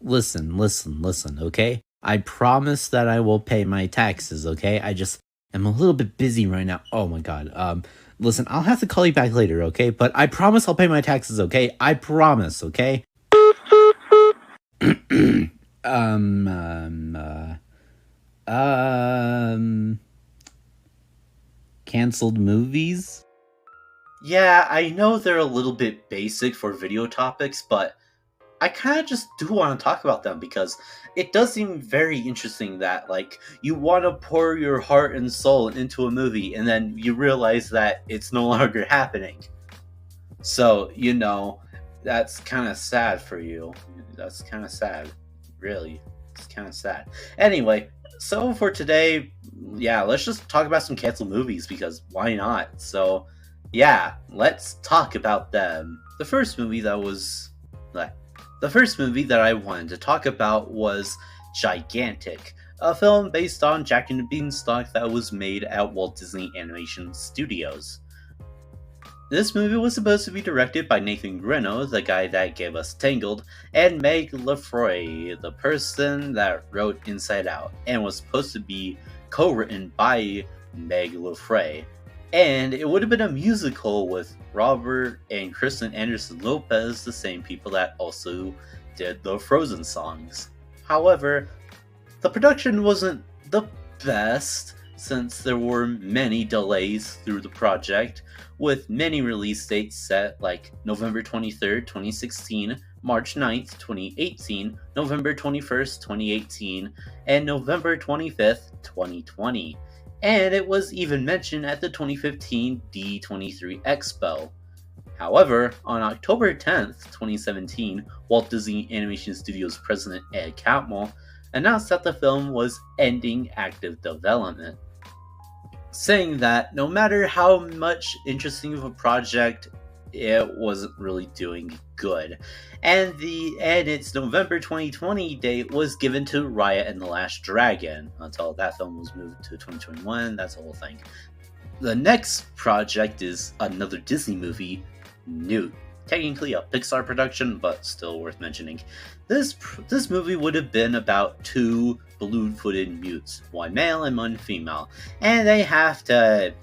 listen, okay? I promise that I will pay my taxes, okay? I just am a little bit busy right now. Oh my god. Listen, I'll have to call you back later, okay? But I promise I'll pay my taxes, okay? I promise, okay? um, um, um, Canceled movies? Yeah, I know they're a little bit basic for video topics, but I kind of just do want to talk about them because it does seem very interesting that, like, you want to pour your heart and soul into a movie and then you realize that it's no longer happening. So, that's kind of sad for you. That's kind of sad. Really. It's kind of sad. Anyway, so for today, yeah, let's just talk about some canceled movies because why not? So, yeah, let's talk about them. The first movie that I wanted to talk about was Gigantic, a film based on Jack and the Beanstalk that was made at Walt Disney Animation Studios. This movie was supposed to be directed by Nathan Greno, the guy that gave us Tangled, and Meg Lefroy, the person that wrote Inside Out, and was supposed to be co-written by Meg Lefroy. And it would have been a musical with Robert and Kristen Anderson Lopez, the same people that also did the Frozen songs. However, the production wasn't the best since there were many delays through the project, with many release dates set like November 23rd, 2016, March 9th, 2018, November 21st, 2018, and November 25th, 2020. And it was even mentioned at the 2015 D23 Expo. However, on October 10th, 2017, Walt Disney Animation Studios president Ed Catmull announced that the film was ending active development, saying that no matter how much interesting of a project, it wasn't really doing good. And its November 2020 date was given to Raya and the Last Dragon until that film was moved to 2021. That's the whole thing. The next project is another Disney movie, Newt. Technically a Pixar production, but still worth mentioning. This movie would have been about two balloon-footed mutes, one male and one female, and they have to,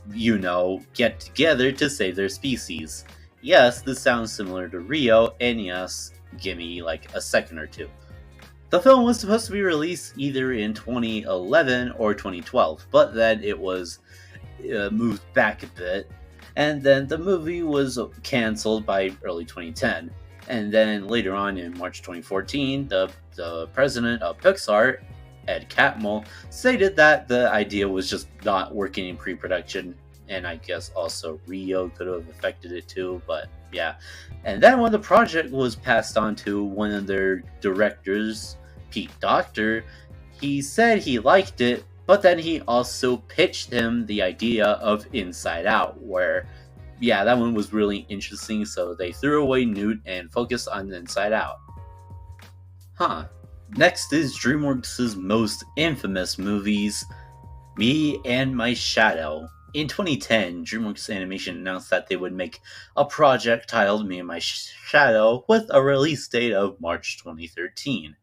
get together to save their species. Yes, this sounds similar to Rio, and yes, give me like a second or two. The film was supposed to be released either in 2011 or 2012, but then it was moved back a bit, and then the movie was cancelled by early 2010. And then later on in March 2014, the president of Pixar, Ed Catmull, stated that the idea was just not working in pre-production, and I guess also Rio could have affected it too, but yeah. And then when the project was passed on to one of their directors, Pete Docter, he said he liked it, but then he also pitched him the idea of Inside Out, where, yeah, that one was really interesting, so they threw away Newt and focused on Inside Out. Next is DreamWorks' most infamous movies, Me and My Shadow. In 2010, DreamWorks Animation announced that they would make a project titled Me and My Shadow with a release date of March 2013.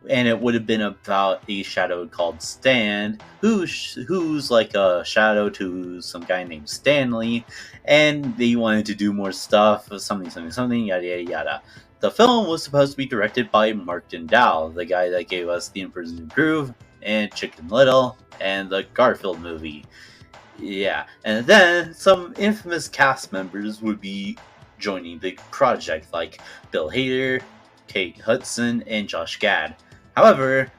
And it would have been about a shadow called Stan, who's like a shadow to some guy named Stanley, and they wanted to do more stuff, something, yada yada yada. The film was supposed to be directed by Mark Dindal, the guy that gave us The Emperor's New Groove, and Chicken Little, and the Garfield movie. Yeah, and then some infamous cast members would be joining the project, like Bill Hader, Kate Hudson, and Josh Gad. However,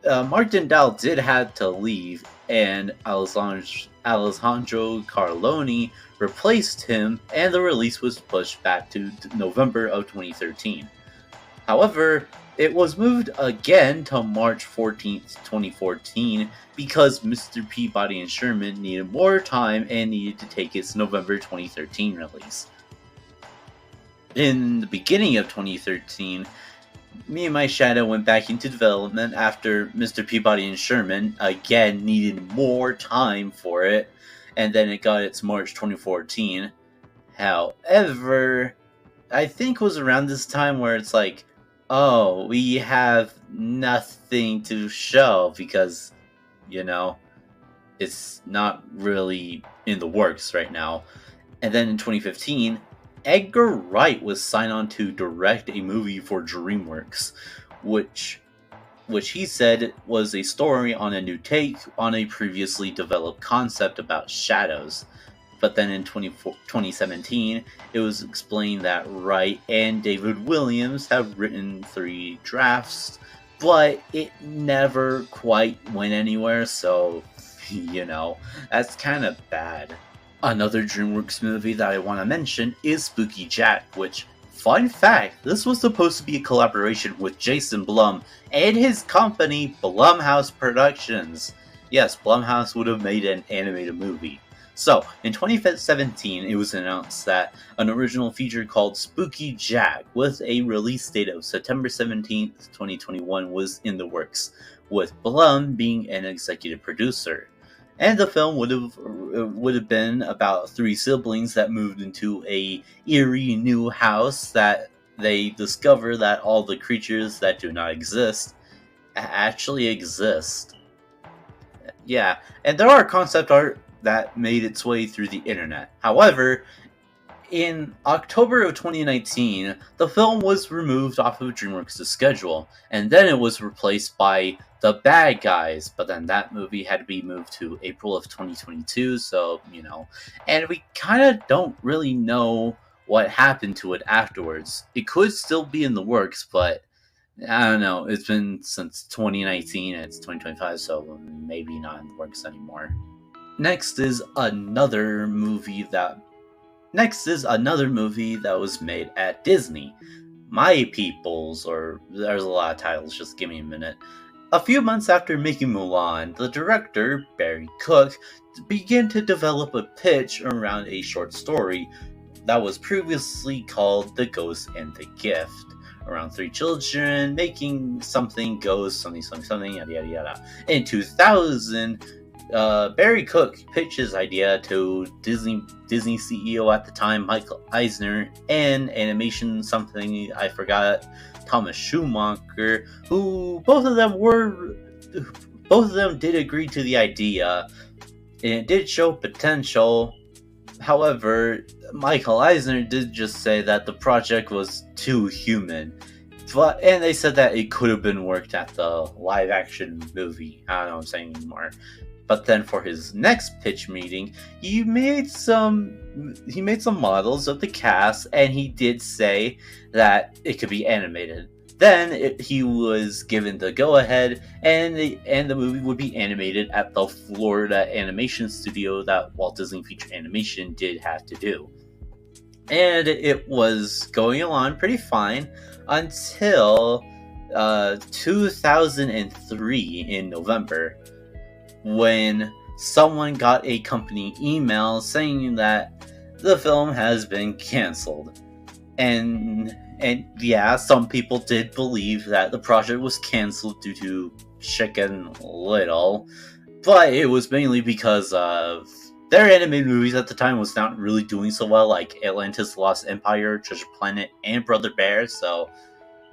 Mark Dindal did have to leave, and Alessandro Carloni replaced him, and the release was pushed back to November of 2013. However, it was moved again to March 14th, 2014, because Mr. Peabody and Sherman needed more time and needed to take its November 2013 release. In the beginning of 2013, Me and My Shadow went back into development after Mr. Peabody and Sherman again needed more time for it, and then it got its March 2014. However, I think it was around this time where it's like, oh, we have nothing to show because, you know, it's not really in the works right now. And then in 2015, Edgar Wright was signed on to direct a movie for DreamWorks, which he said was a story on a new take on a previously developed concept about shadows. But then in 2017, it was explained that Wright and David Williams have written 3 drafts, but it never quite went anywhere, so, that's kind of bad. Another DreamWorks movie that I want to mention is Spooky Jack, which, fun fact, this was supposed to be a collaboration with Jason Blum and his company, Blumhouse Productions. Yes, Blumhouse would have made an animated movie. So, in 2017, it was announced that an original feature called Spooky Jack, with a release date of September 17th, 2021, was in the works, with Blum being an executive producer. And the film would have been about 3 siblings that moved into a eerie new house that they discover that all the creatures that do not exist actually exist. Yeah, and there are concept art that made its way through the internet. However, in October of 2019, the film was removed off of DreamWorks' schedule, and then it was replaced by The Bad Guys, but then that movie had to be moved to April of 2022, so, and we kind of don't really know what happened to it afterwards. It could still be in the works, but I don't know, it's been since 2019, and it's 2025, so maybe not in the works anymore. Next is another movie that was made at Disney. My Peoples, or there's a lot of titles, just give me a minute. A few months after making Mulan, the director, Barry Cook, began to develop a pitch around a short story that was previously called The Ghost and the Gift. Around 3 children making something ghost, something, yada yada yada. In 2000, Barry Cook pitched his idea to Disney CEO at the time, Michael Eisner, and animation something I forgot, Thomas Schumacher, who both of them did agree to the idea, and it did show potential. However, Michael Eisner did just say that the project was too human. And they said that it could have been worked at the live action movie. I don't know what I'm saying anymore. But then for his next pitch meeting, he made some models of the cast, and he did say that it could be animated. Then he was given the go-ahead, and the movie would be animated at the Florida animation studio that Walt Disney Feature Animation did have to do. And it was going along pretty fine until 2003 in November, when someone got a company email saying that the film has been canceled. And yeah, some people did believe that the project was canceled due to Chicken Little, but it was mainly because of their animated movies at the time was not really doing so well, like Atlantis: Lost Empire, Treasure Planet, and Brother Bear, so,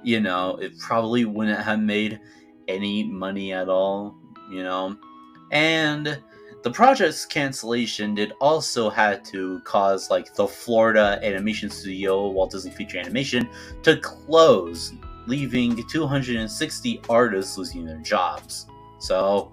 it probably wouldn't have made any money at all, And the project's cancellation did also had to cause the Florida animation studio, Walt Disney Feature Animation, to close, leaving 260 artists losing their jobs. So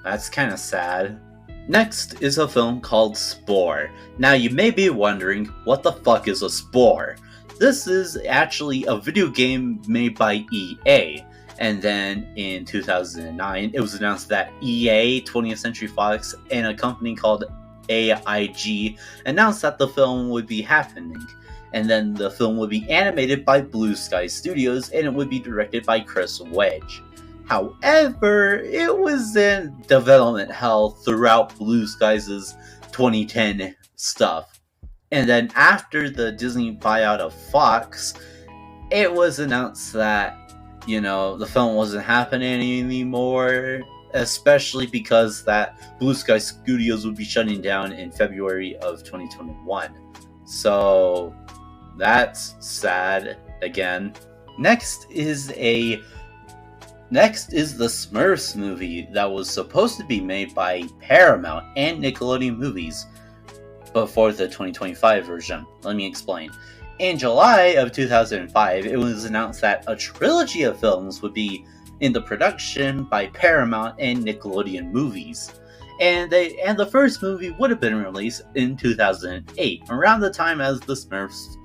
that's kind of sad. Next is a film called Spore. Now you may be wondering, what the fuck is a Spore? This is actually a video game made by EA. And then in 2009, it was announced that EA, 20th Century Fox, and a company called AIG announced that the film would be happening. And then the film would be animated by Blue Sky Studios, and it would be directed by Chris Wedge. However, it was in development hell throughout Blue Sky's 2010 stuff. And then after the Disney buyout of Fox, it was announced that the film wasn't happening anymore, especially because that Blue Sky Studios would be shutting down in February of 2021. So that's sad again. Next is the Smurfs movie that was supposed to be made by Paramount and Nickelodeon Movies before the 2025 version. Let me explain. In July of 2005, it was announced that a trilogy of films would be in the production by Paramount and Nickelodeon Movies. And the first movie would have been released in 2008, around the time as the Smurfs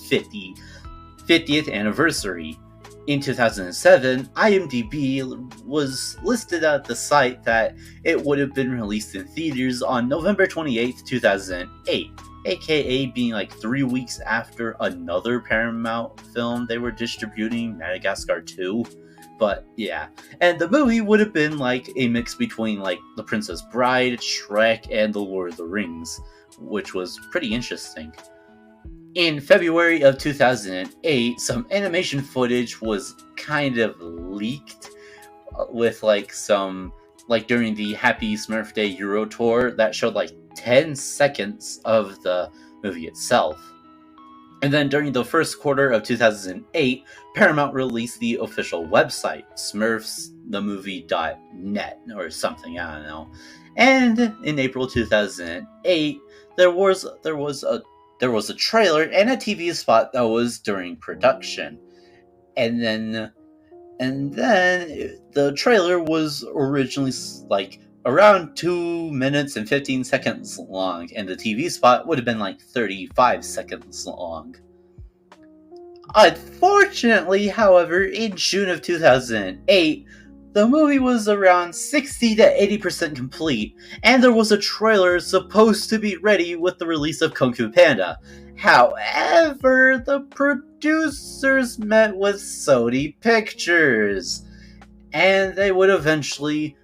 50th anniversary. In 2007, IMDb was listed at the site that it would have been released in theaters on November 28th, 2008, aka being like 3 weeks after another Paramount film they were distributing, Madagascar 2. But yeah, and the movie would have been like a mix between like The Princess Bride, Shrek, and The Lord of the Rings, which was pretty interesting. In February of 2008, some animation footage was kind of leaked with during the Happy Smurf Day Euro Tour that showed like 10 seconds of the movie itself. And then during the first quarter of 2008, Paramount released the official website, smurfsthemovie.net or something, I don't know. And in April 2008, there was a trailer and a TV spot that was during production. And then the trailer was originally like around 2 minutes and 15 seconds long, and the TV spot would have been like 35 seconds long. Unfortunately, however, in June of 2008, the movie was around 60 to 80% complete, and there was a trailer supposed to be ready with the release of Kung Fu Panda. However, the producers met with Sony Pictures, and they would eventually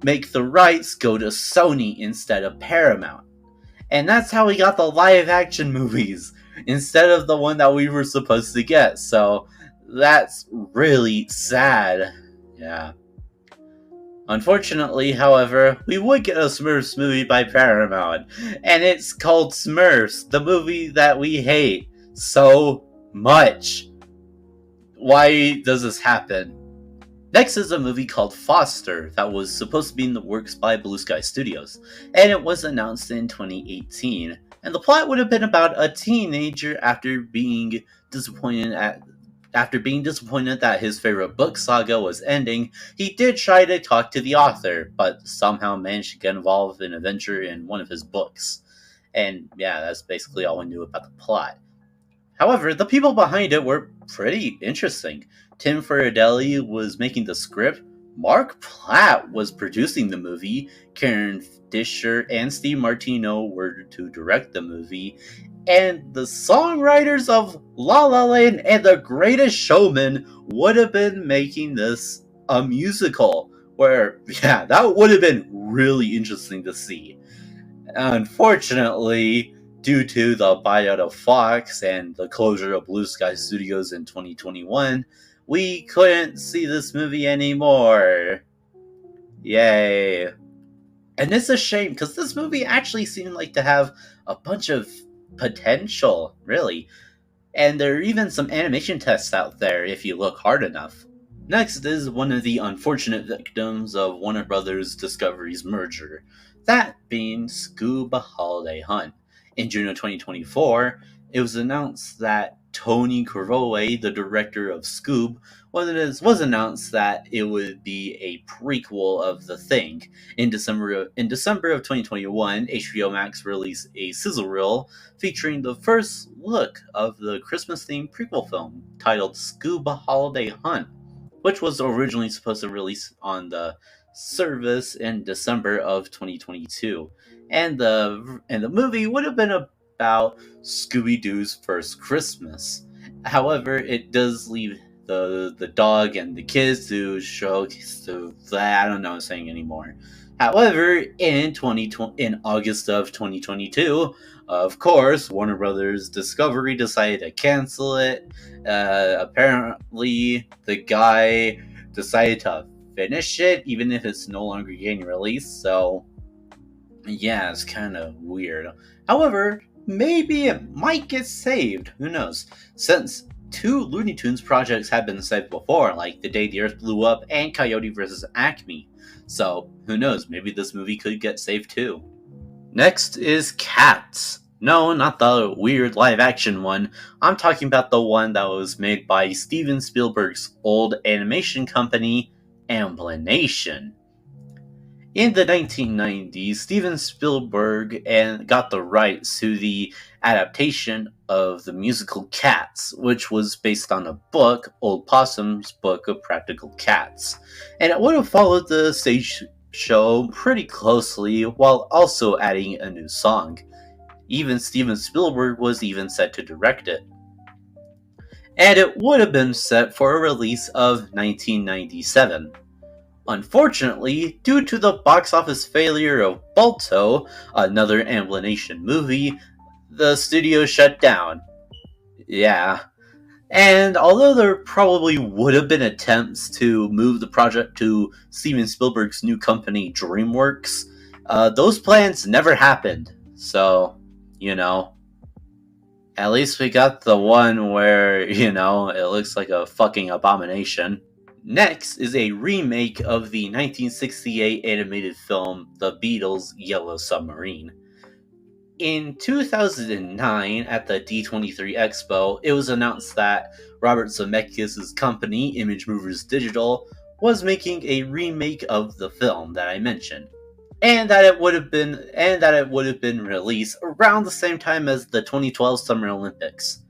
make the rights go to Sony instead of Paramount. And that's how we got the live-action movies, instead of the one that we were supposed to get, so that's really sad. Yeah. Unfortunately, however, we would get a Smurfs movie by Paramount, and it's called Smurfs, the movie that we hate so much. Why does this happen? Next is a movie called Foster that was supposed to be in the works by Blue Sky Studios, and it was announced in 2018. And the plot would have been about a teenager after being disappointed that his favorite book saga was ending. He did try to talk to the author, but somehow managed to get involved in an adventure in one of his books. And yeah, that's basically all we knew about the plot. However, the people behind it were pretty interesting. Tim Faradelli was making the script, Mark Platt was producing the movie, Karen Fisher and Steve Martino were to direct the movie, and the songwriters of La La Land and The Greatest Showman would have been making this a musical, where, yeah, that would have been really interesting to see. Unfortunately, due to the buyout of Fox and the closure of Blue Sky Studios in 2021, we couldn't see this movie anymore. Yay. And it's a shame, because this movie actually seemed like to have a bunch of potential, really. And there are even some animation tests out there if you look hard enough. Next is one of the unfortunate victims of Warner Brothers Discovery's merger, that being Scoob Holiday Hunt. In June of 2024, it was announced that Tony Corvoway, the director of Scoob, was announced that it would be a prequel of The Thing. In December of 2021, HBO Max released a sizzle reel featuring the first look of the Christmas-themed prequel film titled Scoob Holiday Hunt, which was originally supposed to release on the service in December of 2022. And the movie would have been about Scooby-Doo's first Christmas. However, it does leave the dog and the kids to show I don't know what I'm saying anymore. However, in August of 2022, of course, Warner Brothers Discovery decided to cancel it. Apparently, the guy decided to finish it, even if it's no longer getting released, so yeah, it's kind of weird. However, maybe it might get saved, who knows, since 2 Looney Tunes projects have been saved before, like The Day the Earth Blew Up and Coyote vs. Acme. So, who knows, maybe this movie could get saved too. Next is Cats. No, not the weird live-action one. I'm talking about the one that was made by Steven Spielberg's old animation company, Amblination. In the 1990s, Steven Spielberg got the rights to the adaptation of the musical Cats, which was based on a book, Old Possum's Book of Practical Cats. And it would have followed the stage show pretty closely while also adding a new song. Even Steven Spielberg was even set to direct it. And it would have been set for a release of 1997. Unfortunately, due to the box office failure of Balto, another Amblination movie, the studio shut down. Yeah. And although there probably would have been attempts to move the project to Steven Spielberg's new company, DreamWorks, those plans never happened. So, at least we got the one where, it looks like a fucking abomination. Next is a remake of the 1968 animated film The Beatles' Yellow Submarine. In 2009, at the D23 Expo, it was announced that Robert Zemeckis' company, Image Movers Digital, was making a remake of the film that I mentioned, and that it would have been released around the same time as the 2012 Summer Olympics.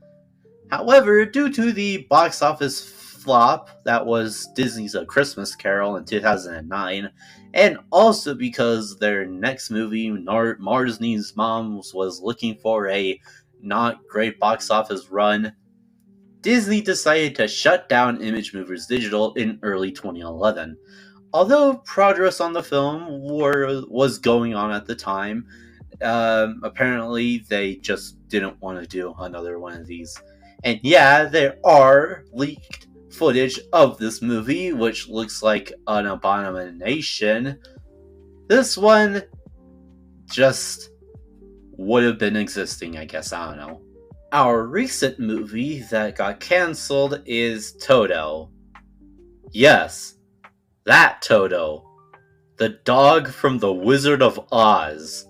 However, due to the box office flop that was Disney's A Christmas Carol in 2009, and also because their next movie, Mars Needs Moms, was looking for a not great box office run, Disney decided to shut down Image Movers Digital in early 2011. Although progress on the film was going on at the time, apparently they just didn't want to do another one of these. And yeah, there are leaked footage of this movie, which looks like an abomination. This one just would have been existing, I guess. I don't know. Our recent movie that got cancelled is Toto. Yes, that Toto. The dog from The Wizard of Oz.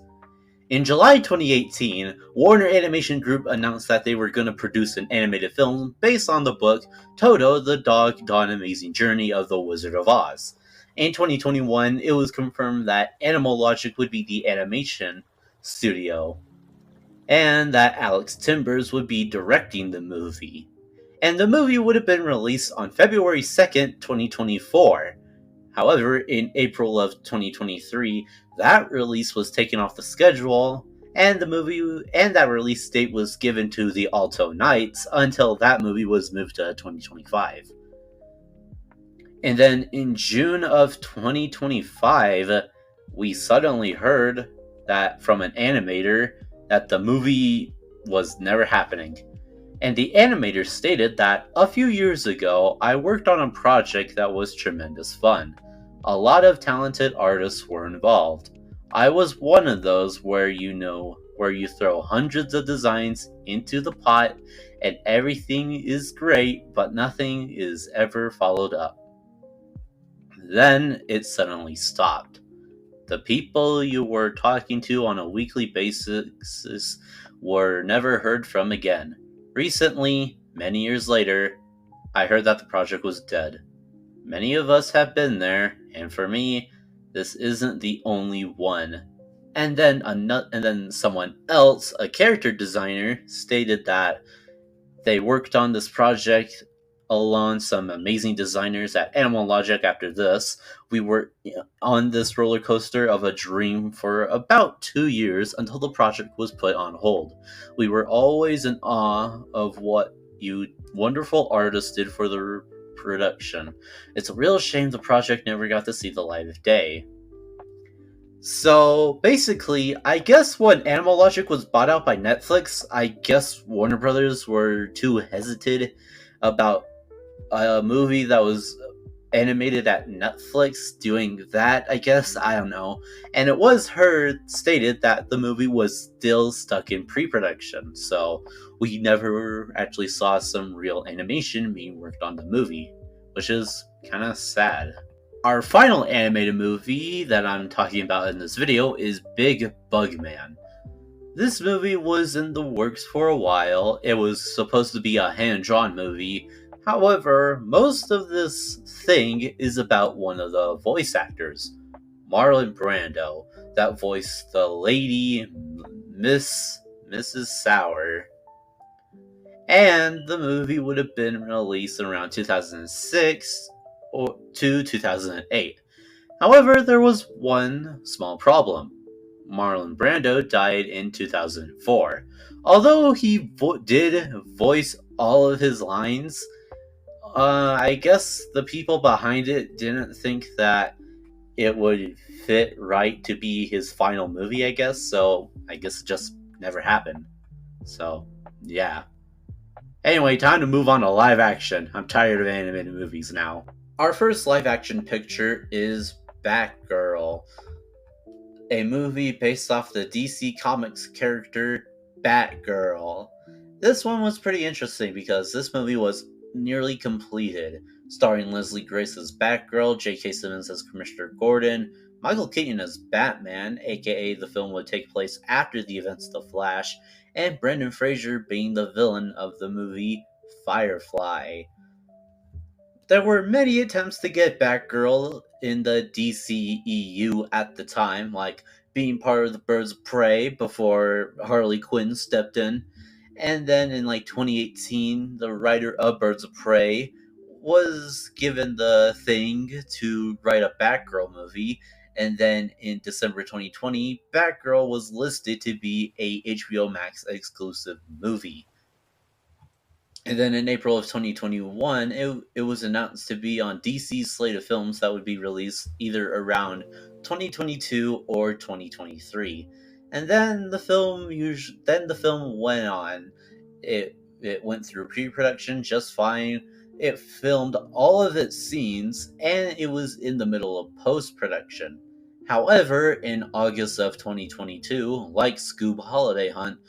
In July 2018, Warner Animation Group announced that they were going to produce an animated film based on the book Toto, the Dog Gone Amazing Journey of the Wizard of Oz. In 2021, it was confirmed that Animal Logic would be the animation studio, and that Alex Timbers would be directing the movie. And the movie would have been released on February 2nd, 2024. However, in April of 2023, that release was taken off the schedule, and that release date was given to the Alto Knights until that movie was moved to 2025. And then in June of 2025, we suddenly heard that from an animator that the movie was never happening. And the animator stated that a few years ago, I worked on a project that was tremendous fun. A lot of talented artists were involved. I was one of those where you throw hundreds of designs into the pot and everything is great, but nothing is ever followed up. Then it suddenly stopped. The people you were talking to on a weekly basis were never heard from again. Recently, many years later, I heard that the project was dead. Many of us have been there, and for me, this isn't the only one. And then someone else, a character designer, stated that they worked on this project along some amazing designers at Animal Logic. After this, we were on this roller coaster of a dream for about 2 years until the project was put on hold. We were always in awe of what you wonderful artists did for the production. It's a real shame the project never got to see the light of day. So basically, I guess when Animal Logic was bought out by Netflix, I guess Warner Brothers were too hesitant about a movie that was animated at Netflix doing that, I guess. I don't know. And it was stated that the movie was still stuck in pre-production, so we never actually saw some real animation being worked on the movie, which is kind of sad. Our final animated movie that I'm talking about in this video is Big Bugman. This movie was in the works for a while. It was supposed to be a hand-drawn movie. However, most of this thing is about one of the voice actors, Marlon Brando, that voiced the lady Mrs. Sour. And the movie would have been released around 2006 to 2008. However, there was one small problem. Marlon Brando died in 2004. Although he did voice all of his lines, I guess the people behind it didn't think that it would fit right to be his final movie, I guess, so I guess it just never happened. So, yeah. Anyway, time to move on to live action. I'm tired of animated movies now. Our first live action picture is Batgirl, a movie based off the DC Comics character Batgirl. This one was pretty interesting because this movie was nearly completed, starring Leslie Grace as Batgirl, J.K. Simmons as Commissioner Gordon, Michael Keaton as Batman, aka the film would take place after the events of The Flash, and Brendan Fraser being the villain of the movie Firefly. There were many attempts to get Batgirl in the DCEU at the time, like being part of the Birds of Prey before Harley Quinn stepped in. And then in 2018, the writer of Birds of Prey was given the thing to write a Batgirl movie. And then in December 2020, Batgirl was listed to be a HBO Max exclusive movie. And then in April of 2021, it was announced to be on DC's slate of films that would be released either around 2022 or 2023. And then the film went on. It went through pre-production just fine. It filmed all of its scenes, and it was in the middle of post-production. However, in August of 2022, like Scoob Holiday Hunt,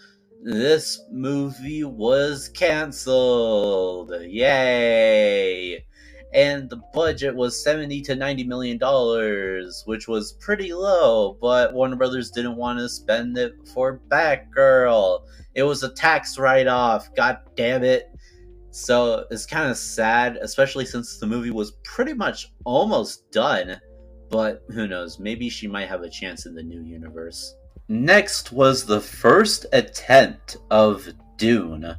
this movie was canceled. Yay! And the budget was $70 to $90 million, which was pretty low, but Warner Brothers didn't want to spend it for Batgirl. It was a tax write-off, god damn it. So it's kind of sad, especially since the movie was pretty much almost done. But who knows, maybe she might have a chance in the new universe. Next was the first attempt of Dune.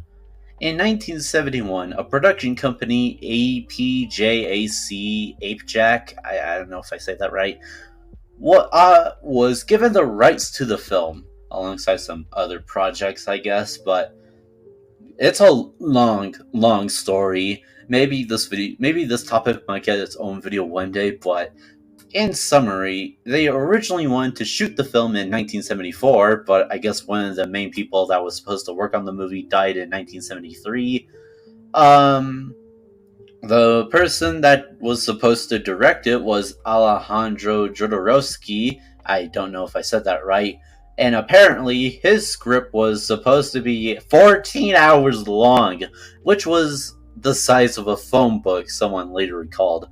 In 1971, a production company, APJAC, I don't know if I say that right, was given the rights to the film, alongside some other projects, I guess, but it's a long story. Maybe this topic might get its own video one day, but in summary, they originally wanted to shoot the film in 1974, but I guess one of the main people that was supposed to work on the movie died in 1973. The person that was supposed to direct it was Alejandro Jodorowsky. I don't know if I said that right. And apparently, his script was supposed to be 14 hours long, which was the size of a phone book, someone later recalled.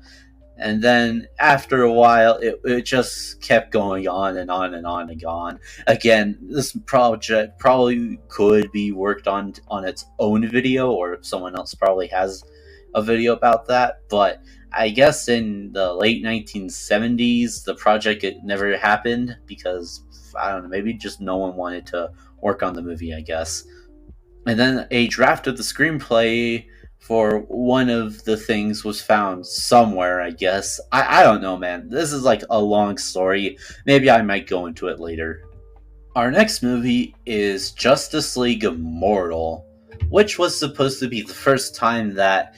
And then after a while, it just kept going on and on and on and on. Again, this project probably could be worked on its own video, or someone else probably has a video about that. But I guess in the late 1970s, the project never happened because, I don't know, maybe just no one wanted to work on the movie, I guess. And then a draft of the screenplay for one of the things was found somewhere, I guess. I don't know, man. This is like a long story. Maybe I might go into it later. Our next movie is Justice League Immortal, which was supposed to be the first time that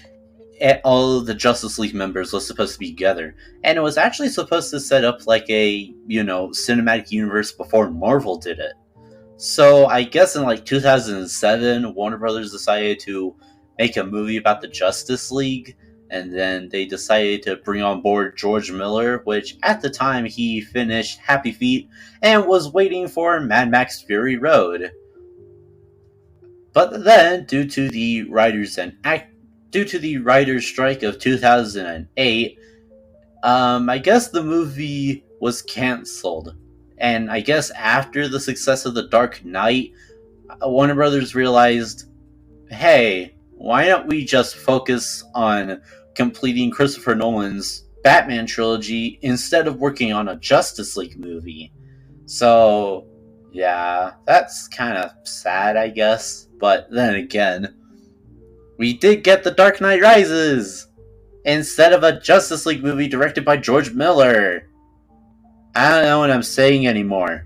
all of the Justice League members was supposed to be together. And it was actually supposed to set up like a, cinematic universe before Marvel did it. So I guess in 2007, Warner Brothers decided to make a movie about the Justice League, And then they decided to bring on board George Miller, which at the time he finished Happy Feet and was waiting for Mad Max Fury Road. But then, due to the writers' strike of 2008, I guess the movie was canceled. And I guess after the success of The Dark Knight, Warner Brothers realized, hey, why don't we just focus on completing Christopher Nolan's Batman trilogy instead of working on a Justice League movie? So, yeah, that's kind of sad, I guess. But then again, we did get The Dark Knight Rises instead of a Justice League movie directed by George Miller. I don't know what I'm saying anymore.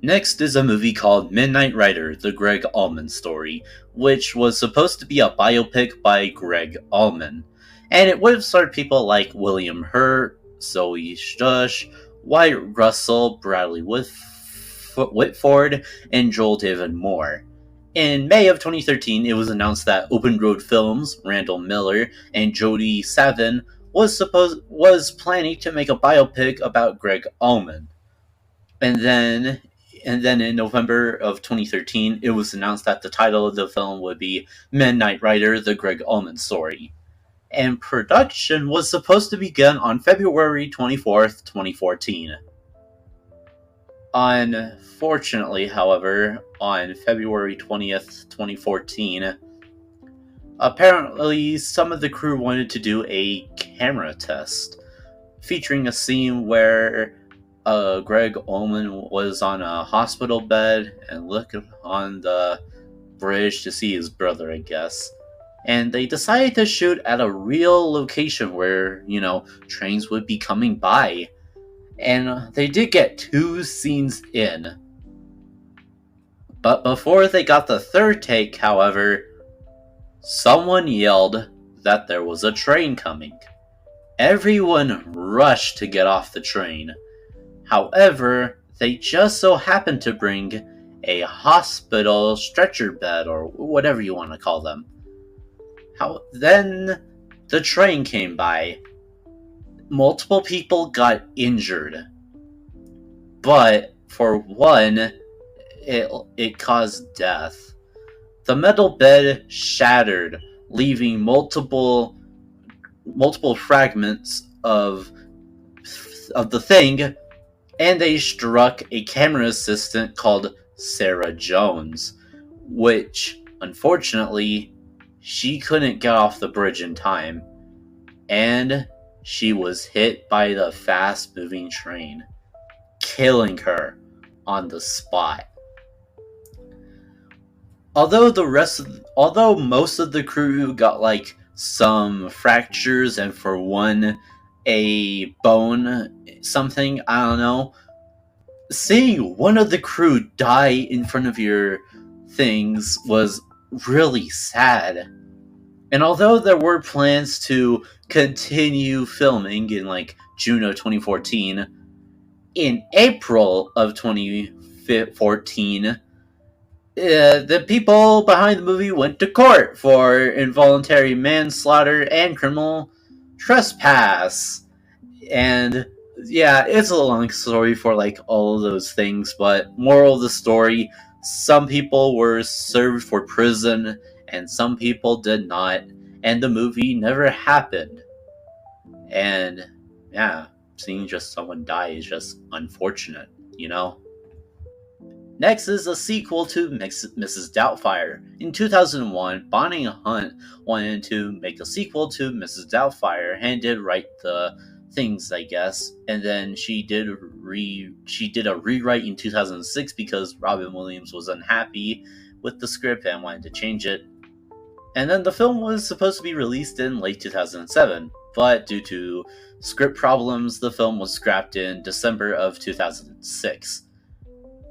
Next is a movie called Midnight Rider, the Greg Allman story, which was supposed to be a biopic by Greg Allman. And it would have starred people like William Hurt, Zoe Stush, Wyatt Russell, Bradley Whitford, and Joel David Moore. In May of 2013, it was announced that Open Road Films, Randall Miller, and Jody Savin was planning to make a biopic about Greg Allman. And then in November of 2013, it was announced that the title of the film would be Midnight Rider, the Greg Allman story. And production was supposed to begin on February 24th, 2014. Unfortunately, however, on February 20th, 2014, apparently some of the crew wanted to do a camera test, featuring a scene where Greg Allman was on a hospital bed and looking on the bridge to see his brother, I guess. And they decided to shoot at a real location where, trains would be coming by. And they did get 2 scenes in. But before they got the third take, however, someone yelled that there was a train coming. Everyone rushed to get off the train. However, they just so happened to bring a hospital stretcher bed, or whatever you want to call them. Then the train came by. Multiple people got injured. But, for one, it caused death. The metal bed shattered, leaving multiple fragments of the thing, and they struck a camera assistant called Sarah Jones, which, unfortunately, she couldn't get off the bridge in time, and she was hit by the fast-moving train, killing her on the spot. Although most of the crew got some fractures, and for one, a bone, something, I don't know, seeing one of the crew die in front of your things was really sad. And although there were plans to continue filming in June of 2014, in April of 2014, the people behind the movie went to court for involuntary manslaughter and criminal trespass. And yeah, it's a long story for all of those things, but moral of the story, some people were served for prison and some people did not, and the movie never happened. And yeah, seeing just someone die is just unfortunate, Next is a sequel to Mrs. Doubtfire. In 2001, Bonnie Hunt wanted to make a sequel to Mrs. Doubtfire and did write the things, I guess. And then she did a rewrite in 2006 because Robin Williams was unhappy with the script and wanted to change it. And then the film was supposed to be released in late 2007, but due to script problems, the film was scrapped in December of 2006.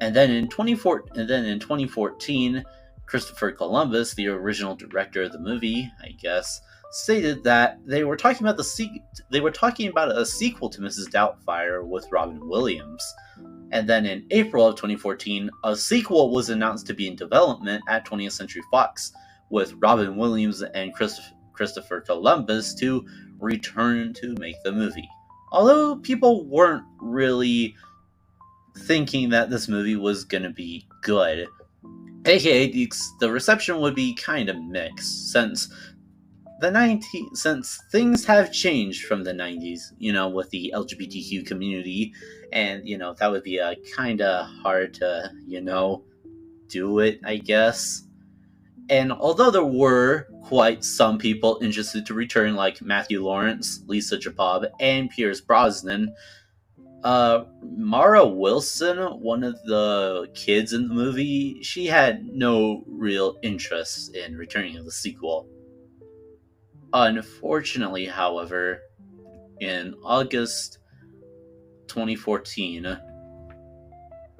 And then in 2014, Christopher Columbus, the original director of the movie, I guess, stated that they were talking about a sequel to Mrs. Doubtfire with Robin Williams. And then in April of 2014, a sequel was announced to be in development at 20th Century Fox with Robin Williams and Christopher Columbus to return to make the movie. Although people weren't really thinking that this movie was going to be good, aka the reception would be kind of mixed since since things have changed from the 90s, with the LGBTQ community, and that would be kind of hard to do it, I guess. And although there were quite some people interested to return, like Matthew Lawrence, Lisa Jacob, and Pierce Brosnan, Mara Wilson, one of the kids in the movie, she had no real interest in returning to the sequel. Unfortunately, however, in August 2014,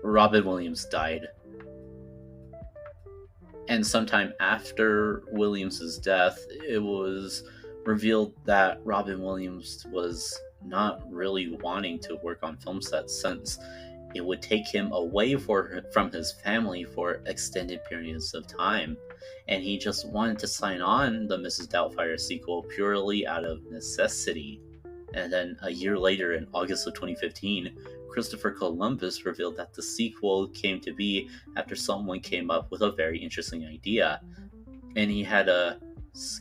Robin Williams died. And sometime after Williams' death, it was revealed that Robin Williams was not really wanting to work on film sets since it would take him away from his family for extended periods of time. And he just wanted to sign on the Mrs. Doubtfire sequel purely out of necessity. And then a year later, in August of 2015, Christopher Columbus revealed that the sequel came to be after someone came up with a very interesting idea. And he had a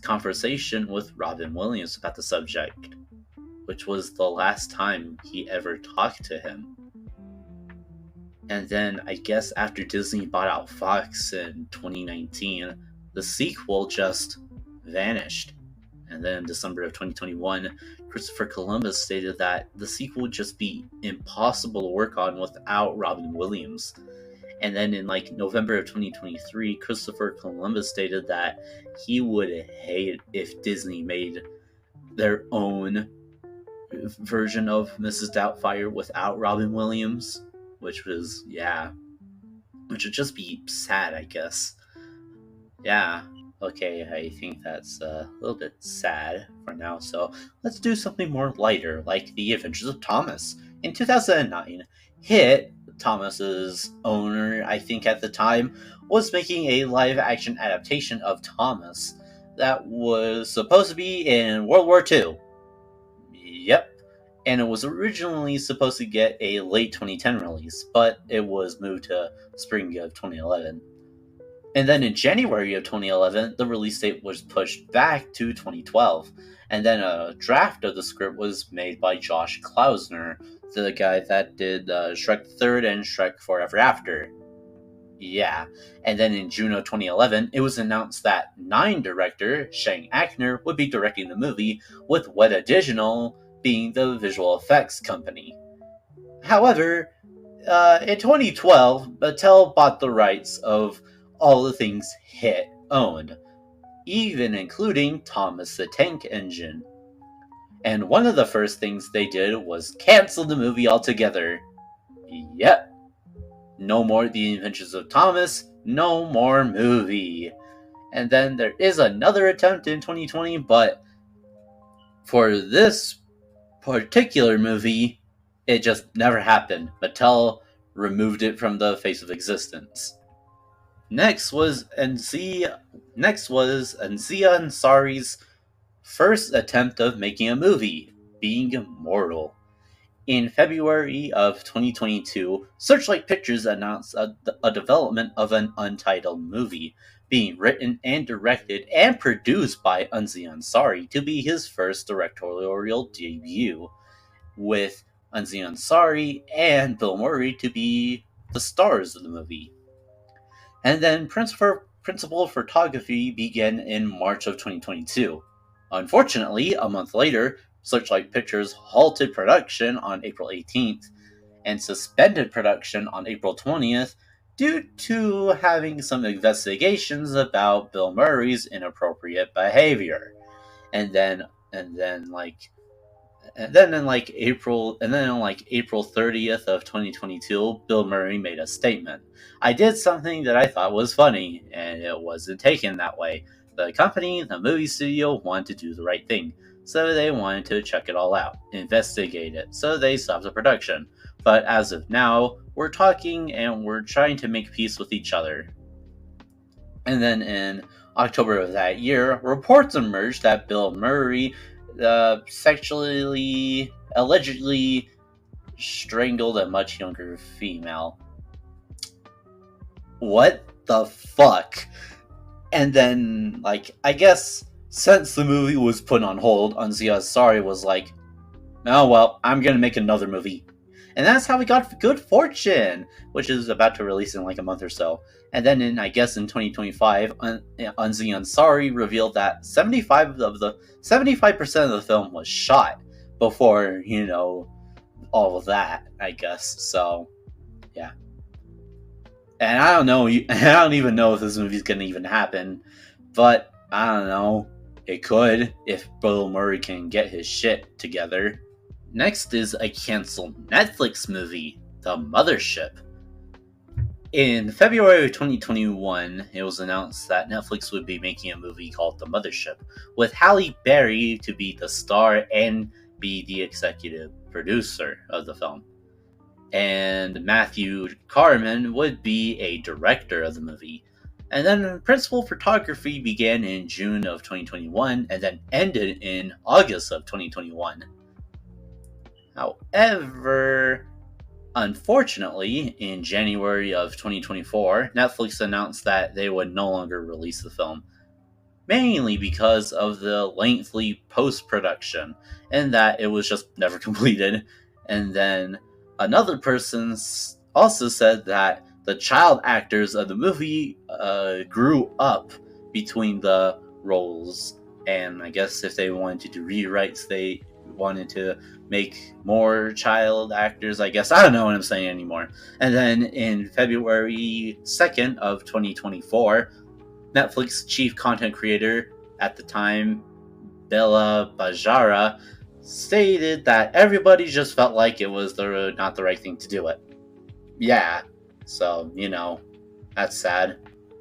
conversation with Robin Williams about the subject, which was the last time he ever talked to him. And then, I guess after Disney bought out Fox in 2019, the sequel just vanished. And then in December of 2021, Christopher Columbus stated that the sequel would just be impossible to work on without Robin Williams. And then in November of 2023, Christopher Columbus stated that he would hate if Disney made their own version of Mrs. Doubtfire without Robin Williams, which would just be sad, I guess. Yeah. Okay, I think that's a little bit sad for now, so let's do something more lighter, like The Adventures of Thomas. In 2009, Hit, Thomas's owner, I think at the time, was making a live-action adaptation of Thomas that was supposed to be in World War II. Yep. And it was originally supposed to get a late 2010 release, but it was moved to spring of 2011. And then in January of 2011, the release date was pushed back to 2012. And then a draft of the script was made by Josh Klausner, the guy that did Shrek 3rd and Shrek Forever After. Yeah. And then in June of 2011, it was announced that Nine director Shane Ackner would be directing the movie, with Weta Digital being the visual effects company. However, in 2012, Mattel bought the rights of all the things Hit owned, even including Thomas the Tank Engine. And one of the first things they did was cancel the movie altogether. Yep. No more The Adventures of Thomas, no more movie. And then there is another attempt in 2020, but for this particular movie, it just never happened. Mattel removed it from the face of existence. Next was Aziz Ansari's first attempt of making a movie, Being Immortal. In February of 2022, Searchlight Pictures announced a development of an untitled movie, being written and directed and produced by Aziz Ansari to be his first directorial debut, with Aziz Ansari and Bill Murray to be the stars of the movie. And then principal photography began in March of 2022. Unfortunately, a month later, Searchlight Pictures halted production on April 18th and suspended production on April 20th due to having some investigations about Bill Murray's inappropriate behavior. And then in April 30th of 2022, Bill Murray made a statement. I did something that I thought was funny, and it wasn't taken that way. The company, the movie studio, wanted to do the right thing, so they wanted to check it all out, investigate it, so they stopped the production. But as of now, we're talking and we're trying to make peace with each other. And then in October of that year, reports emerged that Bill Murray sexually, allegedly strangled a much younger female. What the fuck? And then, I guess, since the movie was put on hold, Aziz Ansari was like, oh well, I'm gonna make another movie. And that's how we got Good Fortune, which is about to release in a month or so. And then in 2025, Aziz Ansari revealed that 75% of the film was shot before, all of that, I guess. So, yeah. And I don't know, I don't even know if this movie's gonna even happen, but I don't know, it could, if Bill Murray can get his shit together. Next is a canceled Netflix movie, The Mothership. In February of 2021, it was announced that Netflix would be making a movie called The Mothership, with Halle Berry to be the star and be the executive producer of the film. And Matthew Carman would be a director of the movie. And then principal photography began in June of 2021 and then ended in August of 2021. However, unfortunately, in January of 2024, Netflix announced that they would no longer release the film, mainly because of the lengthy post-production, and that it was just never completed. And then another person also said that the child actors of the movie grew up between the roles, and I guess if they wanted to do rewrites, they wanted to make more child actors, I guess. I don't know what I'm saying anymore. And then in February 2nd of 2024, Netflix chief content creator at the time, Bella Bajara, stated that everybody just felt like it was not the right thing to do it. Yeah, so, that's sad.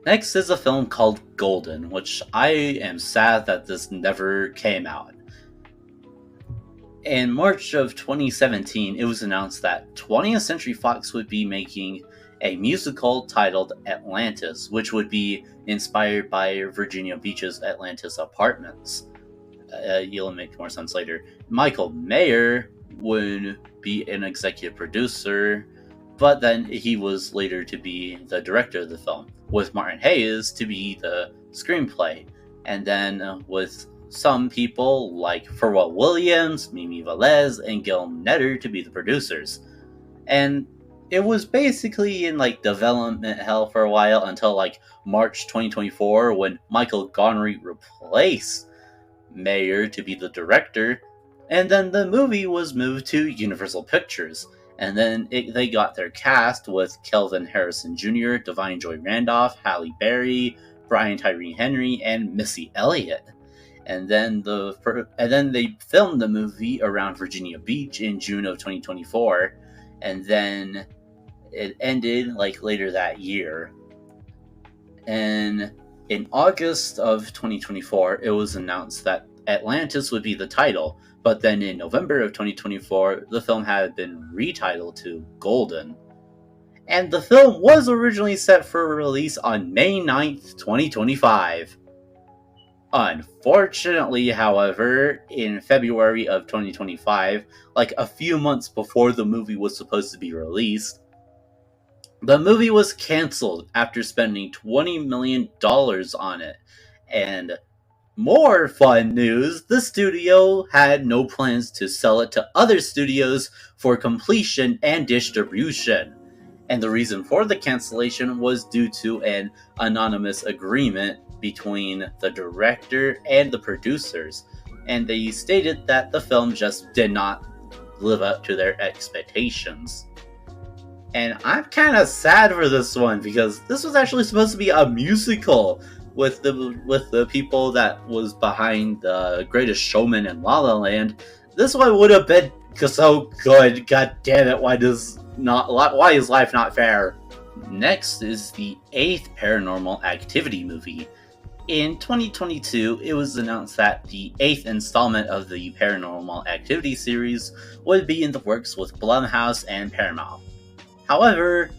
Next is a film called Golden, which I am sad that this never came out. In March of 2017, it was announced that 20th Century Fox would be making a musical titled Atlantis, which would be inspired by Virginia Beach's Atlantis Apartments. You'll make more sense later. Michael Mayer would be an executive producer, but then he was later to be the director of the film, with Martin Hayes to be the screenplay, and then with some people like Pharrell Williams, Mimi Velez, and Gil Netter to be the producers. And it was basically in development hell for a while until March 2024 when Michael Gonery replaced Mayer to be the director, and then the movie was moved to Universal Pictures. And then they got their cast with Kelvin Harrison Jr., Divine Joy Randolph, Halle Berry, Brian Tyree Henry, and Missy Elliott. And then they filmed the movie around Virginia Beach in June of 2024, and then it ended later that year. And in August of 2024, it was announced that Atlantis would be the title, but then in November of 2024, the film had been retitled to Golden. And the film was originally set for release on May 9th, 2025. Unfortunately, however, in February of 2025, a few months before the movie was supposed to be released, the movie was canceled after spending $20 million on it. And more fun news, the studio had no plans to sell it to other studios for completion and distribution. And the reason for the cancellation was due to an anonymous agreement between the director and the producers, and they stated that the film just did not live up to their expectations. And I'm kind of sad for this one, because this was actually supposed to be a musical with the people that was behind The Greatest Showman and La La Land. This one would have been so good. God damn it! Why is life not fair? Next is the 8th Paranormal Activity movie. In 2022, it was announced that the 8th installment of the Paranormal Activity series would be in the works with Blumhouse and Paramount. However,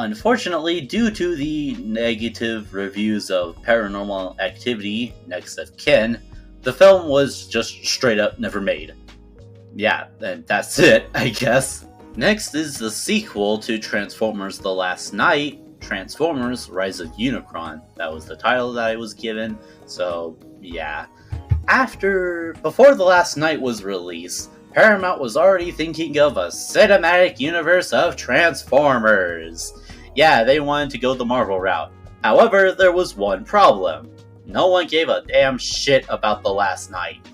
Unfortunately, due to the negative reviews of Paranormal Activity, Next of Kin, the film was just straight up never made. Yeah, and that's it, I guess. Next is the sequel to Transformers The Last Knight, Transformers Rise of Unicron. That was the title that I was given, so yeah. Before The Last Knight was released, Paramount was already thinking of a cinematic universe of Transformers. Yeah, they wanted to go the Marvel route. However, there was one problem. No one gave a damn shit about The Last Knight.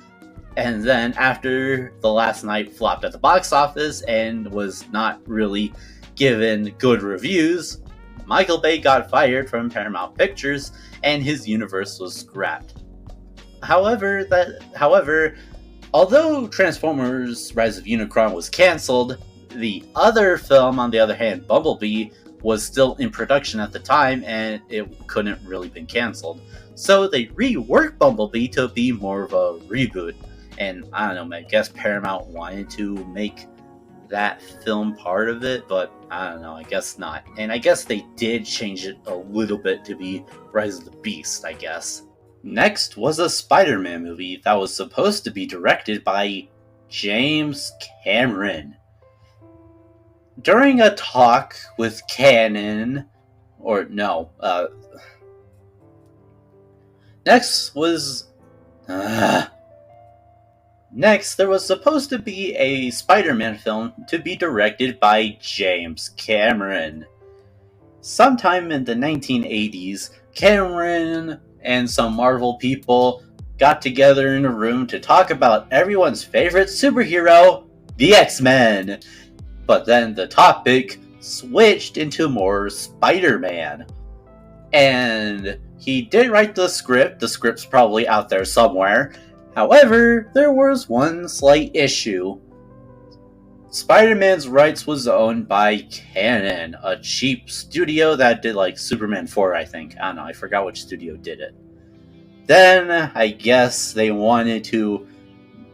And then after The Last Knight flopped at the box office and was not really given good reviews, Michael Bay got fired from Paramount Pictures and his universe was scrapped. However, although Transformers Rise of Unicron was cancelled, the other film, on the other hand, Bumblebee, was still in production at the time and it couldn't really been cancelled. So they reworked Bumblebee to be more of a reboot. And I don't know, I guess Paramount wanted to make that film part of it, but I don't know, I guess not. And I guess they did change it a little bit to be Rise of the Beast, I guess. Next was a Spider-Man movie that was supposed to be directed by James Cameron. During a talk with Canon, Next, there was supposed to be a Spider-Man film to be directed by James Cameron. Sometime in the 1980s, Cameron and some Marvel people got together in a room to talk about everyone's favorite superhero, the X-Men. But then the topic switched into more Spider-Man. And he did write the script. The script's probably out there somewhere. However, there was one slight issue. Spider-Man's rights was owned by Canon, a cheap studio that did like Superman 4, I think. I don't know, I forgot which studio did it. Then, I guess they wanted to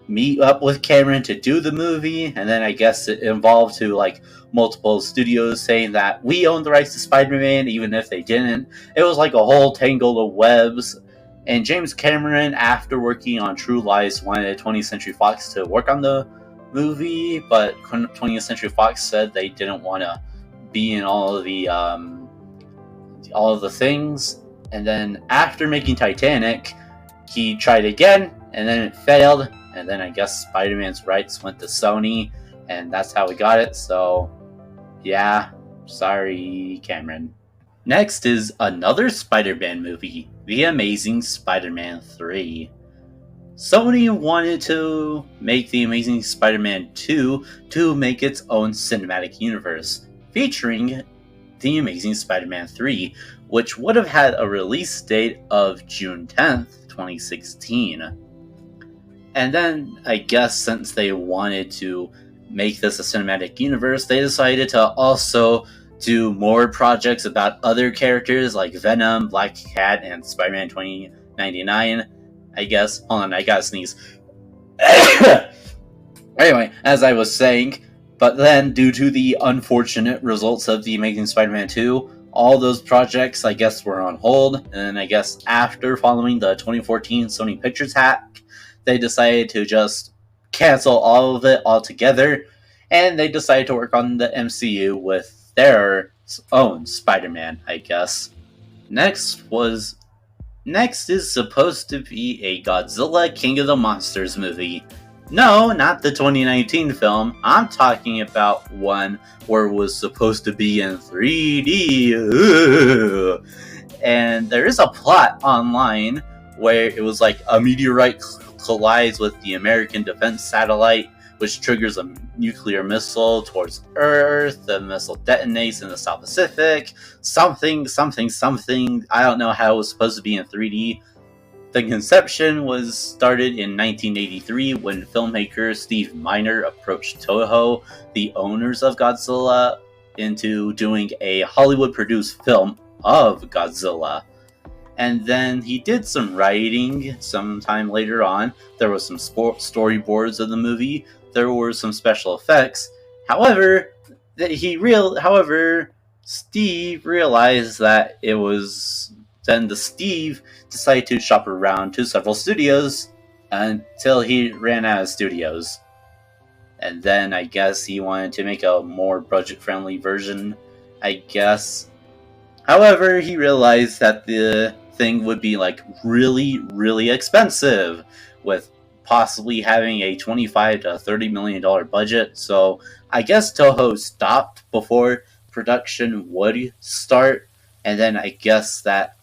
meet up with Cameron to do the movie, and then I guess it involved to like multiple studios saying that we own the rights to Spider-Man, even if they didn't. It was like a whole tangle of webs. And James Cameron, after working on True Lies, wanted 20th Century Fox to work on the movie, but 20th Century Fox said they didn't want to be in all of the things. And then after making Titanic, he tried again, and then it failed. And then I guess Spider-Man's rights went to Sony, and that's how we got it. So, yeah, sorry, Cameron. Next is another Spider-Man movie, The Amazing Spider-Man 3. Sony wanted to make The Amazing Spider-Man 2 to make its own cinematic universe, featuring The Amazing Spider-Man 3, which would have had a release date of June 10th, 2016. And then, I guess since they wanted to make this a cinematic universe, they decided to also do more projects about other characters like Venom, Black Cat, and Spider-Man 2099, I guess. Hold on, I gotta sneeze. Anyway, as I was saying, but then due to the unfortunate results of The Amazing Spider-Man 2, all those projects, I guess, were on hold. And I guess after following the 2014 Sony Pictures hack, they decided to just cancel all of it altogether, and they decided to work on the MCU with their own Spider-Man, I guess. Next is supposed to be a Godzilla King of the Monsters movie. No, not the 2019 film. I'm talking about one where it was supposed to be in 3D. Ooh. And there is a plot online where it was like a meteorite collides with the American defense satellite, which triggers a nuclear missile towards Earth. The missile detonates in the South Pacific. Something. I don't know how it was supposed to be in 3D. The conception was started in 1983 when filmmaker Steve Miner approached Toho, the owners of Godzilla, into doing a Hollywood-produced film of Godzilla. And then he did some writing sometime later on. There was some storyboards of the movie. There were some special effects. However, Steve realized that it was. Then the Steve decided to shop around to several studios until he ran out of studios. And then I guess he wanted to make a more budget-friendly version, I guess. However, he realized that the thing would be like really, really expensive, with possibly having a $25 to $30 million budget. So I guess Toho stopped before production would start, and then I guess that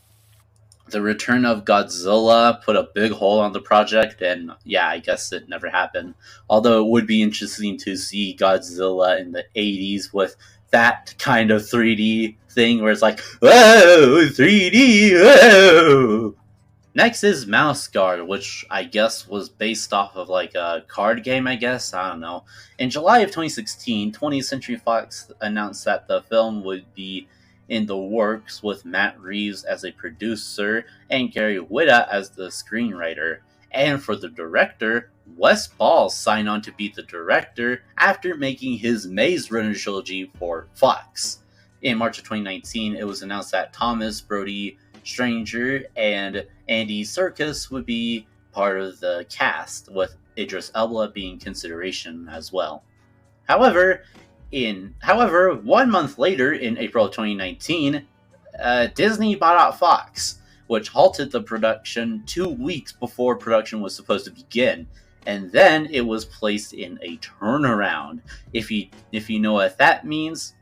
the return of Godzilla put a big hole on the project, and yeah, I guess it never happened. Although it would be interesting to see Godzilla in the 80s with that kind of 3D thing where it's like, whoa, 3D, whoa! Next is Mouse Guard, which I guess was based off of like a card game, I guess. I don't know. In July of 2016, 20th Century Fox announced that the film would be in the works, with Matt Reeves as a producer and Gary Whitta as the screenwriter. And for the director, Wes Ball signed on to be the director after making his Maze Runner trilogy for Fox. In March of 2019, it was announced that Thomas Brody Stranger and Andy Serkis would be part of the cast, with Idris Elba being consideration as well. However, 1 month later, in April of 2019, Disney bought out Fox, which halted the production 2 weeks before production was supposed to begin, and then it was placed in a turnaround. If you know what that means,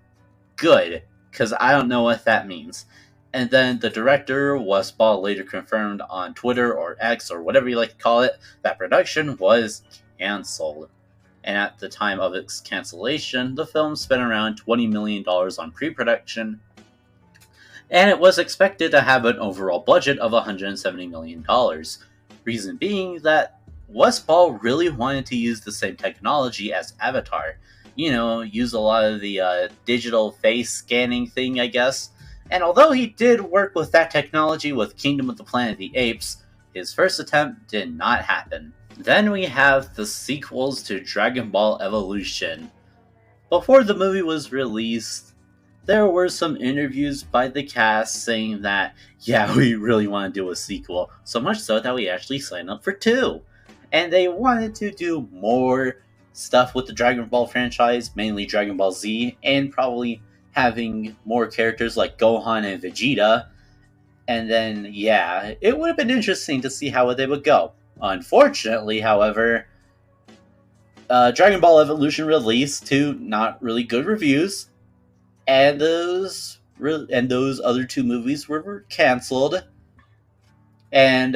good, because I don't know what that means. And then the director, Wes Ball, later confirmed on Twitter or X or whatever you like to call it, that production was canceled. And at the time of its cancellation, the film spent around $20 million on pre-production, and it was expected to have an overall budget of $170 million. Reason being that Wes Ball really wanted to use the same technology as Avatar. Use a lot of the digital face scanning thing, I guess. And although he did work with that technology with Kingdom of the Planet of the Apes, his first attempt did not happen. Then we have the sequels to Dragon Ball Evolution. Before the movie was released, there were some interviews by the cast saying that, yeah, we really want to do a sequel, so much so that we actually signed up for 2. And they wanted to do more stuff with the Dragon Ball franchise, mainly Dragon Ball Z, and probably having more characters like Gohan and Vegeta. And then, yeah, it would have been interesting to see how they would go. Unfortunately, however, Dragon Ball Evolution released to not really good reviews, and those other 2 movies were canceled. And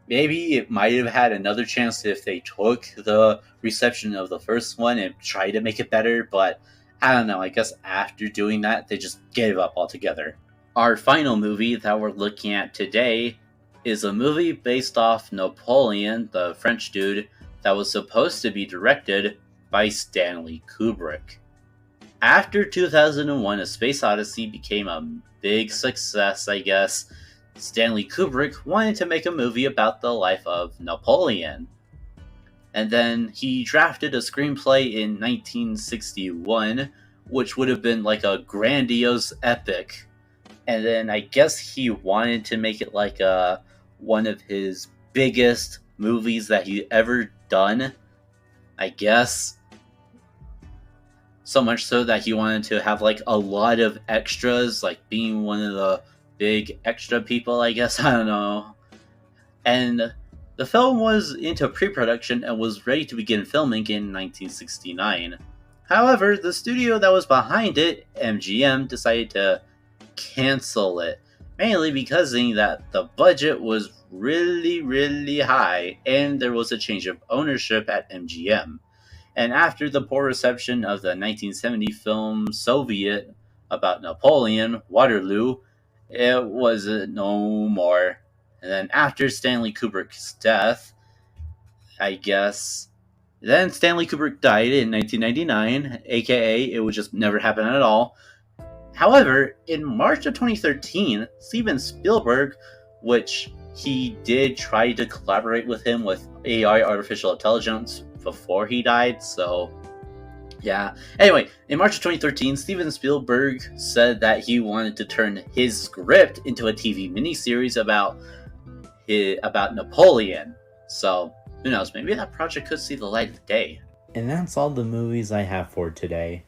maybe it might have had another chance if they took the reception of the first one and tried to make it better, but I don't know, I guess after doing that, they just gave up altogether. Our final movie that we're looking at today is a movie based off Napoleon, the French dude, that was supposed to be directed by Stanley Kubrick. After 2001, A Space Odyssey became a big success, I guess, Stanley Kubrick wanted to make a movie about the life of Napoleon. And then he drafted a screenplay in 1961, which would have been like a grandiose epic. And then I guess he wanted to make it like one of his biggest movies that he ever done, I guess. So much so that he wanted to have like a lot of extras, like being one of the big extra people, I guess. I don't know. And the film was into pre-production and was ready to begin filming in 1969. However, the studio that was behind it, MGM, decided to cancel it, mainly because that the budget was really, really high, and there was a change of ownership at MGM. And after the poor reception of the 1970 film Soviet about Napoleon, Waterloo, it was no more. And then after Stanley Kubrick's death, I guess, then Stanley Kubrick died in 1999, aka it would just never happen at all. However, in March of 2013, Steven Spielberg, which he did try to collaborate with him with AI, artificial intelligence, before he died, so Yeah. Anyway, in March of 2013, Steven Spielberg said that he wanted to turn his script into a TV miniseries about Napoleon. So, who knows? Maybe that project could see the light of day. And that's all the movies I have for today.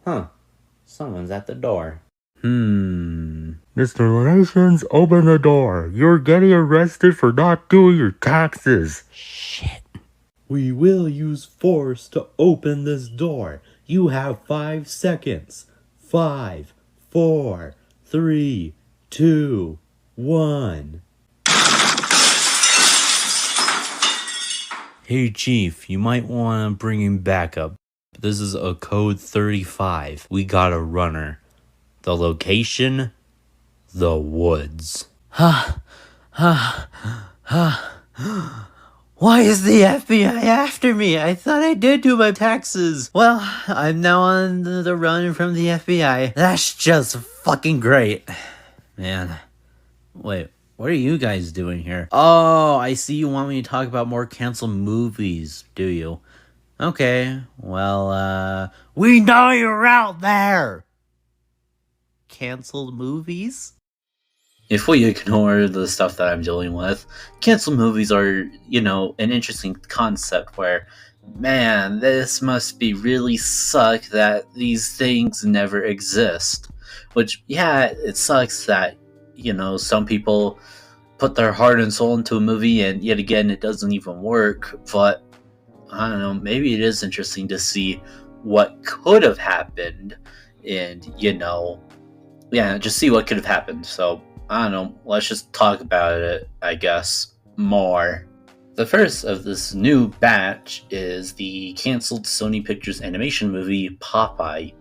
Huh. Someone's at the door. Mr. Relations, open the door. You're getting arrested for not doing your taxes. Shit. We will use force to open this door. You have 5 seconds. 5, 4, 3, 2, 1. Hey, Chief, you might want to bring him back up. This is a code 35. We got a runner. The location? The woods. Why is the FBI after me? I thought I did do my taxes. Well, I'm now on the run from the FBI. That's just fucking great. Man. Wait, what are you guys doing here? Oh, I see you want me to talk about more canceled movies, do you? Okay, well, we know you're out there! Canceled movies? If we ignore the stuff that I'm dealing with, canceled movies are, an interesting concept where, man, this must be really suck that these things never exist. Which, yeah, it sucks that, some people put their heart and soul into a movie and yet again it doesn't even work, but I don't know, maybe it is interesting to see what could have happened and, just see what could have happened. So, I don't know, let's just talk about it, I guess, more. The first of this new batch is the canceled Sony Pictures animation movie Popeye.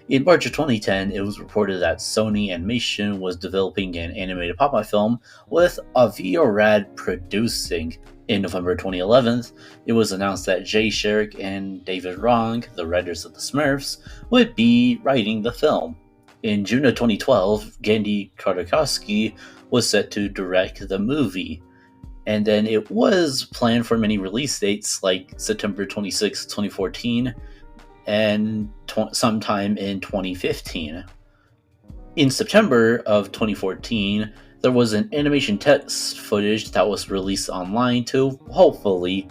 In March of 2010, it was reported that Sony Animation was developing an animated Popeye film with Aviorad producing. In November 2011, it was announced that Jay Sherrick and David Wrong, the writers of the Smurfs, would be writing the film. In June of 2012, Genndy Tartakovsky was set to direct the movie, and then it was planned for many release dates like September 26, 2014, and sometime in 2015. In September of 2014, there was an animation test footage that was released online to hopefully,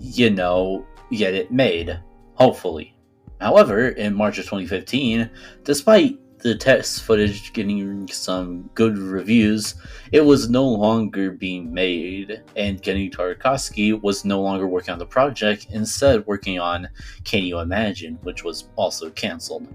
get it made. Hopefully. However, in March of 2015, despite the test footage getting some good reviews, it was no longer being made, and Genndy Tartakovsky was no longer working on the project, instead working on Can You Imagine, which was also cancelled.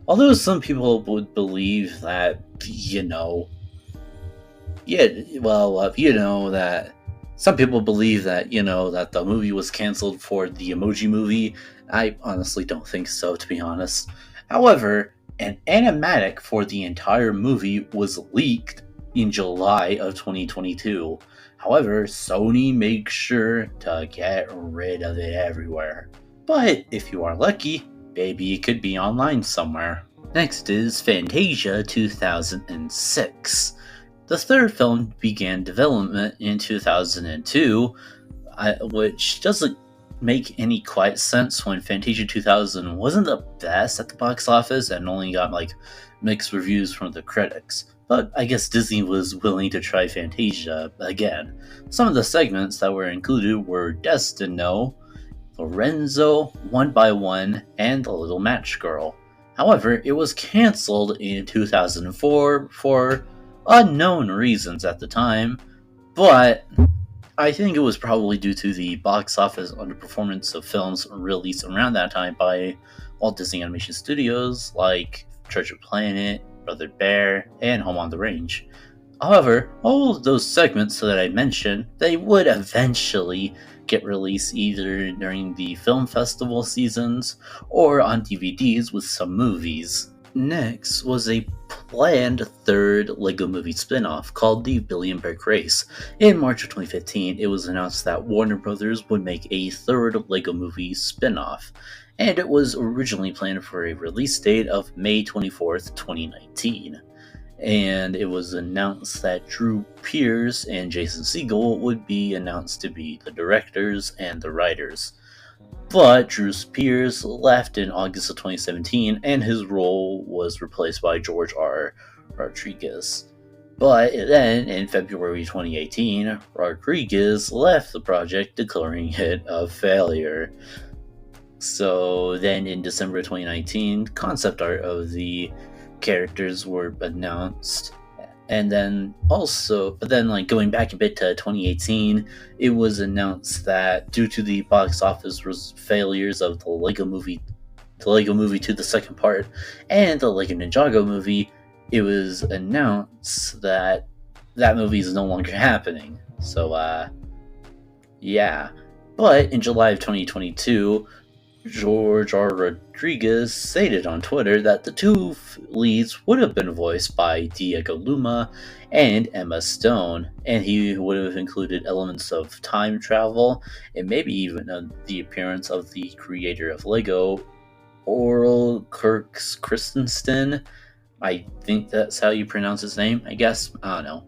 Although some people would believe that, that some people believe that, that the movie was canceled for the Emoji Movie. I honestly don't think so, to be honest. However, an animatic for the entire movie was leaked in July of 2022. However, Sony makes sure to get rid of it everywhere. But if you are lucky, maybe it could be online somewhere. Next is Fantasia 2006. The third film began development in 2002, which doesn't make any quite sense when Fantasia 2000 wasn't the best at the box office and only got mixed reviews from the critics. But I guess Disney was willing to try Fantasia again. Some of the segments that were included were Destino, Lorenzo, One by One, and The Little Match Girl. However, it was cancelled in 2004 for unknown reasons at the time, but I think it was probably due to the box office underperformance of films released around that time by Walt Disney Animation Studios like Treasure Planet, Brother Bear, and Home on the Range. However, all of those segments that I mentioned, they would eventually get released either during the film festival seasons or on DVDs with some movies. Next was a planned third LEGO Movie spin-off called The Billion Brick Race. In March of 2015, it was announced that Warner Brothers would make a third LEGO Movie spin-off, and it was originally planned for a release date of May 24th, 2019. And it was announced that Drew Pearce and Jason Segel would be announced to be the directors and the writers. But Drew Spears left in August of 2017, and his role was replaced by George R. Rodriguez. But then, in February 2018, Rodriguez left the project, declaring it a failure. So then, in December 2019, concept art of the characters were announced. And then going back a bit to 2018, it was announced that due to the box office failures of the Lego Movie 2, the second part, and the Lego Ninjago movie, it was announced that that movie is no longer happening. So, yeah. But in July of 2022, George R. Rodriguez stated on Twitter that the two leads would have been voiced by Diego Luna and Emma Stone, and he would have included elements of time travel and maybe even the appearance of the creator of Lego, Oral Christensen. I think that's how you pronounce his name, I guess. I don't know.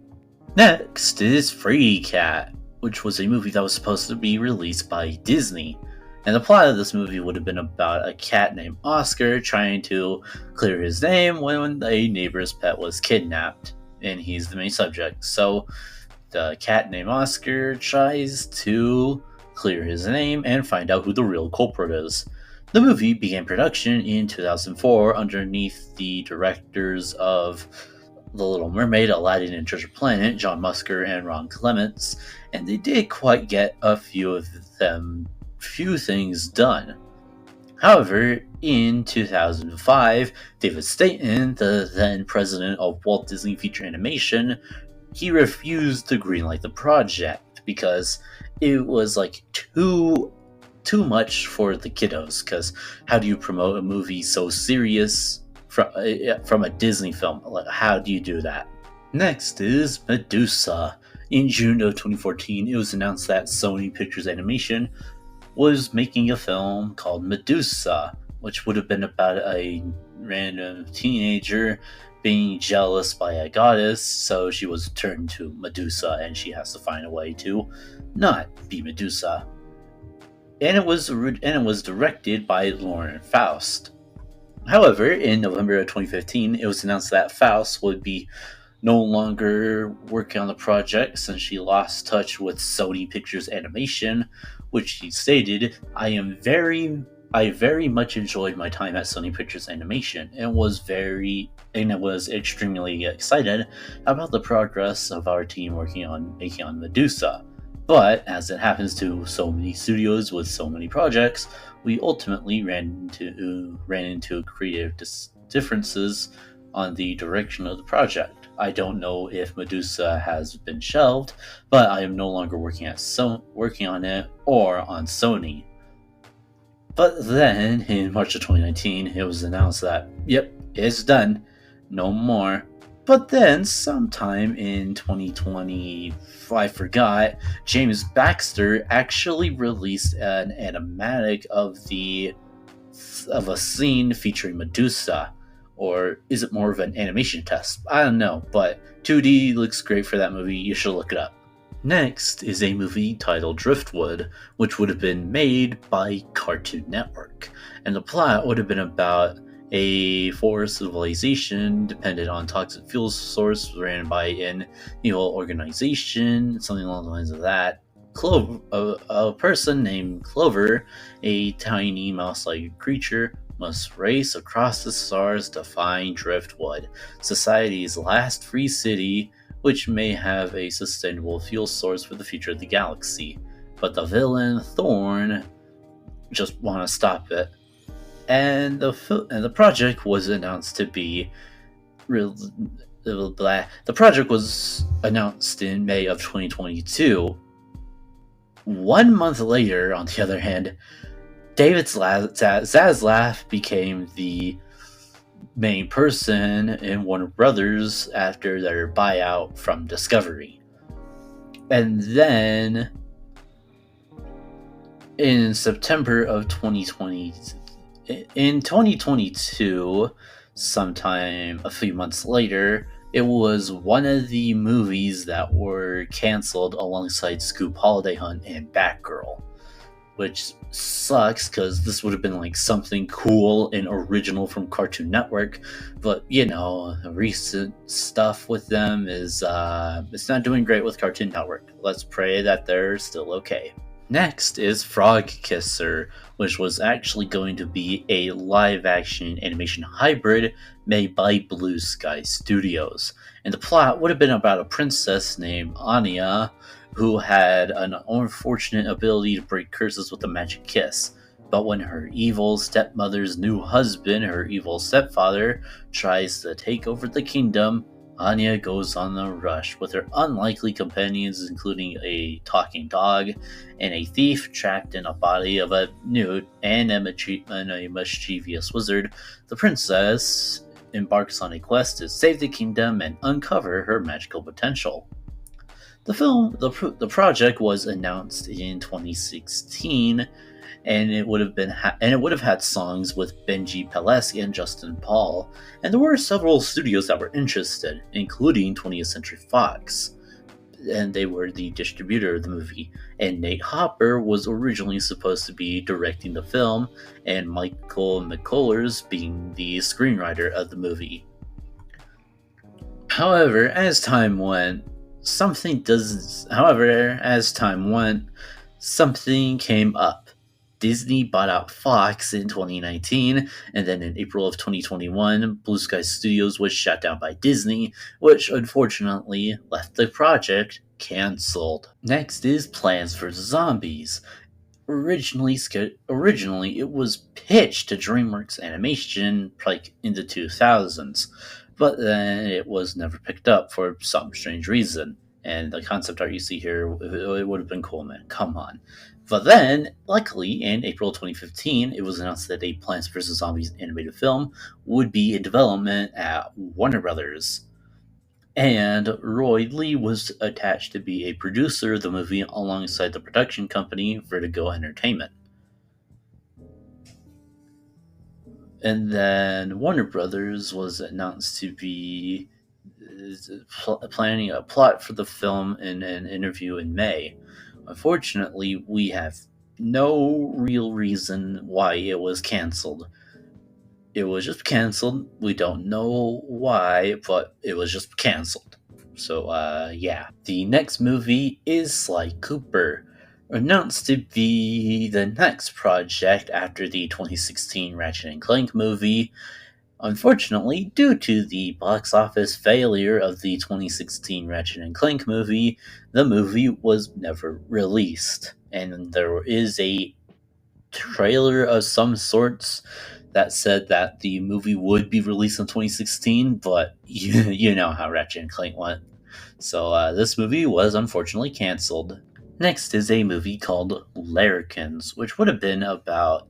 Next is Free Cat, which was a movie that was supposed to be released by Disney. And the plot of this movie would have been about a cat named Oscar trying to clear his name when a neighbor's pet was kidnapped, and he's the main subject. So the cat named Oscar tries to clear his name and find out who the real culprit is. The movie began production in 2004 underneath the directors of The Little Mermaid, Aladdin, and Treasure Planet, John Musker and Ron Clements, and they did quite get a few things done. However, in 2005, David Staten, the then president of Walt Disney Feature Animation, he refused to greenlight the project because it was like too much for the kiddos. Because how do you promote a movie so serious from a Disney film? How do you do that? Next is Medusa. In June of 2014, it was announced that Sony Pictures Animation was making a film called Medusa, which would have been about a random teenager being jealous by a goddess, so she was turned to Medusa and she has to find a way to not be Medusa. And it was directed by Lauren Faust. However, in November of 2015, it was announced that Faust would be no longer working on the project since she lost touch with Sony Pictures Animation, which she stated, I very much enjoyed my time at Sony Pictures Animation and was extremely excited about the progress of our team working on making on Medusa. But as it happens to so many studios with so many projects, we ultimately ran into creative differences on the direction of the project. I don't know if Medusa has been shelved, but I am no longer working on it or on Sony. But then, in March of 2019, it was announced that, yep, it's done, no more. But then, sometime in 2020, I forgot, James Baxter actually released an animatic of a scene featuring Medusa. Or is it more of an animation test? I don't know, but 2D looks great for that movie, you should look it up. Next is a movie titled Driftwood, which would have been made by Cartoon Network, and the plot would have been about a forest civilization dependent on toxic fuel source ran by an evil organization, something along the lines of that. A person named Clover, a tiny mouse-like creature, must race across the stars to find Driftwood, society's last free city, which may have a sustainable fuel source for the future of the galaxy. But the villain, Thorn, just want to stop it. And the project was announced to be... The project was announced in May of 2022. 1 month later, on the other hand, David Zaslav became the main person in Warner Brothers after their buyout from Discovery. And then, in September of 2022, sometime a few months later, it was one of the movies that were canceled alongside Scoop Holiday Hunt and Batgirl. which sucks because this would have been like something cool and original from Cartoon Network. But recent stuff with them is it's not doing great with Cartoon Network. Let's pray that they're still okay. Next is Frog Kisser, which was actually going to be a live-action animation hybrid made by Blue Sky Studios. And the plot would have been about a princess named Anya who had an unfortunate ability to break curses with a magic kiss. But when her evil stepmother's new husband, her evil stepfather, tries to take over the kingdom, Anya goes on the rush with her unlikely companions, including a talking dog and a thief trapped in a body of a nude and a mischievous wizard. The princess embarks on a quest to save the kingdom and uncover her magical potential. The project was announced in 2016, and it would have had songs with Benji Peleski and Justin Paul, and there were several studios that were interested, including 20th Century Fox, and they were the distributor of the movie. And Nate Hopper was originally supposed to be directing the film, and Michael McCullers being the screenwriter of the movie. However, as time went, something came up. Disney bought out Fox in 2019, and then in April of 2021, Blue Sky Studios was shut down by Disney, which unfortunately left the project cancelled. Next is Plants vs. Zombies. Originally, it was pitched to DreamWorks Animation like in the 2000s, but then it was never picked up for some strange reason. And the concept art you see here, it would have been cool, man. Come on. But then, luckily, in April 2015, it was announced that a Plants vs. Zombies animated film would be in development at Warner Brothers. And Roy Lee was attached to be a producer of the movie alongside the production company Vertigo Entertainment. And then Warner Brothers was announced to be planning a plot for the film in an interview in May. Unfortunately, we have no real reason why it was cancelled. It was just cancelled. We don't know why, but it was just cancelled. So, yeah. The next movie is Sly Cooper, announced to be the next project after the 2016 Ratchet & Clank movie. Unfortunately, due to the box office failure of the 2016 Ratchet & Clank movie, the movie was never released. And there is a trailer of some sorts that said that the movie would be released in 2016, but you know how Ratchet & Clank went. So this movie was unfortunately cancelled. Next is a movie called Larrikins, which would have been about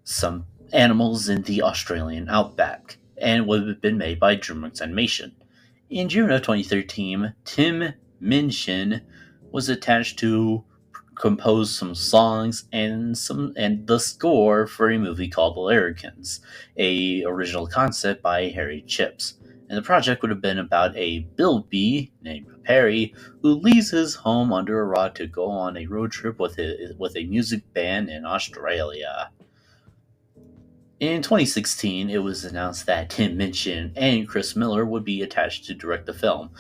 some animals in the Australian outback, and would have been made by DreamWorks Animation. In June of 2013, Tim Minchin was attached to compose some songs and the score for a movie called Larrikins, a original concept by Harry Chips. And the project would have been about a Bilby named Perry who leaves his home under a rock to go on a road trip with a music band in Australia. In 2016, it was announced that Tim Minchin and Chris Miller would be attached to direct the film,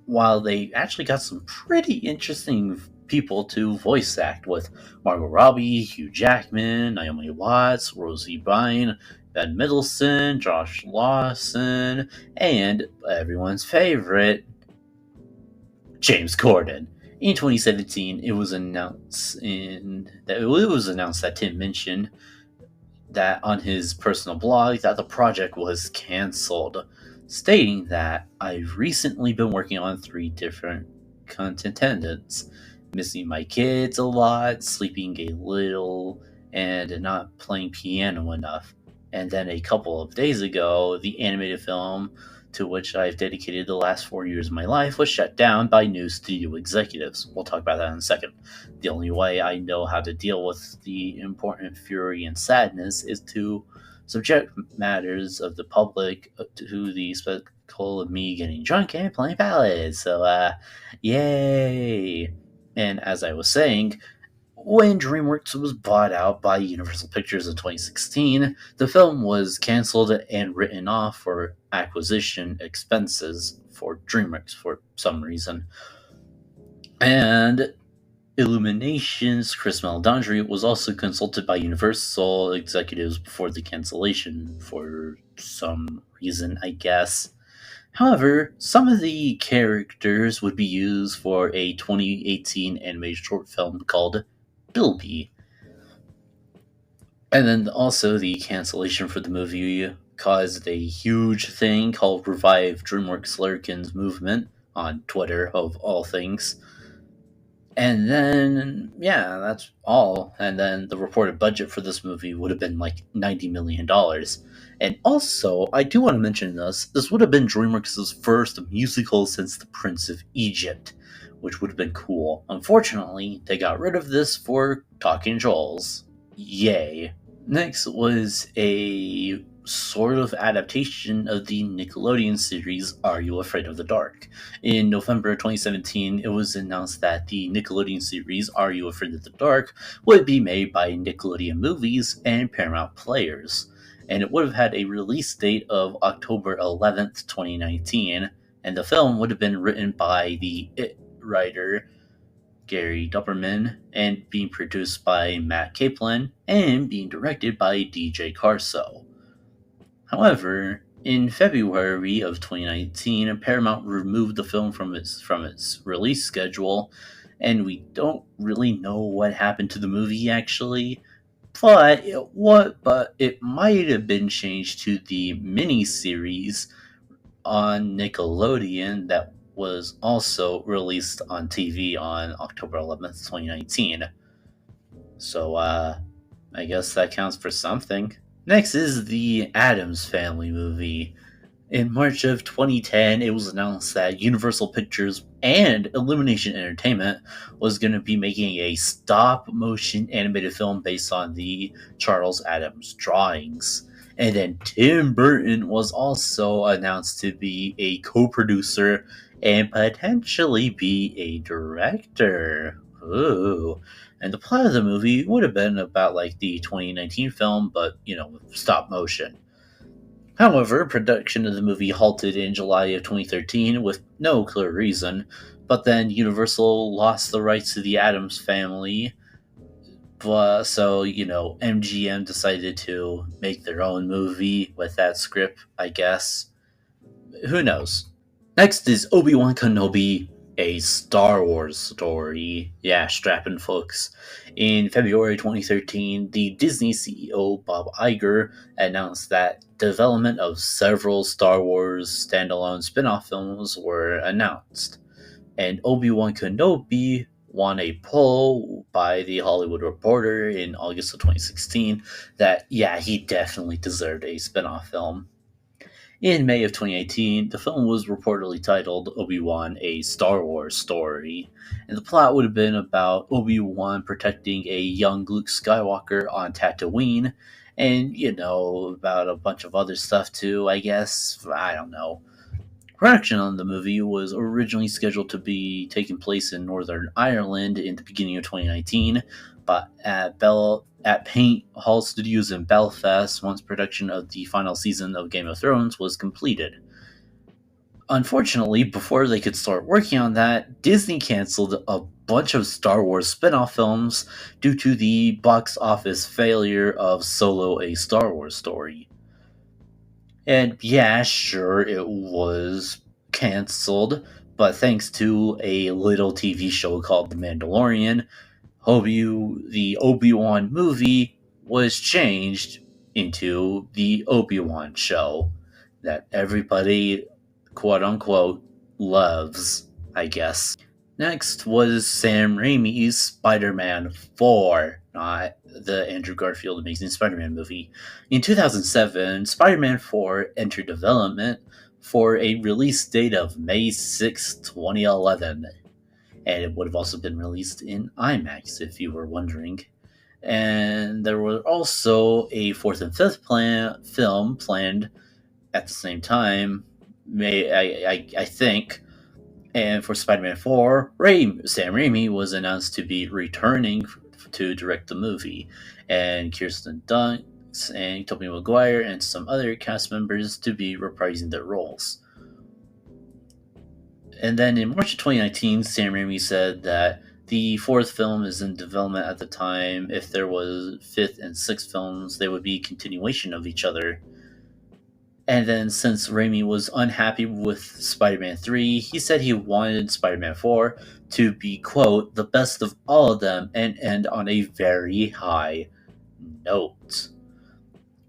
while they actually got some pretty interesting people to voice act, with Margot Robbie, Hugh Jackman, Naomi Watts, Rosie Byrne, Ben Mendelsohn, Josh Lawson, and everyone's favorite, James Corden. In 2017, it was announced that Tim Minchin that on his personal blog that the project was cancelled, stating that I've recently been working on 3 different contenders, missing my kids a lot, sleeping a little, and not playing piano enough. And then a couple of days ago, the animated film to which I've dedicated the last 4 years of my life was shut down by new Studio Excecutives. We'll talk about that in a second. The only way I know how to deal with the important fury and sadness is to subject matters of the public to the spectacle of me getting drunk and playing ballads. So, yay! And as I was saying, When DreamWorks was bought out by Universal Pictures in 2016, the film was canceled and written off for acquisition expenses for DreamWorks for some reason. And Illumination's Chris Maledandri was also consulted by Universal executives before the cancellation for some reason, I guess. However, some of the characters would be used for a 2018 animated short film called Bilby. And then also the cancellation for the movie caused a huge thing called Revive DreamWorks Larkin's Movement on Twitter, of all things. And then, yeah, that's all. And then the reported budget for this movie would have been like $90 million. And also, I do want to mention this would have been DreamWorks' first musical since The Prince of Egypt, which would have been cool. Unfortunately, they got rid of this for Talking Trolls. Yay. Next was a sort of adaptation of the Nickelodeon series Are You Afraid of the Dark? In November 2017, it was announced that the Nickelodeon series Are You Afraid of the Dark would be made by Nickelodeon Movies and Paramount Players, and it would have had a release date of October 11th, 2019, and the film would have been written by the It writer Gary Doberman, and being produced by Matt Kaplan, and being directed by DJ Carso. However, in February of 2019, Paramount removed the film from its release schedule, and we don't really know what happened to the movie actually. But it might have been changed to the mini-series on Nickelodeon that was also released on TV on October 11th, 2019. So, I guess that counts for something. Next is the Addams Family movie. In March of 2010, it was announced that Universal Pictures and Illumination Entertainment was going to be making a stop-motion animated film based on the Charles Addams drawings. And then Tim Burton was also announced to be a co-producer and potentially be a director. Ooh. And the plot of the movie would have been about like the 2019 film, but, stop motion. However, production of the movie halted in July of 2013 with no clear reason, but then Universal lost the rights to the Addams Family, so, MGM decided to make their own movie with that script, I guess. Who knows? Next is Obi-Wan Kenobi, a Star Wars story. Yeah, strap in, folks. In February 2013, the Disney CEO Bob Iger announced that development of several Star Wars standalone spin-off films were announced. And Obi-Wan Kenobi won a poll by The Hollywood Reporter in August of 2016 that, yeah, he definitely deserved a spin-off film. In May of 2018, the film was reportedly titled Obi-Wan, a Star Wars Story, and the plot would have been about Obi-Wan protecting a young Luke Skywalker on Tatooine, and, about a bunch of other stuff too, I guess. I don't know. Production on the movie was originally scheduled to be taking place in Northern Ireland in the beginning of 2019, but at Paint Hall Studios in Belfast once production of the final season of Game of Thrones was completed. Unfortunately, before they could start working on that, Disney canceled a bunch of Star Wars spin-off films due to the box office failure of Solo: A Star Wars Story. And yeah, sure, it was canceled, but thanks to a little TV show called The Mandalorian, the Obi-Wan movie was changed into the Obi-Wan show that everybody, quote-unquote, loves, I guess. Next was Sam Raimi's Spider-Man 4, not the Andrew Garfield Amazing Spider-Man movie. In 2007, Spider-Man 4 entered development for a release date of May 6, 2011. And it would have also been released in IMAX, if you were wondering. And there were also a fourth and fifth film planned at the same time, I think. And for Spider-Man 4, Sam Raimi was announced to be returning to direct the movie, and Kirsten Dunst and Tobey Maguire and some other cast members to be reprising their roles. And then in March of 2019, Sam Raimi said that the fourth film is in development at the time. If there was fifth and sixth films, they would be a continuation of each other. And then since Raimi was unhappy with Spider-Man 3, he said he wanted Spider-Man 4 to be, quote, the best of all of them and end on a very high note.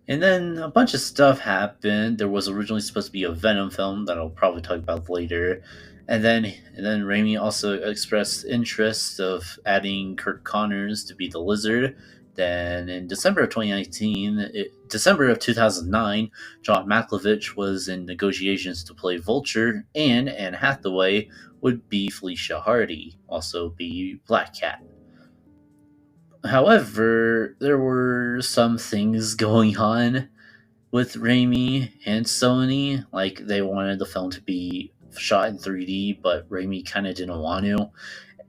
And then a bunch of stuff happened. There was originally supposed to be a Venom film that I'll probably talk about later. And then Raimi also expressed interest of adding Kurt Connors to be the Lizard. Then in December of 2009, John Malkovich was in negotiations to play Vulture, and Anne Hathaway would be Felicia Hardy, also be Black Cat. However, there were some things going on with Raimi and Sony, like they wanted the film to be shot in 3D, but Raimi kind of didn't want to,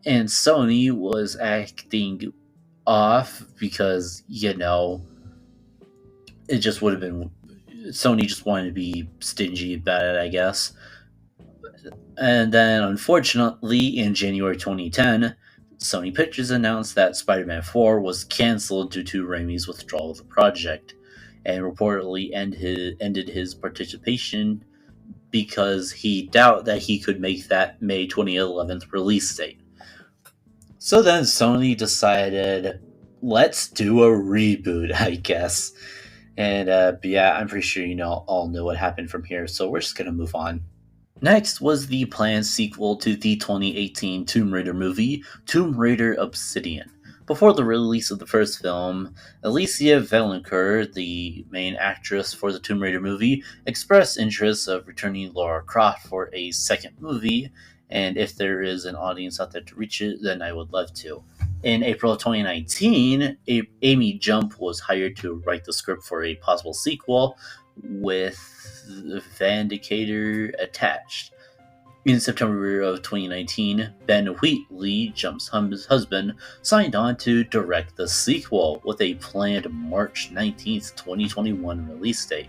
and Sony was acting off because, it just would have been, Sony just wanted to be stingy about it, I guess. And then unfortunately in January 2010, Sony Pictures announced that Spider-Man 4 was cancelled due to Raimi's withdrawal of the project, and reportedly ended his participation because he doubted that he could make that May 2011 release date. So then Sony decided, let's do a reboot, I guess. And but yeah, I'm pretty sure all know what happened from here, so we're just going to move on. Next was the planned sequel to the 2018 Tomb Raider movie, Tomb Raider Obsidian. Before the release of the first film, Alicia Vikander, the main actress for the Tomb Raider movie, expressed interest of returning Lara Croft for a second movie, and if there is an audience out there to reach it, then I would love to. In April of 2019, Amy Jump was hired to write the script for a possible sequel, with Vindicator attached. In September of 2019, Ben Wheatley, Jump's husband, signed on to direct the sequel with a planned March 19th, 2021 release date.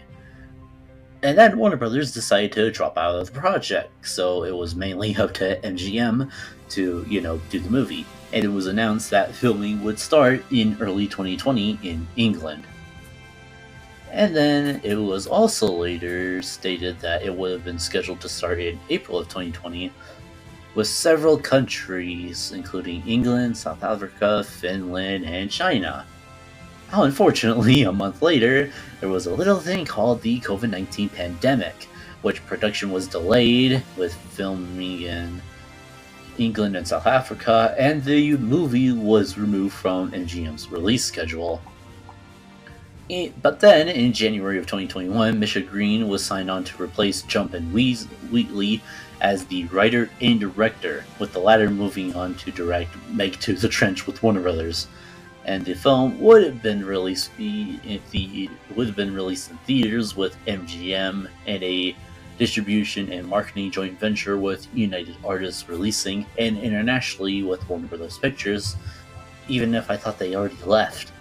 And then Warner Brothers decided to drop out of the project, so it was mainly up to MGM to, do the movie. And it was announced that filming would start in early 2020 in England. And then it was also later stated that it would have been scheduled to start in April of 2020, with several countries, including England, South Africa, Finland, and China. Unfortunately, a month later, there was a little thing called the COVID-19 pandemic, which production was delayed, with filming in England and South Africa, and the movie was removed from MGM's release schedule. But then, in January of 2021, Misha Green was signed on to replace Jump and Wheatley as the writer and director, with the latter moving on to direct Meg to the Trench with Warner Brothers. And the film would have been released in theaters with MGM and a distribution and marketing joint venture with United Artists Releasing, and internationally with Warner Brothers Pictures, even if I thought they already left.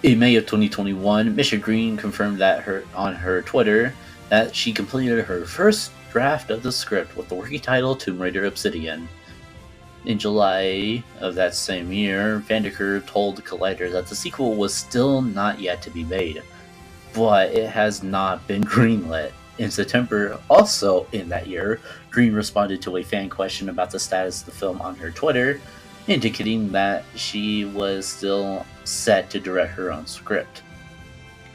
In May of 2021, Misha Green confirmed that on her Twitter that she completed her first draft of the script with the working title Tomb Raider Obsidian. In July of that same year, Vikander told Collider that the sequel was still not yet to be made, but it has not been greenlit. In September, also in that year, Green responded to a fan question about the status of the film on her Twitter, indicating that she was still set to direct her own script.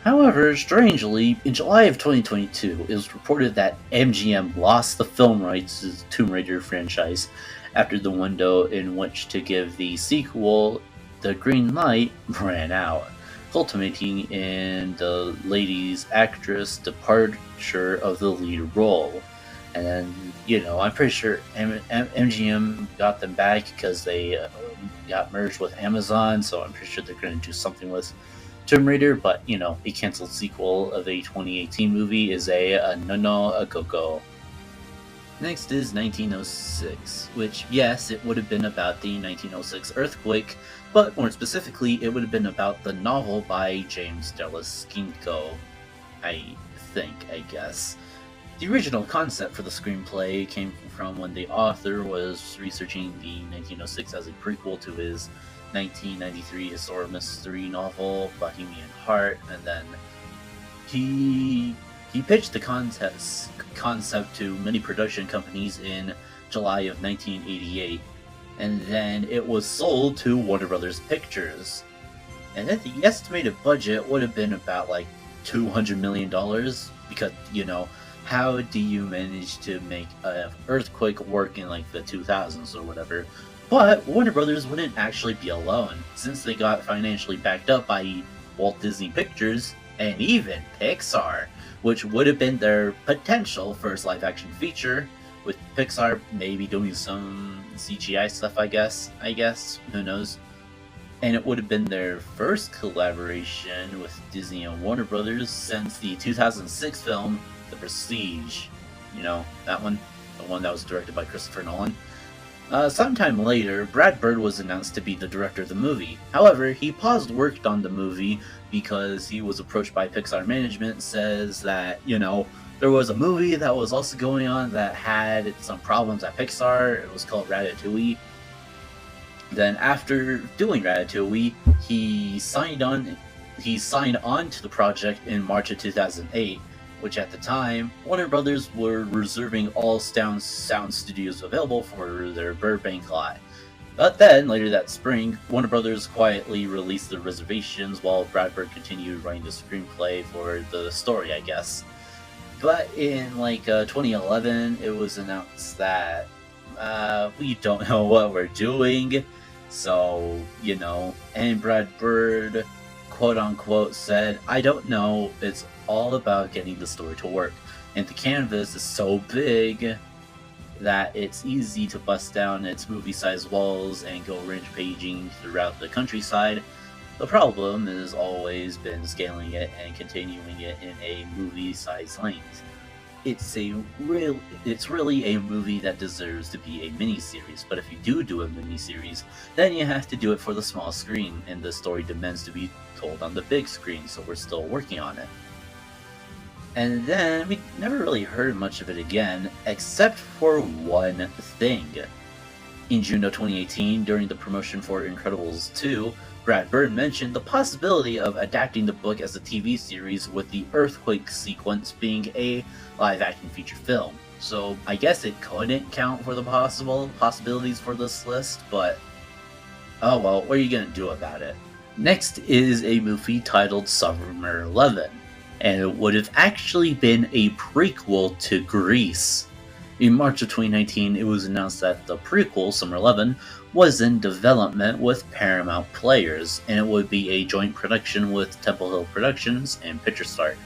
However, strangely, in July of 2022, it was reported that MGM lost the film rights to the Tomb Raider franchise after the window in which to give the sequel the green light ran out, culminating in the lady's actress departure of the lead role. And then, I'm pretty sure MGM got them back because they got merged with Amazon, so I'm pretty sure they're going to do something with Tomb Raider, but, a canceled sequel of a 2018 movie is a no-go. Next is 1906, which, yes, it would have been about the 1906 earthquake, but more specifically, it would have been about the novel by James Delascinco, I guess. The original concept for the screenplay came from when the author was researching the 1906 as a prequel to his 1993 historical mystery novel, Bohemian Heart, and then he pitched the concept to many production companies in July of 1988, and then it was sold to Warner Brothers Pictures. And then the estimated budget would have been about like $200 million, because, you know, how do you manage to make an earthquake work in like the 2000s or whatever? But Warner Brothers wouldn't actually be alone, since they got financially backed up by Walt Disney Pictures and even Pixar, which would have been their potential first live-action feature, with Pixar maybe doing some CGI stuff, I guess, who knows. And it would have been their first collaboration with Disney and Warner Brothers since the 2006 film, The Prestige. You know, that one? The one that was directed by Christopher Nolan. Sometime later, Brad Bird was announced to be the director of the movie. However, he paused work on the movie because he was approached by Pixar management, says that, you know, there was a movie that was also going on that had some problems at Pixar. It was called Ratatouille. Then after doing Ratatouille, he signed on to the project in March of 2008, which at the time, Warner Brothers were reserving all sound studios available for their Burbank lot. But then, later that spring, Warner Brothers quietly released the reservations while Brad Bird continued writing the screenplay for the story, I guess. But in 2011, it was announced that we don't know what we're doing, so, you know, and Brad Bird, quote-unquote, said, "I don't know, it's all about getting the story to work, and the canvas is so big that it's easy to bust down its movie-sized walls and go rampaging throughout the countryside. The problem has always been scaling it and continuing it in a movie-sized length. It's really a movie that deserves to be a miniseries, but if you do a miniseries, then you have to do it for the small screen, and the story demands to be told on the big screen, so we're still working on it." And then we never really heard much of it again, except for one thing. In June of 2018, during the promotion for Incredibles 2, Brad Bird mentioned the possibility of adapting the book as a TV series, with the earthquake sequence being a live-action feature film. So I guess it couldn't count for the possibilities for this list, but oh well, what are you gonna do about it? Next is a movie titled Summer 11, and it would have actually been a prequel to Grease. In March of 2019, it was announced that the prequel, Summer 11, was in development with Paramount Players, and it would be a joint production with Temple Hill Productions and Picture Start.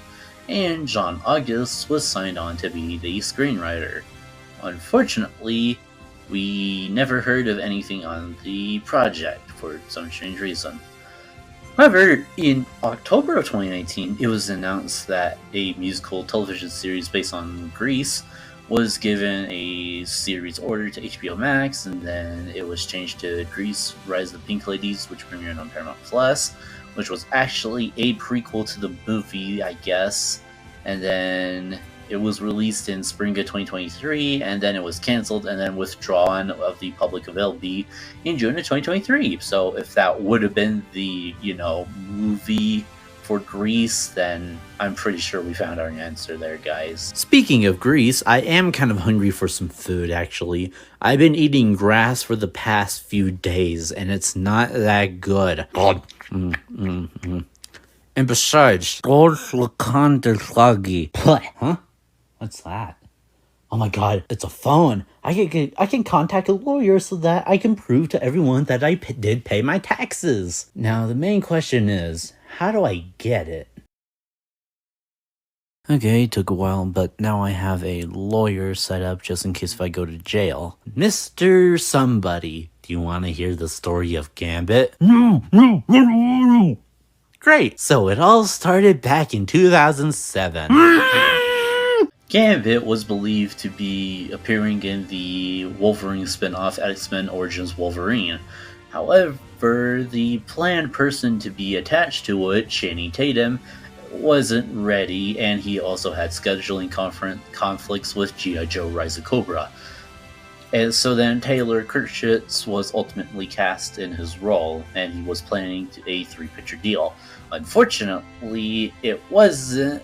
And John August was signed on to be the screenwriter. Unfortunately, we never heard of anything on the project for some strange reason. However, in October of 2019, it was announced that a musical television series based on Grease was given a series order to HBO Max, and then it was changed to Grease Rise of the Pink Ladies, which premiered on Paramount Plus, which was actually a prequel to the movie, I guess. And then it was released in spring of 2023, and then it was canceled and then withdrawn of the public availability in June of 2023. So if that would have been the, movie for Grease, then I'm pretty sure we found our answer there, guys. Speaking of Grease, I am kind of hungry for some food, actually. I've been eating grass for the past few days, and it's not that good. And besides, those look kinda soggy. Huh? What's that? Oh my god, it's a phone. I can contact a lawyer so that I can prove to everyone that I did pay my taxes. Now, the main question is, how do I get it? Okay, took a while, but now I have a lawyer set up just in case if I go to jail. Mr. Somebody, do you want to hear the story of Gambit? No. Great, so it all started back in 2007. Gambit was believed to be appearing in the Wolverine spin-off X-Men Origins Wolverine. However, the planned person to be attached to it, Channing Tatum, wasn't ready, and he also had scheduling conflicts with G.I. Joe Rise of Cobra. And so then Taylor Kirchitz was ultimately cast in his role, and he was planning a 3-picture deal. Unfortunately, it wasn't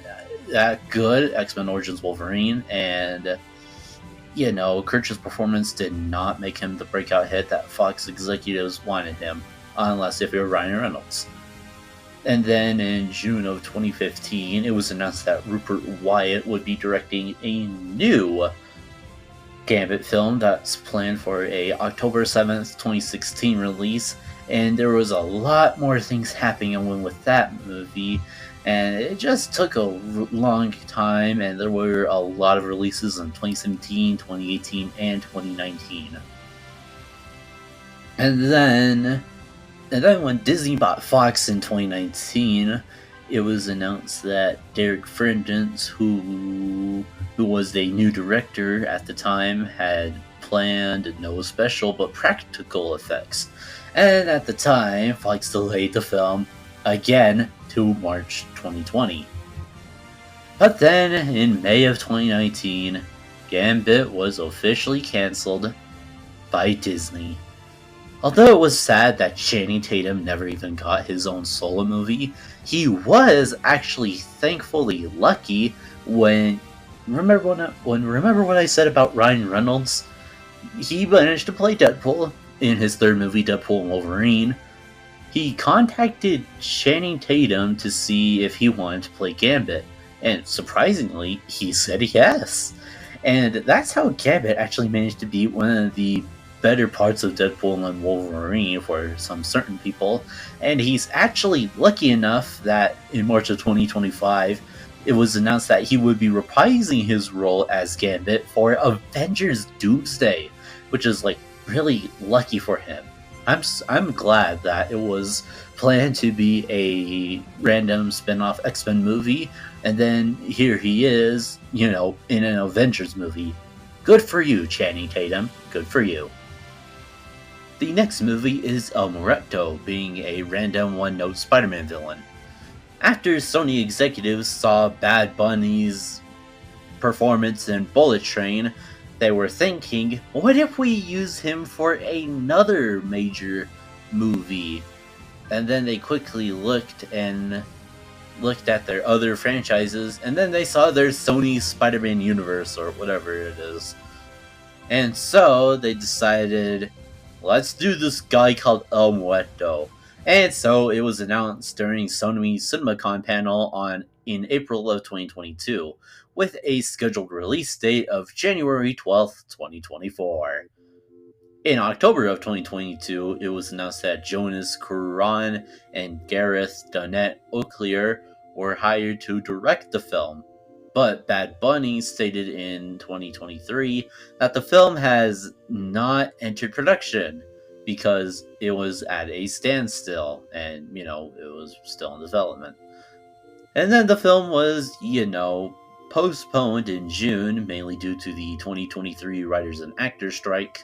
that good, X-Men Origins Wolverine, and Kirch's performance did not make him the breakout hit that Fox executives wanted him, unless if you're Ryan Reynolds. And then in June of 2015, it was announced that Rupert Wyatt would be directing a new Gambit film that's planned for a October 7th, 2016 release, and there was a lot more things happening with that movie, and it just took a long time, and there were a lot of releases in 2017, 2018, and 2019. And then when Disney bought Fox in 2019, it was announced that Derek Fridens, who was a new director at the time, had planned no special but practical effects. And at the time, Fox delayed the film again to March 2020. But then, in May of 2019, Gambit was officially cancelled by Disney. Although it was sad that Channing Tatum never even got his own solo movie, he was actually thankfully lucky when... Remember what I said about Ryan Reynolds? He managed to play Deadpool in his third movie, Deadpool and Wolverine. He contacted Channing Tatum to see if he wanted to play Gambit, and surprisingly, he said yes. And that's how Gambit actually managed to be one of the better parts of Deadpool and Wolverine for some certain people, and he's actually lucky enough that in March of 2025, it was announced that he would be reprising his role as Gambit for Avengers Doomsday, which is really lucky for him. I'm glad that it was planned to be a random spin-off X-Men movie, and then here he is, in an Avengers movie. Good for you, Channing Tatum. Good for you. The next movie is El Muerto, being a random one-note Spider-Man villain. After Sony executives saw Bad Bunny's performance in Bullet Train, they were thinking, what if we use him for another major movie? And then they quickly looked at their other franchises, and then they saw their Sony Spider-Man universe, or whatever it is. And so they decided, let's do this guy called El Muerto. And so it was announced during Sony's CinemaCon panel in April of 2022, with a scheduled release date of January 12th, 2024. In October of 2022, it was announced that Jonas Cuaron and Gareth Donnet Auclair were hired to direct the film. But Bad Bunny stated in 2023 that the film has not entered production because it was at a standstill and, it was still in development. And then the film was, postponed in June, mainly due to the 2023 writers and actors strike,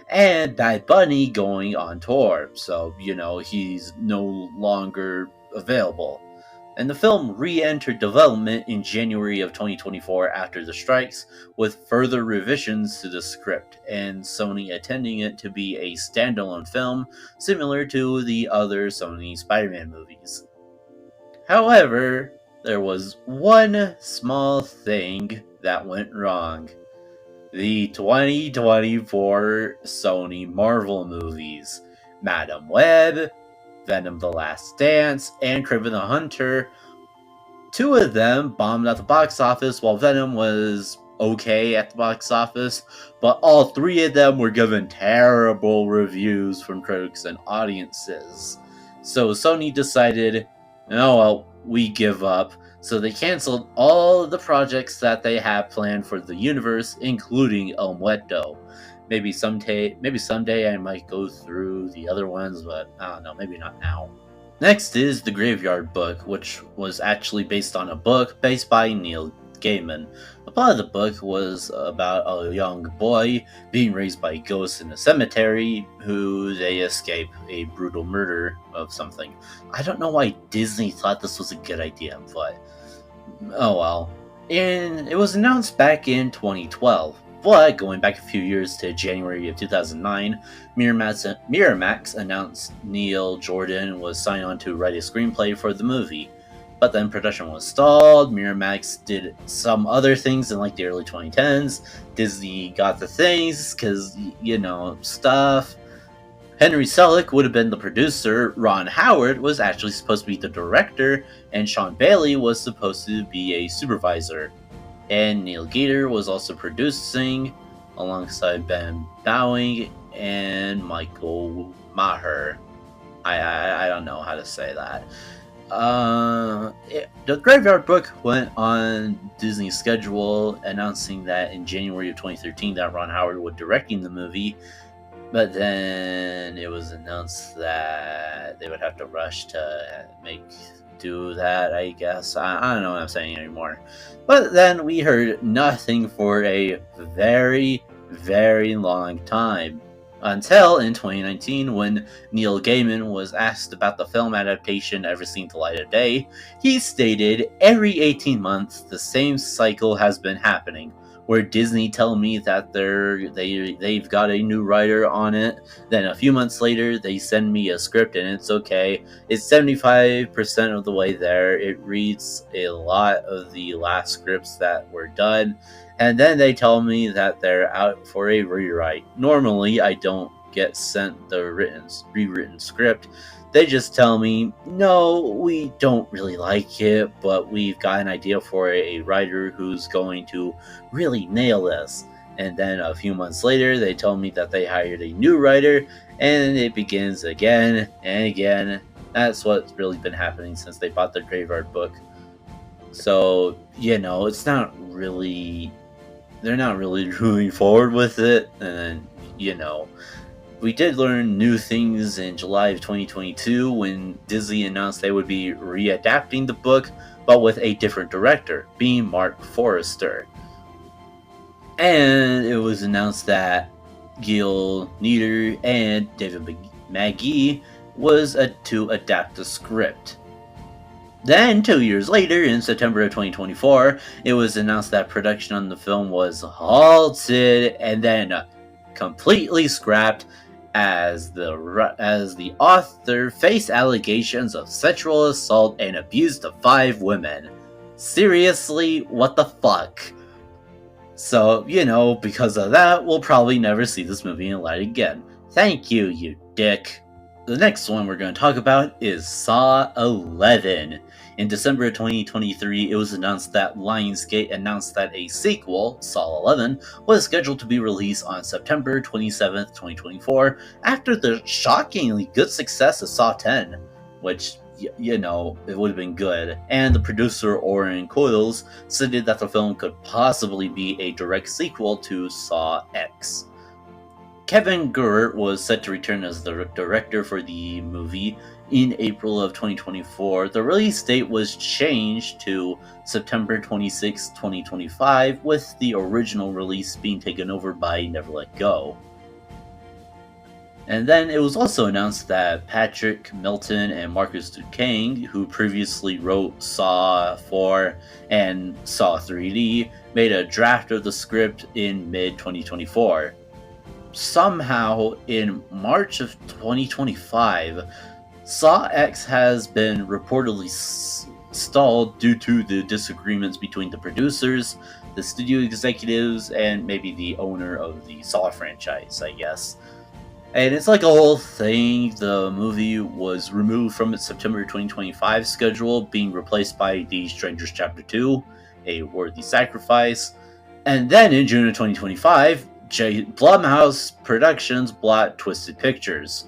and Bad Bunny going on tour, so, he's no longer available. And the film re-entered development in January of 2024 after the strikes, with further revisions to the script, and Sony intending it to be a standalone film, similar to the other Sony Spider-Man movies. However, there was one small thing that went wrong. The 2024 Sony Marvel movies, Madam Web, Venom the Last Dance, and Kraven the Hunter. 2 of them bombed at the box office, while Venom was okay at the box office, but all 3 of them were given terrible reviews from critics and audiences. So Sony decided, we give up. So they canceled all of the projects that they had planned for the universe, including El Muerto. Maybe someday I might go through the other ones, but I don't know, maybe not now. Next is The Graveyard Book, which was actually based on a book based by Neil Gaiman. The plot of the book was about a young boy being raised by ghosts in a cemetery who they escape a brutal murder of something. I don't know why Disney thought this was a good idea, but oh well. And it was announced back in 2012. But going back a few years to January of 2009, Miramax announced Neil Jordan was signed on to write a screenplay for the movie. But then production was stalled. Miramax did some other things in like the early 2010s. Disney got the things because, stuff. Henry Selick would have been the producer. Ron Howard was actually supposed to be the director. And Sean Bailey was supposed to be a supervisor. And Neil Gaiman was also producing alongside Ben Bowing and Michael Maher. I don't know how to say that. The Graveyard Book went on Disney's schedule, announcing that in January of 2013 that Ron Howard would directing the movie, but then it was announced that they would have to rush to do that, I guess. I don't know what I'm saying anymore. But then we heard nothing for a very, very long time. Until in 2019, when Neil Gaiman was asked about the film adaptation Ever Seen the Light of Day, he stated, "Every 18 months, the same cycle has been happening, where Disney tell me that they've got a new writer on it, then a few months later, they send me a script and it's okay. It's 75% of the way there. It reads a lot of the last scripts that were done, and then they tell me that they're out for a rewrite. Normally, I don't get sent the rewritten script. They just tell me, no, we don't really like it, but we've got an idea for a writer who's going to really nail this. And then a few months later, they tell me that they hired a new writer, and it begins again and again. That's what's really been happening since they bought the Graveyard Book. So, it's not really... They're not really moving forward with it, and, we did learn new things in July of 2022 when Disney announced they would be readapting the book, but with a different director, being Mark Forrester. And it was announced that Gil Neater and David Magee was to adapt the script. Then, 2 years later, in September of 2024, it was announced that production on the film was halted and then completely scrapped as the author faced allegations of sexual assault and abuse of 5 women. Seriously, what the fuck? So, because of that, we'll probably never see this movie in light again. Thank you, you dick. The next one we're going to talk about is Saw 11. In December of 2023, it was announced that Lionsgate announced that a sequel, Saw 11, was scheduled to be released on September 27th, 2024, after the shockingly good success of Saw 10, which, it would have been good. And the producer, Oren Coyles, stated that the film could possibly be a direct sequel to Saw X. Kevin Gurrt was set to return as the director for the movie in April of 2024. The release date was changed to September 26, 2025, with the original release being taken over by Never Let Go. And then it was also announced that Patrick Milton and Marcus Duquesne, who previously wrote Saw 4 and Saw 3D, made a draft of the script in mid-2024. Somehow, in March of 2025, Saw X has been reportedly stalled due to the disagreements between the producers, the studio executives, and maybe the owner of the Saw franchise, I guess. And it's like a whole thing. The movie was removed from its September 2025 schedule, being replaced by The Strangers Chapter 2, A Worthy Sacrifice. And then in June of 2025, Blumhouse Productions bought Twisted Pictures.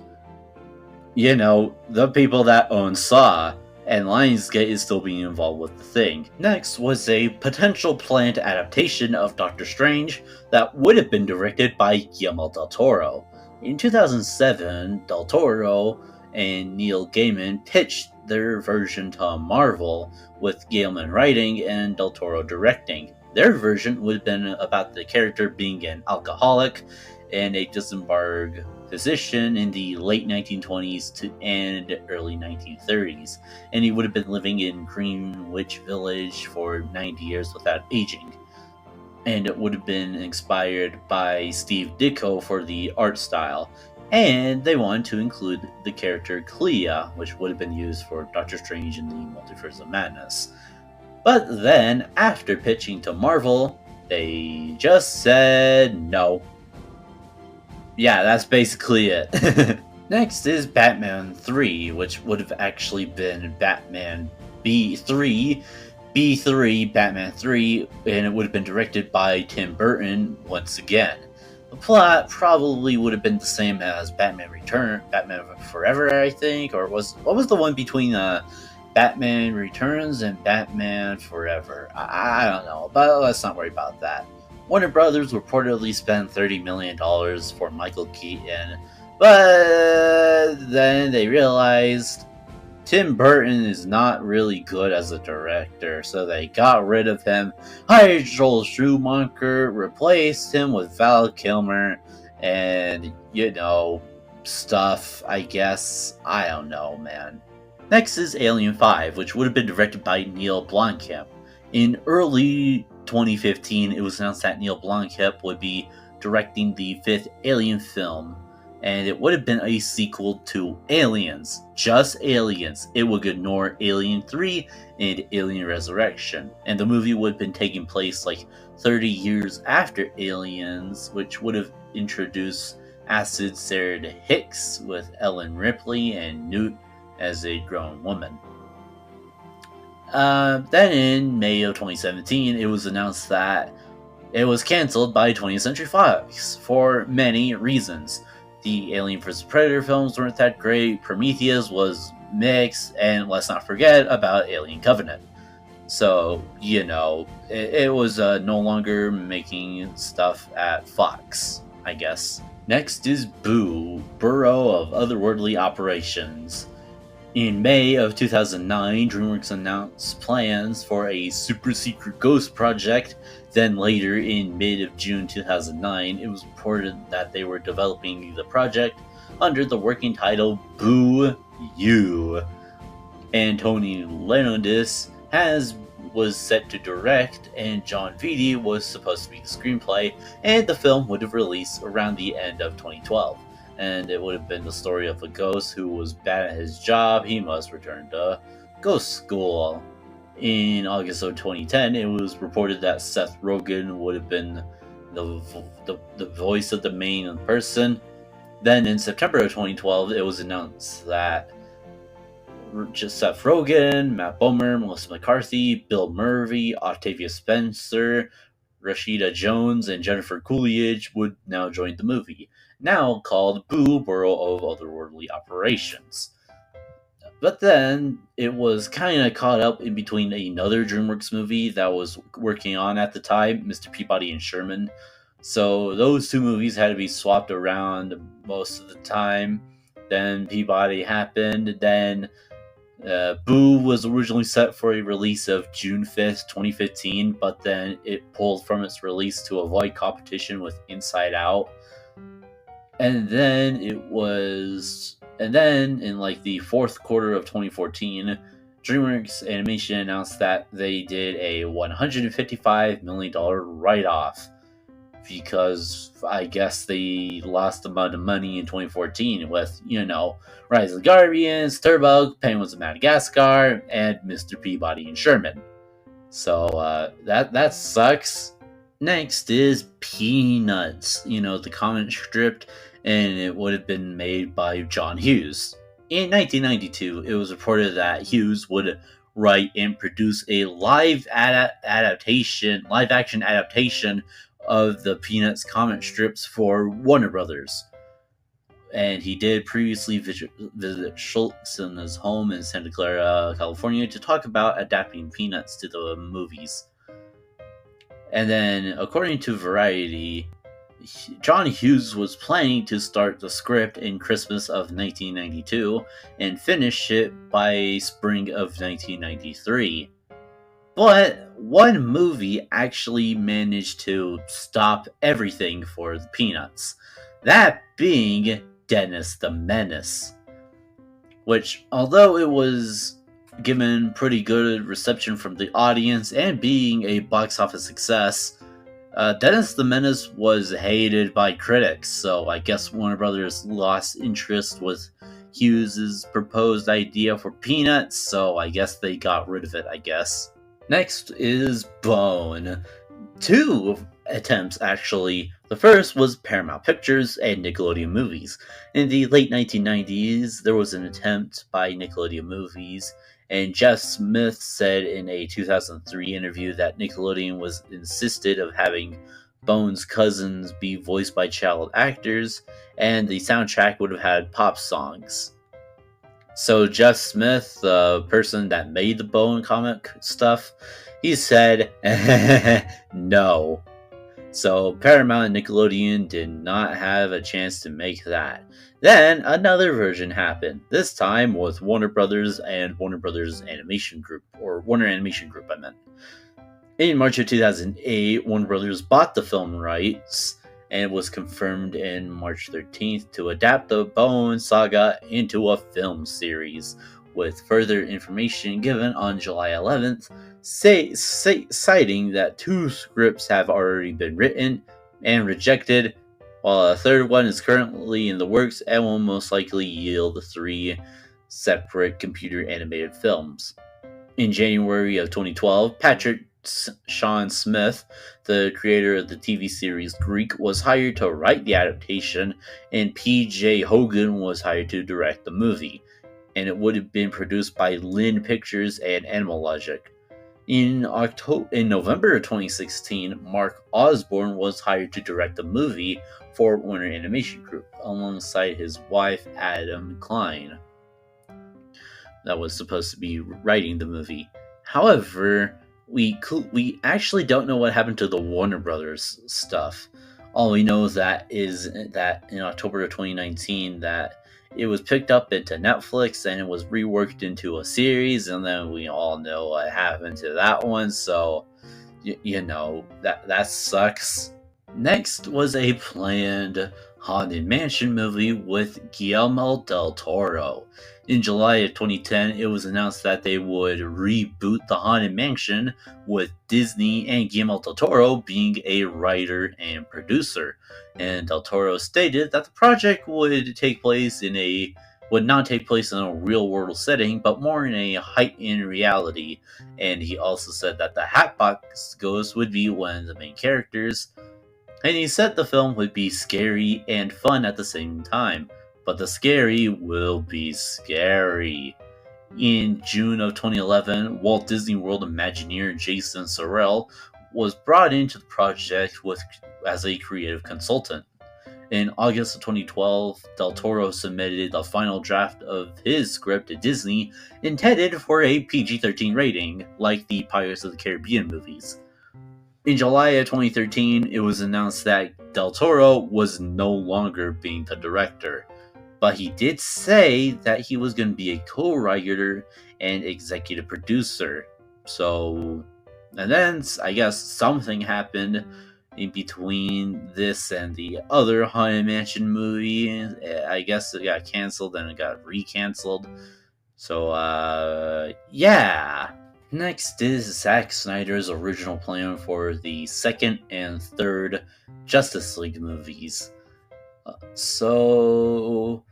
The people that own Saw, and Lionsgate is still being involved with the thing. Next was a potential planned adaptation of Doctor Strange that would have been directed by Guillermo del Toro. In 2007, del Toro and Neil Gaiman pitched their version to Marvel, with Gaiman writing and Del Toro directing. Their version would have been about the character being an alcoholic and a disembarked physician in the late 1920s and early 1930s, and he would have been living in Greenwich Village for 90 years without aging. And it would have been inspired by Steve Ditko for the art style. And they wanted to include the character Clea, which would have been used for Doctor Strange in the Multiverse of Madness. But then, after pitching to Marvel, they just said no. Yeah, that's basically it. Next is Batman 3, which would have actually been Batman B3, Batman 3, and it would have been directed by Tim Burton once again. The plot probably would have been the same as Batman Forever, I think, or what was the one between Batman Returns and Batman Forever? I don't know, but let's not worry about that. Warner Brothers reportedly spent $30 million for Michael Keaton, but then they realized Tim Burton is not really good as a director, so they got rid of him, hired Joel Schumacher, replaced him with Val Kilmer, and, stuff, I guess. I don't know, man. Next is Alien 5, which would have been directed by Neil Blomkamp. In early 2015, it was announced that Neil Blomkamp would be directing the 5th Alien film, and it would have been a sequel to Aliens, just Aliens. It would ignore Alien 3 and Alien Resurrection, and the movie would have been taking place like 30 years after Aliens, which would have introduced Acid Sarah Hicks with Ellen Ripley and Newt as a grown woman. Then in May of 2017, it was announced that it was cancelled by 20th Century Fox for many reasons. The Alien vs. Predator films weren't that great, Prometheus was mixed, and let's not forget about Alien Covenant. So, it was no longer making stuff at Fox, I guess. Next is Boo, Bureau of Otherworldly Operations. In May of 2009, DreamWorks announced plans for a super secret ghost project. Then later, in mid of June 2009, it was reported that they were developing the project under the working title Boo You. And Tony Leonardis was set to direct, and John Vitti was supposed to be the screenplay, and the film would have released around the end of 2012. And it would have been the story of a ghost who was bad at his job. He must return to ghost school. In August of 2010, it was reported that Seth Rogen would have been the voice of the main person. Then in September of 2012, it was announced that just Seth Rogen, Matt Bomer, Melissa McCarthy, Bill Murray, Octavia Spencer, Rashida Jones, and Jennifer Coolidge would now join the movie, now called Boo, Bureau of Otherworldly Operations. But then it was kind of caught up in between another DreamWorks movie that was working on at the time, Mr. Peabody and Sherman. So those two movies had to be swapped around most of the time. Then Peabody happened. Then Boo was originally set for a release of June 5th, 2015, but then it pulled from its release to avoid competition with Inside Out. And then in like the fourth quarter of 2014, DreamWorks Animation announced that they did a $155 million write-off because I guess they lost a lot of money in 2014 with, Rise of the Guardians, Turbo, Penguins of Madagascar, and Mr. Peabody and Sherman. So that sucks. Next is Peanuts, the comic strip, and it would have been made by John Hughes. In 1992, it was reported that Hughes would write and produce a live-action adaptation of the Peanuts comic strips for Warner Brothers. And he did previously visit Schultz in his home in Santa Clara, California, to talk about adapting Peanuts to the movies. And then, according to Variety, John Hughes was planning to start the script in Christmas of 1992 and finish it by spring of 1993. But one movie actually managed to stop everything for the Peanuts. That being Dennis the Menace. Which, although it was given pretty good reception from the audience and being a box office success, Dennis the Menace was hated by critics, so I guess Warner Brothers lost interest with Hughes' proposed idea for Peanuts, so I guess they got rid of it, I guess. Next is Bone. Two attempts, actually. The first was Paramount Pictures and Nickelodeon Movies. In the late 1990s, there was an attempt by Nickelodeon Movies, and Jeff Smith said in a 2003 interview that Nickelodeon was insisted of having Bone's cousins be voiced by child actors, and the soundtrack would have had pop songs. So Jeff Smith, the person that made the Bone comic stuff, he said, no. So Paramount and Nickelodeon did not have a chance to make that. Then another version happened, this time with Warner Brothers and Warner Brothers Animation Group, or Warner Animation Group I meant. In March of 2008, Warner Brothers bought the film rights, and it was confirmed in March 13th to adapt the Bone saga into a film series, with further information given on July 11th, citing that 2 scripts have already been written and rejected, while a third one is currently in the works and will most likely yield 3 separate computer animated films. In January of 2012, Patrick Sean Smith, the creator of the TV series Greek, was hired to write the adaptation, and P.J. Hogan was hired to direct the movie, and it would have been produced by Lynn Pictures and Animal Logic. In November of 2016, Mark Osborne was hired to direct the movie for Warner Animation Group, alongside his wife Adam Klein, that was supposed to be writing the movie. However, we actually don't know what happened to the Warner Brothers stuff. All we know is that in October of 2019 that it was picked up into Netflix and it was reworked into a series, and then we all know what happened to that one, so that sucks. Next was a planned Haunted Mansion movie with Guillermo del Toro. In July of 2010, it was announced that they would reboot the Haunted Mansion, with Disney and Guillermo del Toro being a writer and producer. And del Toro stated that the project would not take place in a real-world setting, but more in a heightened reality. And he also said that the Hatbox Ghost would be one of the main characters. And he said the film would be scary and fun at the same time. But the scary will be scary. In June of 2011, Walt Disney World Imagineer Jason Sorrell was brought into the project as a creative consultant. In August of 2012, Del Toro submitted the final draft of his script to Disney, intended for a PG-13 rating, like the Pirates of the Caribbean movies. In July of 2013, it was announced that Del Toro was no longer being the director, but he did say that he was going to be a co-writer and executive producer. So, and then I guess something happened in between this and the other Haunted Mansion movie. I guess it got canceled and it got re-canceled. So, yeah. Next is Zack Snyder's original plan for the second and third Justice League movies. So,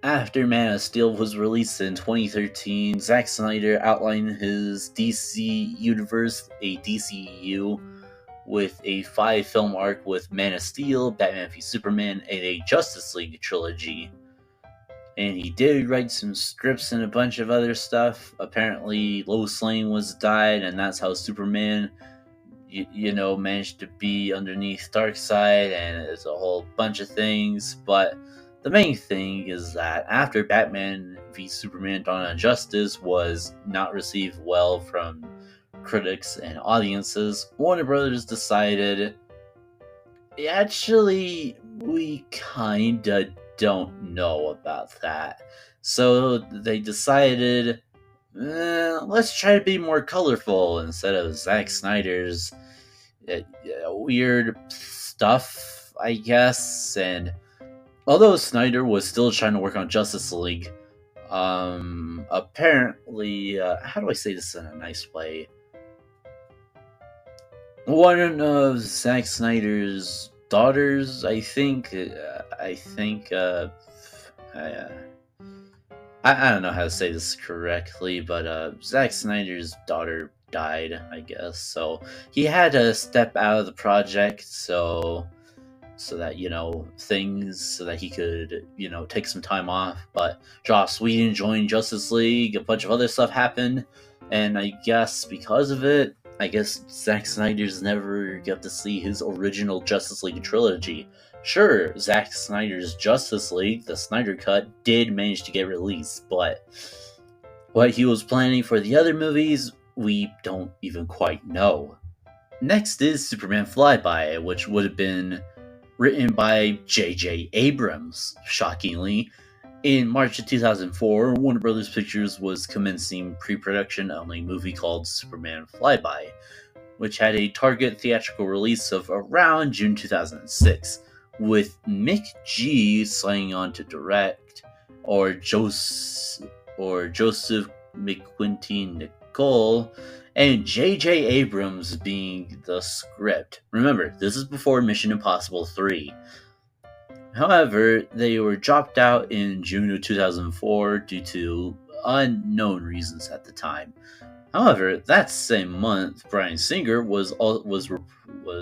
after Man of Steel was released in 2013, Zack Snyder outlined his DC universe, a DCEU, with a 5-film arc with Man of Steel, Batman v Superman, and a Justice League trilogy. And he did write some scripts and a bunch of other stuff. Apparently, Lois Lane was died, and that's how Superman, managed to be underneath Darkseid, and it's a whole bunch of things. But the main thing is that after Batman v Superman Dawn of Justice was not received well from critics and audiences, Warner Brothers decided Actually, we kinda don't know about that. So they decided, let's try to be more colorful instead of Zack Snyder's weird stuff, I guess. And although Snyder was still trying to work on Justice League, apparently, how do I say this in a nice way? One of Zack Snyder's daughters, I think. I, I don't know how to say this correctly, but Zack Snyder's daughter died, I guess. So he had to step out of the project, so that so that he could take some time off. But Joss Whedon joined Justice League. A bunch of other stuff happened, and I guess because of it, I guess Zack Snyder's never got to see his original Justice League trilogy. Sure, Zack Snyder's Justice League, the Snyder Cut, did manage to get released, but what he was planning for the other movies, we don't even quite know. Next is Superman Flyby, which would have been written by J.J. Abrams, shockingly. In March of 2004, Warner Brothers Pictures was commencing pre-production on a movie called Superman Flyby, which had a target theatrical release of around June 2006, with Mick G signing on to direct, or Joseph McQuinty Nicole, and J.J. Abrams being the script. Remember, this is before Mission Impossible 3. However, they were dropped out in June of 2004 due to unknown reasons at the time. However, that same month, Bryan Singer was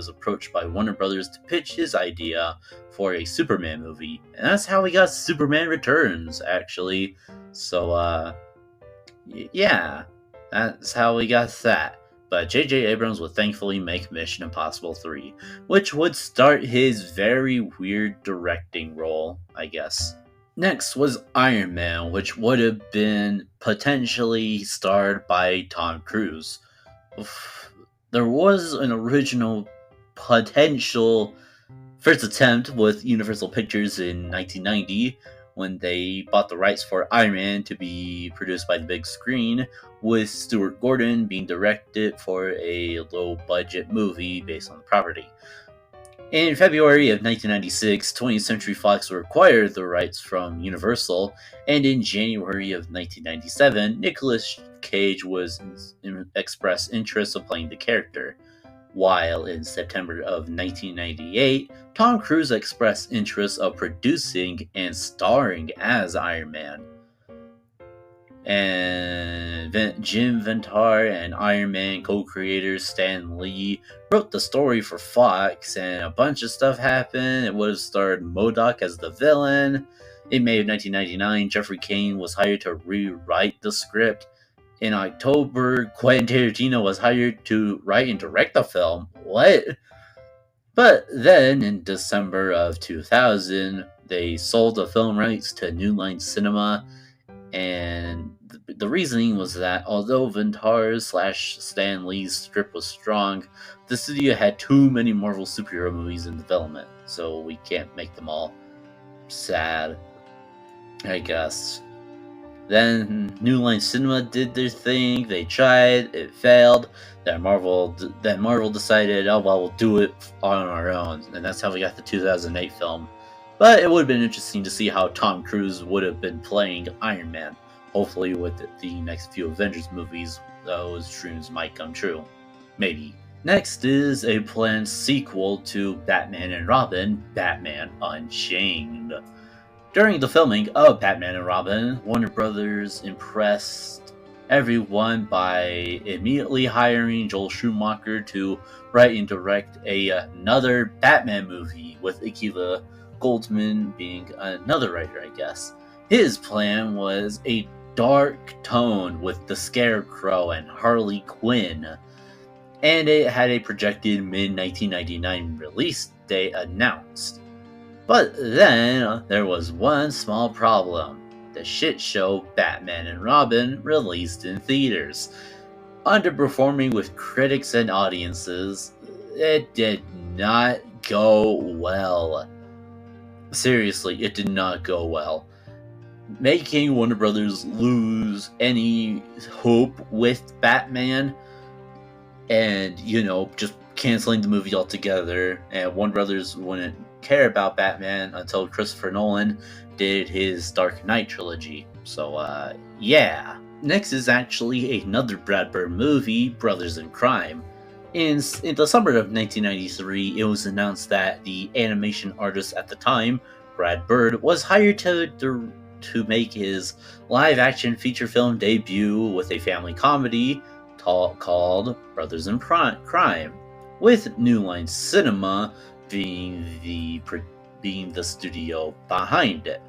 approached by Warner Brothers to pitch his idea for a Superman movie, and that's how we got Superman Returns, actually. So, yeah, that's how we got that. But J.J. Abrams would thankfully make Mission Impossible 3, which would start his very weird directing role, I guess. Next was Iron Man, which would have been potentially starred by Tom Cruise. There was an original potential first attempt with Universal Pictures in 1990, when they bought the rights for Iron Man to be produced by the big screen, with Stuart Gordon being directed for a low-budget movie based on the property. In February of 1996, 20th Century Fox acquired the rights from Universal, and in January of 1997, Nicolas Cage was expressed interest of playing the character, while in September of 1998, Tom Cruise expressed interest of producing and starring as Iron Man. And Jim Ventar and Iron Man co-creator Stan Lee wrote the story for Fox, and a bunch of stuff happened. It would have starred MODOK as the villain. In May of 1999, Jeffrey Kane was hired to rewrite the script. In October, Quentin Tarantino was hired to write and direct the film. What? But then, in December of 2000, they sold the film rights to New Line Cinema, and the reasoning was that although Ventar's / Stan Lee's script was strong, the studio had too many Marvel superhero movies in development, so we can't make them all. Sad, I guess. Then New Line Cinema did their thing. They tried, it failed. Then Marvel decided, oh well, we'll do it on our own, and that's how we got the 2008 film. But it would have been interesting to see how Tom Cruise would have been playing Iron Man. Hopefully, with the next few Avengers movies, those dreams might come true. Maybe. Next is a planned sequel to Batman and Robin, Batman Unchained. During the filming of Batman and Robin, Warner Brothers impressed everyone by immediately hiring Joel Schumacher to write and direct another Batman movie, with Akiva Goldsman being another writer, I guess. His plan was a dark tone with the Scarecrow and Harley Quinn, and it had a projected mid-1999 release date announced. But then, there was one small problem. The shit show Batman and Robin released in theaters. Underperforming with critics and audiences, it did not go well. Seriously, it did not go well. Making Warner Brothers lose any hope with Batman and, just canceling the movie altogether. And Warner Brothers wouldn't care about Batman until Christopher Nolan did his Dark Knight trilogy. So, yeah. Next is actually another Brad Bird movie, Brothers in Crime. In the summer of 1993, it was announced that the animation artist at the time, Brad Bird, was hired to make his live-action feature film debut with a family comedy called Brothers in Crime, with New Line Cinema being the studio behind it.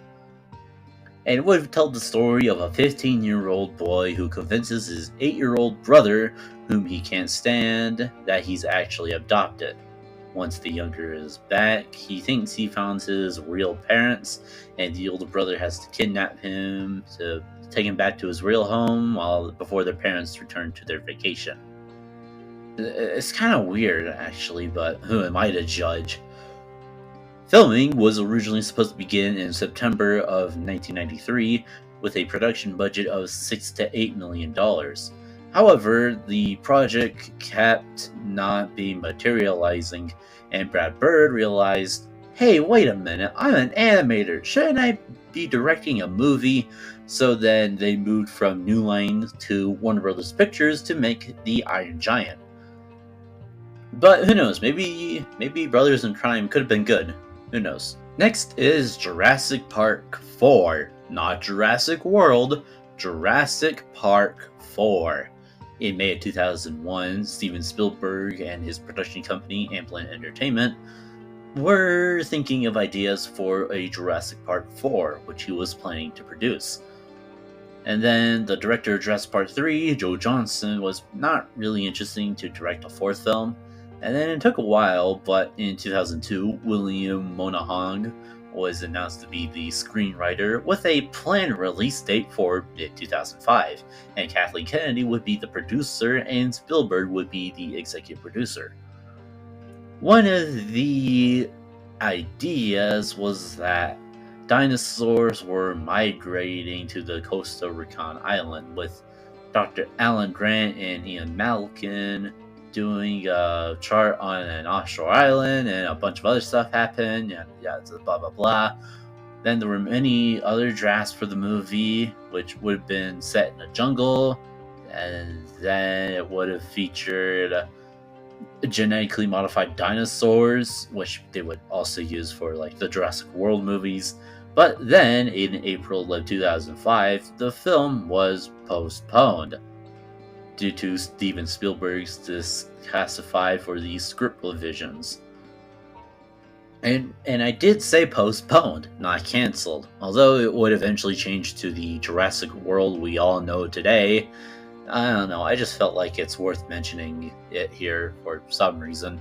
And it would tell the story of a 15-year-old boy who convinces his 8-year-old brother, whom he can't stand, that he's actually adopted. Once the younger is back, he thinks he found his real parents, and the older brother has to kidnap him to take him back to his real home before their parents return to their vacation. It's kind of weird, actually, but who am I to judge? Filming was originally supposed to begin in September of 1993 with a production budget of $6 to $8 million. However, the project kept not being materializing, and Brad Bird realized, hey, wait a minute, I'm an animator, shouldn't I be directing a movie? So then they moved from New Line to Warner Brothers Pictures to make The Iron Giant. But who knows, maybe Brothers in Crime could have been good. Who knows? Next is Jurassic Park 4. Not Jurassic World, Jurassic Park 4. In May of 2001, Steven Spielberg and his production company, Amblin Entertainment, were thinking of ideas for a Jurassic Park 4, which he was planning to produce. And then the director of Jurassic Park 3, Joe Johnston, was not really interested to direct a fourth film. And then it took a while, but in 2002, William Monahan was announced to be the screenwriter with a planned release date for mid-2005, and Kathleen Kennedy would be the producer and Spielberg would be the executive producer. One of the ideas was that dinosaurs were migrating to the Costa Rican island, with Dr. Alan Grant and Ian Malkin doing a chart on an offshore island, and a bunch of other stuff happened, and blah blah blah. Then there were many other drafts for the movie, which would have been set in a jungle, and then it would have featured genetically modified dinosaurs, which they would also use for like the Jurassic World movies. But then in April of 2005, the film was postponed due to Steven Spielberg's disclassified for these script revisions. And I did say postponed, not cancelled. Although it would eventually change to the Jurassic World we all know today. I don't know, I just felt like it's worth mentioning it here for some reason.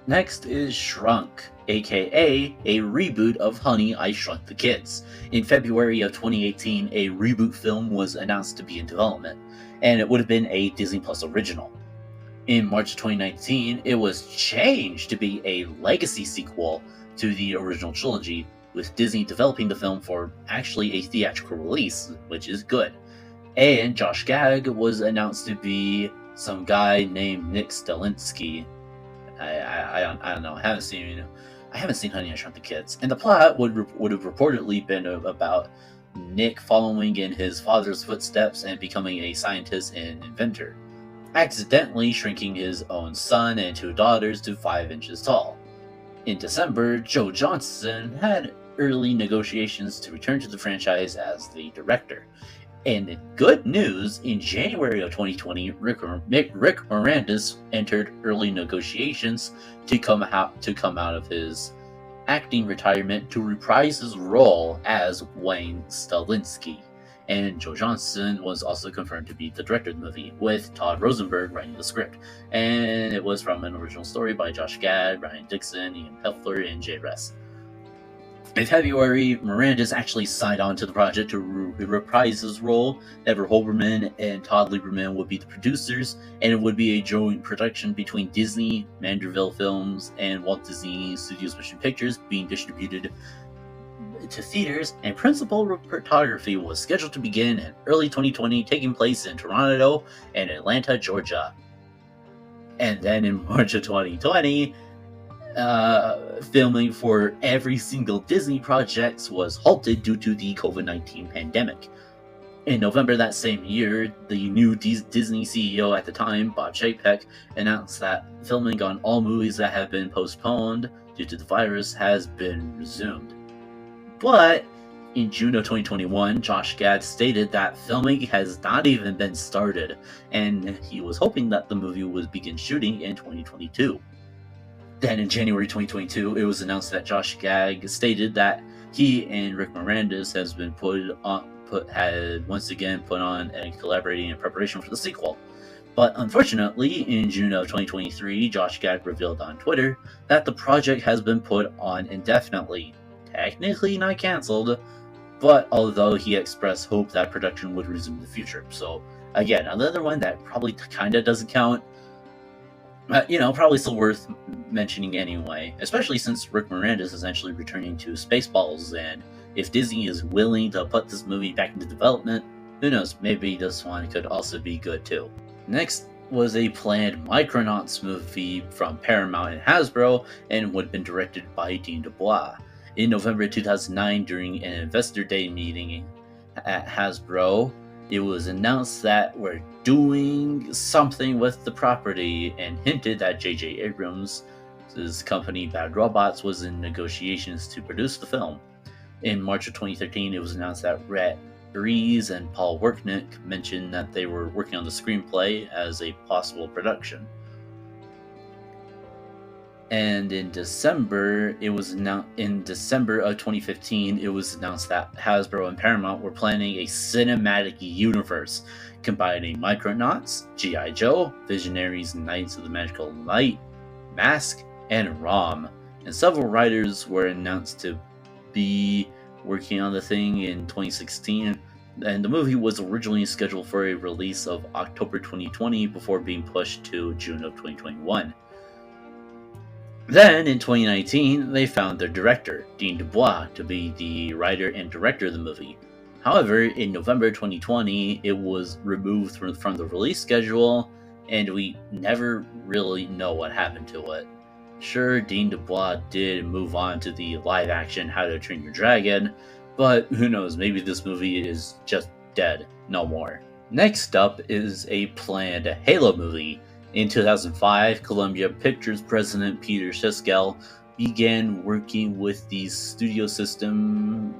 Next is Shrunk, aka a reboot of Honey, I Shrunk the Kids. In February of 2018, a reboot film was announced to be in development, and it would have been a Disney Plus original. In March 2019, it was changed to be a legacy sequel to the original trilogy, with Disney developing the film for actually a theatrical release, which is good. And Josh Gad was announced to be some guy named Nick Stalinsky. I don't know. I haven't seen Honey, I Shrunk the Kids, and the plot would have reportedly been about Nick following in his father's footsteps and becoming a scientist and inventor, accidentally shrinking his own son and 2 daughters to 5 inches tall. In December, Joe Johnston had early negotiations to return to the franchise as the director. And in good news, in January of 2020, Rick Moranis entered early negotiations to come out of his acting retirement to reprise his role as Wayne Stalinsky. And Joe Johnston was also confirmed to be the director of the movie, with Todd Rosenberg writing the script. And it was from an original story by Josh Gad, Ryan Dixon, Ian Pefler, and Jay Ress. In February, Miranda's actually signed on to the project to reprise his role. Edward Holberman and Todd Lieberman would be the producers, and it would be a joint production between Disney, Mandeville Films, and Walt Disney Studios Motion Pictures, being distributed to theaters, and principal photography was scheduled to begin in early 2020, taking place in Toronto and Atlanta, Georgia. And then in March of 2020, filming for every single Disney project was halted due to the COVID-19 pandemic. In November that same year, the new Disney CEO at the time, Bob Chapek, announced that filming on all movies that have been postponed due to the virus has been resumed. But in June of 2021, Josh Gad stated that filming has not even been started, and he was hoping that the movie would begin shooting in 2022. Then in January 2022, it was announced that Josh Gad stated that he and Rick Moranis has been had once again put on and collaborating in preparation for the sequel. But unfortunately, in June of 2023, Josh Gad revealed on Twitter that the project has been put on indefinitely. Technically not cancelled, but although he expressed hope that production would resume in the future. So again, another one that probably kinda doesn't count. Probably still worth mentioning anyway, especially since Rick Moranis is essentially returning to Spaceballs, and if Disney is willing to put this movie back into development, who knows, maybe this one could also be good too. Next was a planned Micronauts movie from Paramount and Hasbro, and would have been directed by Dean Dubois. In November 2009, during an Investor Day meeting at Hasbro, it was announced that we're doing something with the property, and hinted that J.J. Abrams' company Bad Robots was in negotiations to produce the film. In March of 2013, it was announced that Rhett Reese and Paul Wernick mentioned that they were working on the screenplay as a possible production. And in December of 2015, it was announced that Hasbro and Paramount were planning a cinematic universe combining Micronauts, G.I. Joe, Visionaries, Knights of the Magical Light, Mask, and ROM. And several writers were announced to be working on the thing in 2016, and the movie was originally scheduled for a release of October 2020 before being pushed to June of 2021. Then, in 2019, they found their director, Dean Dubois, to be the writer and director of the movie. However, in November 2020, it was removed from the release schedule, and we never really know what happened to it. Sure, Dean Dubois did move on to the live-action How to Train Your Dragon, but who knows, maybe this movie is just dead, no more. Next up is a planned Halo movie. In 2005, Columbia Pictures president Peter Siskel began working with the studio system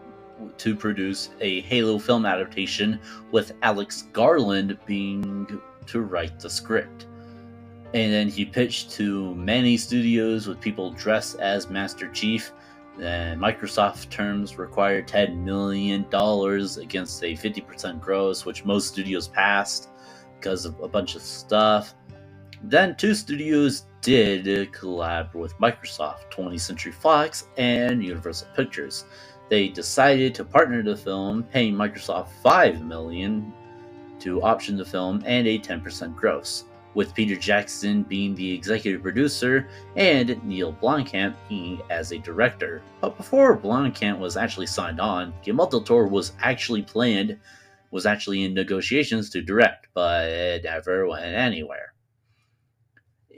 to produce a Halo film adaptation, with Alex Garland being to write the script. And then he pitched to many studios with people dressed as Master Chief. And Microsoft terms required $10 million against a 50% gross, which most studios passed because of a bunch of stuff. Then two studios did collab with Microsoft, 20th Century Fox and Universal Pictures. They decided to partner the film, paying Microsoft $5 million to option the film and a 10% gross, with Peter Jackson being the executive producer and Neil Blomkamp being as a director. But before Blomkamp was actually signed on, Guillermo del Toro was actually in negotiations to direct, but it never went anywhere.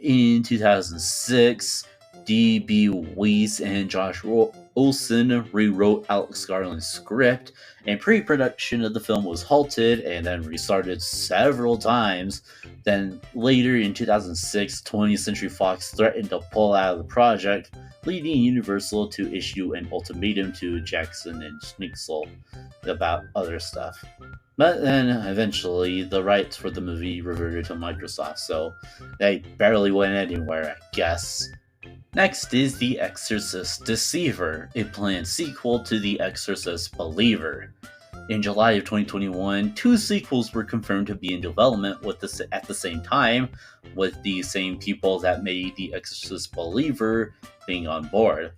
In 2006, D.B. Weiss and Josh Olson rewrote Alex Garland's script, and pre-production of the film was halted and then restarted several times. Then later in 2006, 20th Century Fox threatened to pull out of the project, leading Universal to issue an ultimatum to Jackson and Schnitzler about other stuff. But then, eventually, the rights for the movie reverted to Microsoft, so they barely went anywhere, I guess. Next is The Exorcist Deceiver, a planned sequel to The Exorcist Believer. In July of 2021, two sequels were confirmed to be in development at the same time, with the same people that made The Exorcist Believer being on board.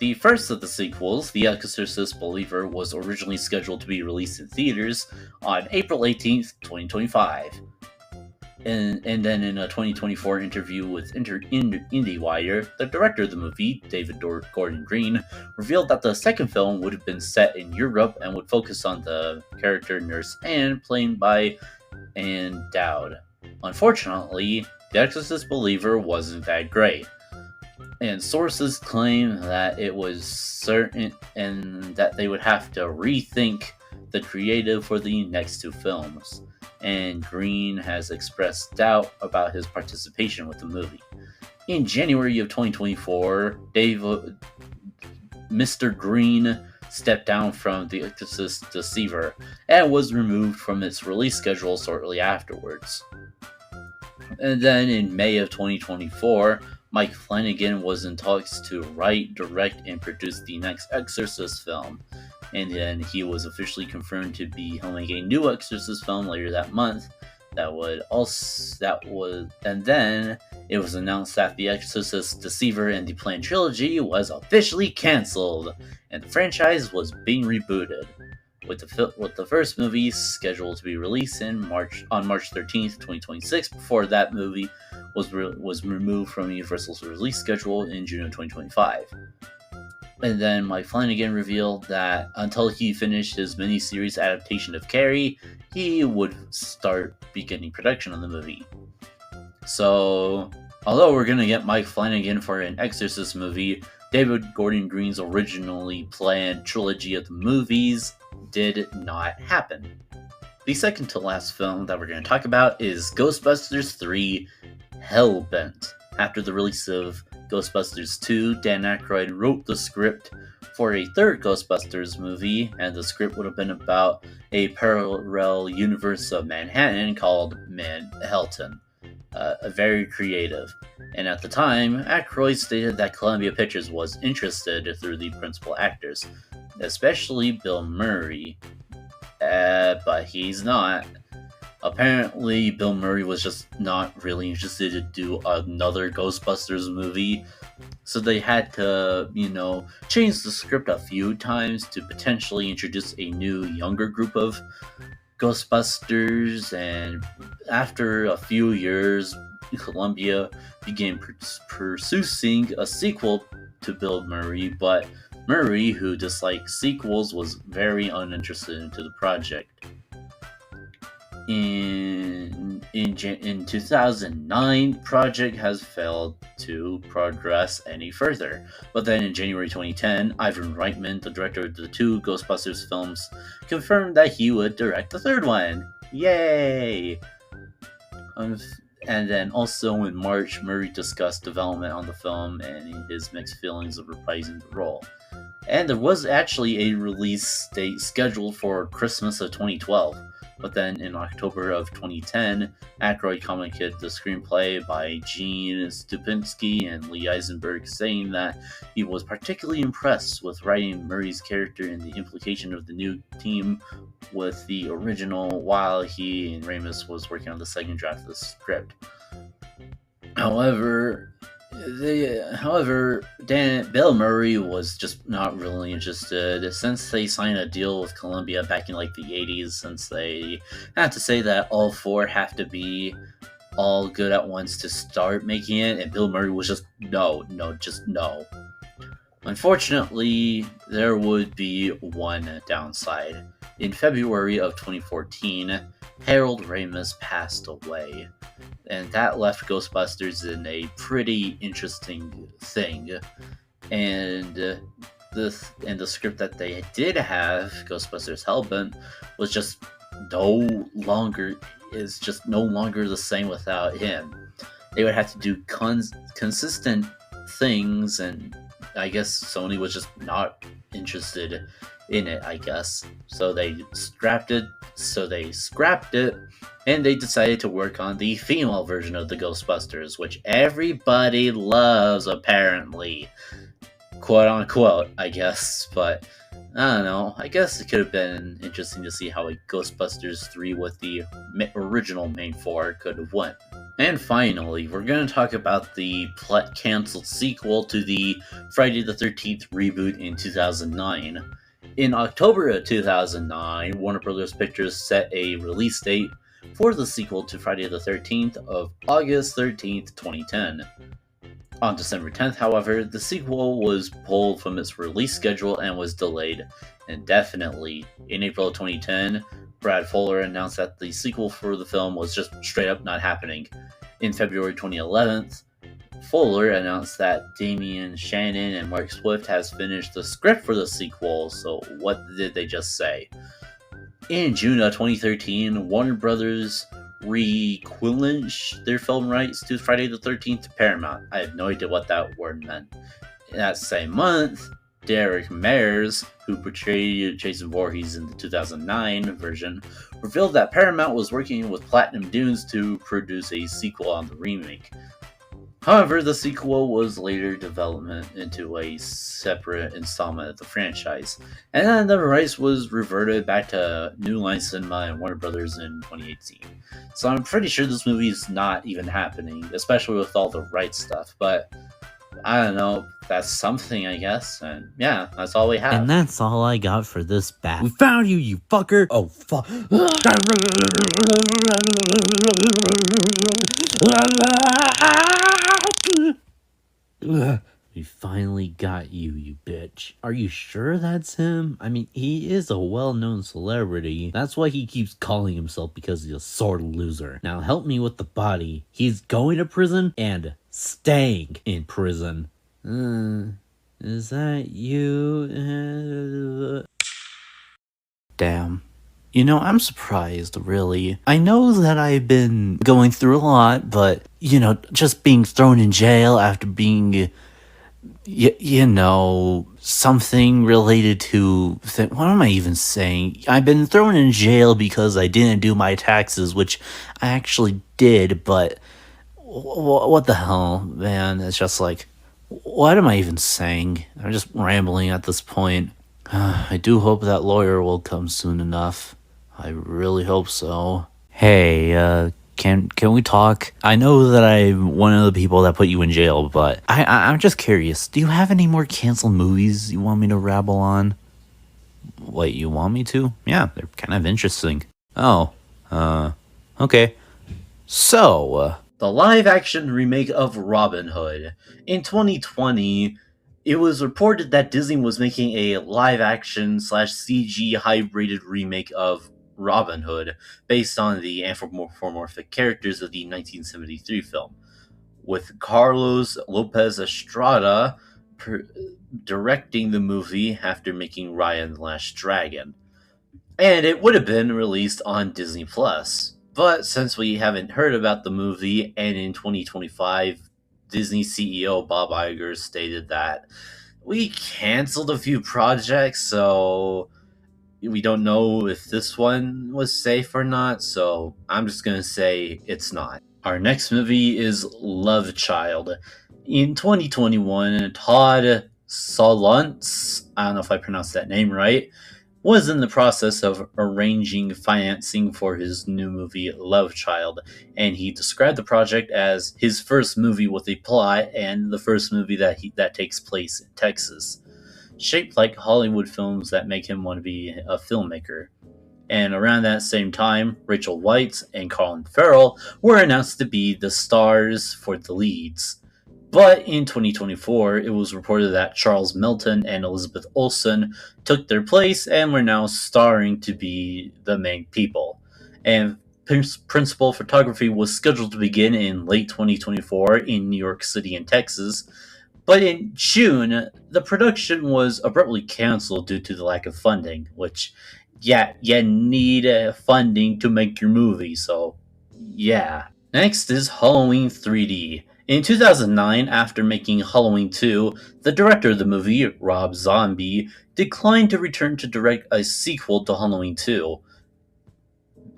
The first of the sequels, The Exorcist Believer, was originally scheduled to be released in theaters on April 18th, 2025. And then in a 2024 interview with IndieWire, the director of the movie, David Gordon Green, revealed that the second film would have been set in Europe and would focus on the character Nurse Anne, played by Anne Dowd. Unfortunately, The Exorcist Believer wasn't that great, and sources claim that it was certain and that they would have to rethink the creative for the next two films, and Green has expressed doubt about his participation with the movie. In January of 2024, Mr. Green stepped down from The Exorcist Deceiver and was removed from its release schedule shortly afterwards. And then in May of 2024, Mike Flanagan was in talks to write, direct, and produce the next Exorcist film. And then he was officially confirmed to be filming a new Exorcist film later that month. And then it was announced that The Exorcist Deceiver and the planned trilogy was officially cancelled, and the franchise was being rebooted, with the first movie scheduled to be released on March 13th, 2026. Before that movie was removed from Universal's release schedule in June of 2025. And then Mike Flanagan revealed that until he finished his miniseries adaptation of Carrie, he would start beginning production on the movie. So, although we're gonna get Mike Flanagan for an Exorcist movie, David Gordon Green's originally planned trilogy of the movies did not happen. The second to last film that we're going to talk about is Ghostbusters 3: Hellbent. After the release of Ghostbusters 2, Dan Aykroyd wrote the script for a third Ghostbusters movie, and the script would have been about a parallel universe of Manhattan called Manhattan. Very creative. And at the time, Aykroyd stated that Columbia Pictures was interested through the principal actors, especially Bill Murray. But he's not. Apparently, Bill Murray was just not really interested to do another Ghostbusters movie, so they had to, change the script a few times to potentially introduce a new, younger group of Ghostbusters, and after a few years, Columbia began pursuing a sequel to Bill Murray, but Murray, who disliked sequels, was very uninterested into the project. In 2009, the project has failed to progress any further. But then in January 2010, Ivan Reitman, the director of the two Ghostbusters films, confirmed that he would direct the third one. Yay! And then also in March, Murray discussed development on the film and his mixed feelings of reprising the role. And there was actually a release date scheduled for Christmas of 2012. But then in October of 2010, Aykroyd commented the screenplay by Gene Stupinski and Lee Eisenberg, saying that he was particularly impressed with writing Murray's character and the implication of the new team with the original, while he and Ramis was working on the second draft of the script. However, Bill Murray was just not really interested, since they signed a deal with Columbia back in the 80s, since they had to say that all four have to be all good at once to start making it, and Bill Murray was just no. Unfortunately, there would be one downside. In February of 2014, Harold Ramis passed away, and that left Ghostbusters in a pretty interesting thing. And the script that they did have, Ghostbusters Hellbent, was just no longer the same without him. They would have to do consistent things, and I guess Sony was just not interested in it, I guess. So they scrapped it, and they decided to work on the female version of the Ghostbusters, which everybody loves, apparently. Quote unquote, I guess. But, I don't know. I guess it could have been interesting to see how a Ghostbusters 3 with the original main four could have went. And finally, we're going to talk about the canceled sequel to the Friday the 13th reboot in 2009. In October of 2009, Warner Bros. Pictures set a release date for the sequel to Friday the 13th of August 13th, 2010. On December 10th, however, the sequel was pulled from its release schedule and was delayed indefinitely. In April of 2010, Brad Fuller announced that the sequel for the film was just straight up not happening. In February 2011, Fuller announced that Damien Shannon and Mark Swift has finished the script for the sequel, so what did they just say? In June of 2013, Warner Brothers relinquished their film rights to Friday the 13th to Paramount. I have no idea what that word meant. In that same month, Derek Mears, who portrayed Jason Voorhees in the 2009 version, revealed that Paramount was working with Platinum Dunes to produce a sequel on the remake. However, the sequel was later developed into a separate installment of the franchise, and then the rights was reverted back to New Line Cinema and Warner Brothers in 2018. So I'm pretty sure this movie is not even happening, especially with all the rights stuff, but I don't know, that's something, I guess, and yeah, that's all we have. And that's all I got for this bat. We found you, you fucker! Oh, fuck. We finally got you, you bitch. Are you sure that's him? I mean, he is a well-known celebrity. That's why he keeps calling himself, because he's a sore loser. Now help me with the body. He's going to prison and staying in prison. Is that you? Damn. You know, I'm surprised, really. I know that I've been going through a lot, but, you know, just being thrown in jail after being, you know, something related to... what am I even saying? I've been thrown in jail because I didn't do my taxes, which I actually did, but what the hell, man? It's just like, what am I even saying? I'm just rambling at this point. I do hope that lawyer will come soon enough. I really hope so. Hey, can we talk? I know that I'm one of the people that put you in jail, but I'm just curious. Do you have any more canceled movies you want me to rabble on? Wait, you want me to? Yeah, they're kind of interesting. Oh, okay. So, the live-action remake of Robin Hood. In 2020, it was reported that Disney was making a live-action / CG hybrided remake of Robin Hood based on the anthropomorphic characters of the 1973 film, with Carlos Lopez Estrada directing the movie after making Raya and the Last Dragon. And it would have been released on Disney+. But since we haven't heard about the movie, and in 2025, Disney CEO Bob Iger stated that we canceled a few projects, so we don't know if this one was safe or not, so I'm just gonna say it's not. Our next movie is Love Child. In 2021, Todd Solondz, I don't know if I pronounced that name right, was in the process of arranging financing for his new movie Love Child, and he described the project as his first movie with a plot and the first movie that takes place in Texas, shaped like Hollywood films that make him want to be a filmmaker. And around that same time, Rachel Weisz and Colin Farrell were announced to be the stars for the leads. But in 2024, it was reported that Charles Melton and Elizabeth Olsen took their place and were now starring to be the main people. And principal photography was scheduled to begin in late 2024 in New York City and Texas. But in June, the production was abruptly canceled due to the lack of funding, which, yeah, you need funding to make your movie, so yeah. Next is Halloween 3D. In 2009, after making Halloween 2, the director of the movie, Rob Zombie, declined to return to direct a sequel to Halloween 2.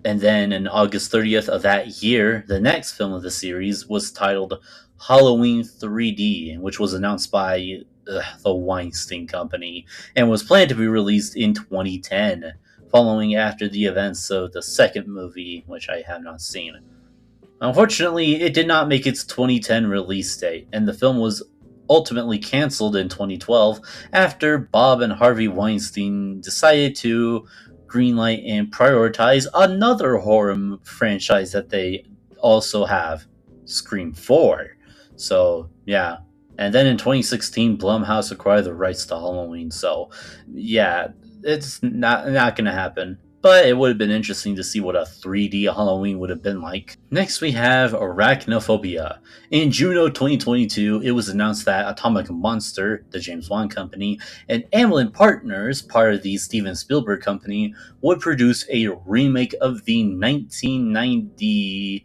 And then on August 30th of that year, the next film of the series was titled Halloween 3D, which was announced by the Weinstein Company and was planned to be released in 2010, following after the events of the second movie, which I have not seen. Unfortunately, it did not make its 2010 release date, and the film was ultimately canceled in 2012 after Bob and Harvey Weinstein decided to greenlight and prioritize another horror franchise that they also have, Scream 4. So, yeah. And then in 2016, Blumhouse acquired the rights to Halloween. So, yeah, it's not going to happen. But it would have been interesting to see what a 3D Halloween would have been like. Next, we have Arachnophobia. In June of 2022, it was announced that Atomic Monster, the James Wan company, and Amblin Partners, part of the Steven Spielberg company, would produce a remake of the 1990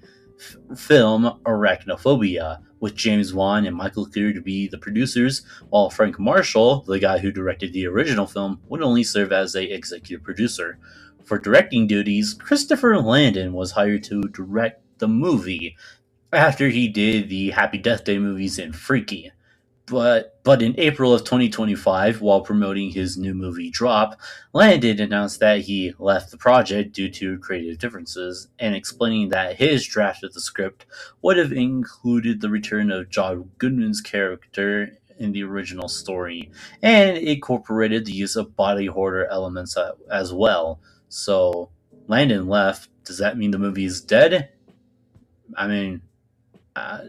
film Arachnophobia, with James Wan and Michael Clear to be the producers, while Frank Marshall, the guy who directed the original film, would only serve as an executive producer. For directing duties, Christopher Landon was hired to direct the movie after he did the Happy Death Day movies and Freaky. But in April of 2025, while promoting his new movie Drop, Landon announced that he left the project due to creative differences, and explaining that his draft of the script would have included the return of John Goodman's character in the original story, and incorporated the use of body horror elements as well. So Landon left. Does that mean the movie is dead? I mean,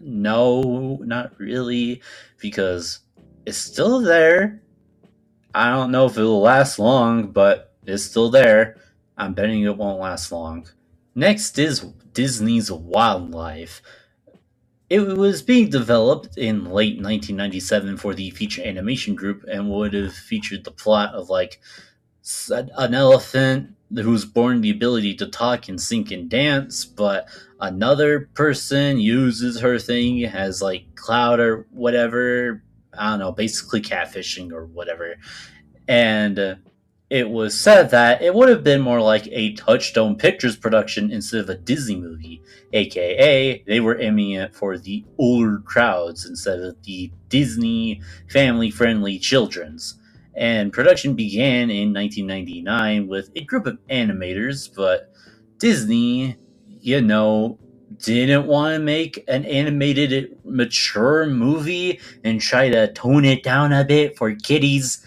no, not really, because it's still there. I don't know if it'll last long, but it's still there. I'm betting it won't last long. Next is Disney's Wildlife. It was being developed in late 1997 for the Feature Animation Group and would have featured the plot of like an elephant who's born the ability to talk and sing and dance, but another person uses her thing as like cloud or whatever. I don't know, basically catfishing or whatever. And it was said that it would have been more like a Touchstone Pictures production instead of a Disney movie, aka they were aiming it for the older crowds instead of the Disney family-friendly children's. And production began in 1999 with a group of animators, but Disney, didn't want to make an animated mature movie and try to tone it down a bit for kiddies.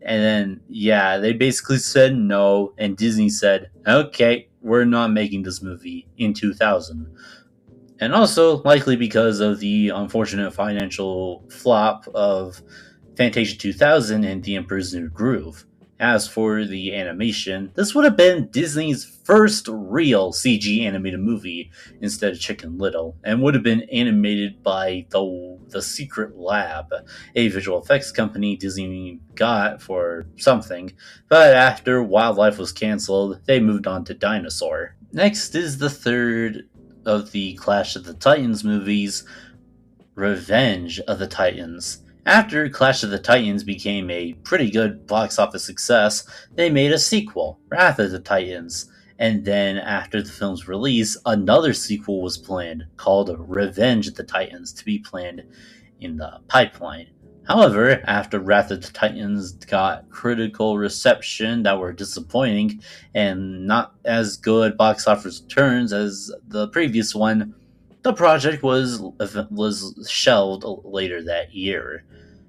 And then, yeah, they basically said no, and Disney said, okay, we're not making this movie in 2000. And also, likely because of the unfortunate financial flop of Fantasia 2000 and The Emperor's New Groove. As for the animation, this would have been Disney's first real CG animated movie instead of Chicken Little, and would have been animated by the Secret Lab, a visual effects company Disney got for something, but after Wildlife was canceled, they moved on to Dinosaur. Next is the third of the Clash of the Titans movies, Revenge of the Titans. After Clash of the Titans became a pretty good box office success, they made a sequel, Wrath of the Titans. And then after the film's release, another sequel was planned, called Revenge of the Titans, to be planned in the pipeline. However, after Wrath of the Titans got critical reception that were disappointing and not as good box office returns as the previous one, the project was shelved later that year.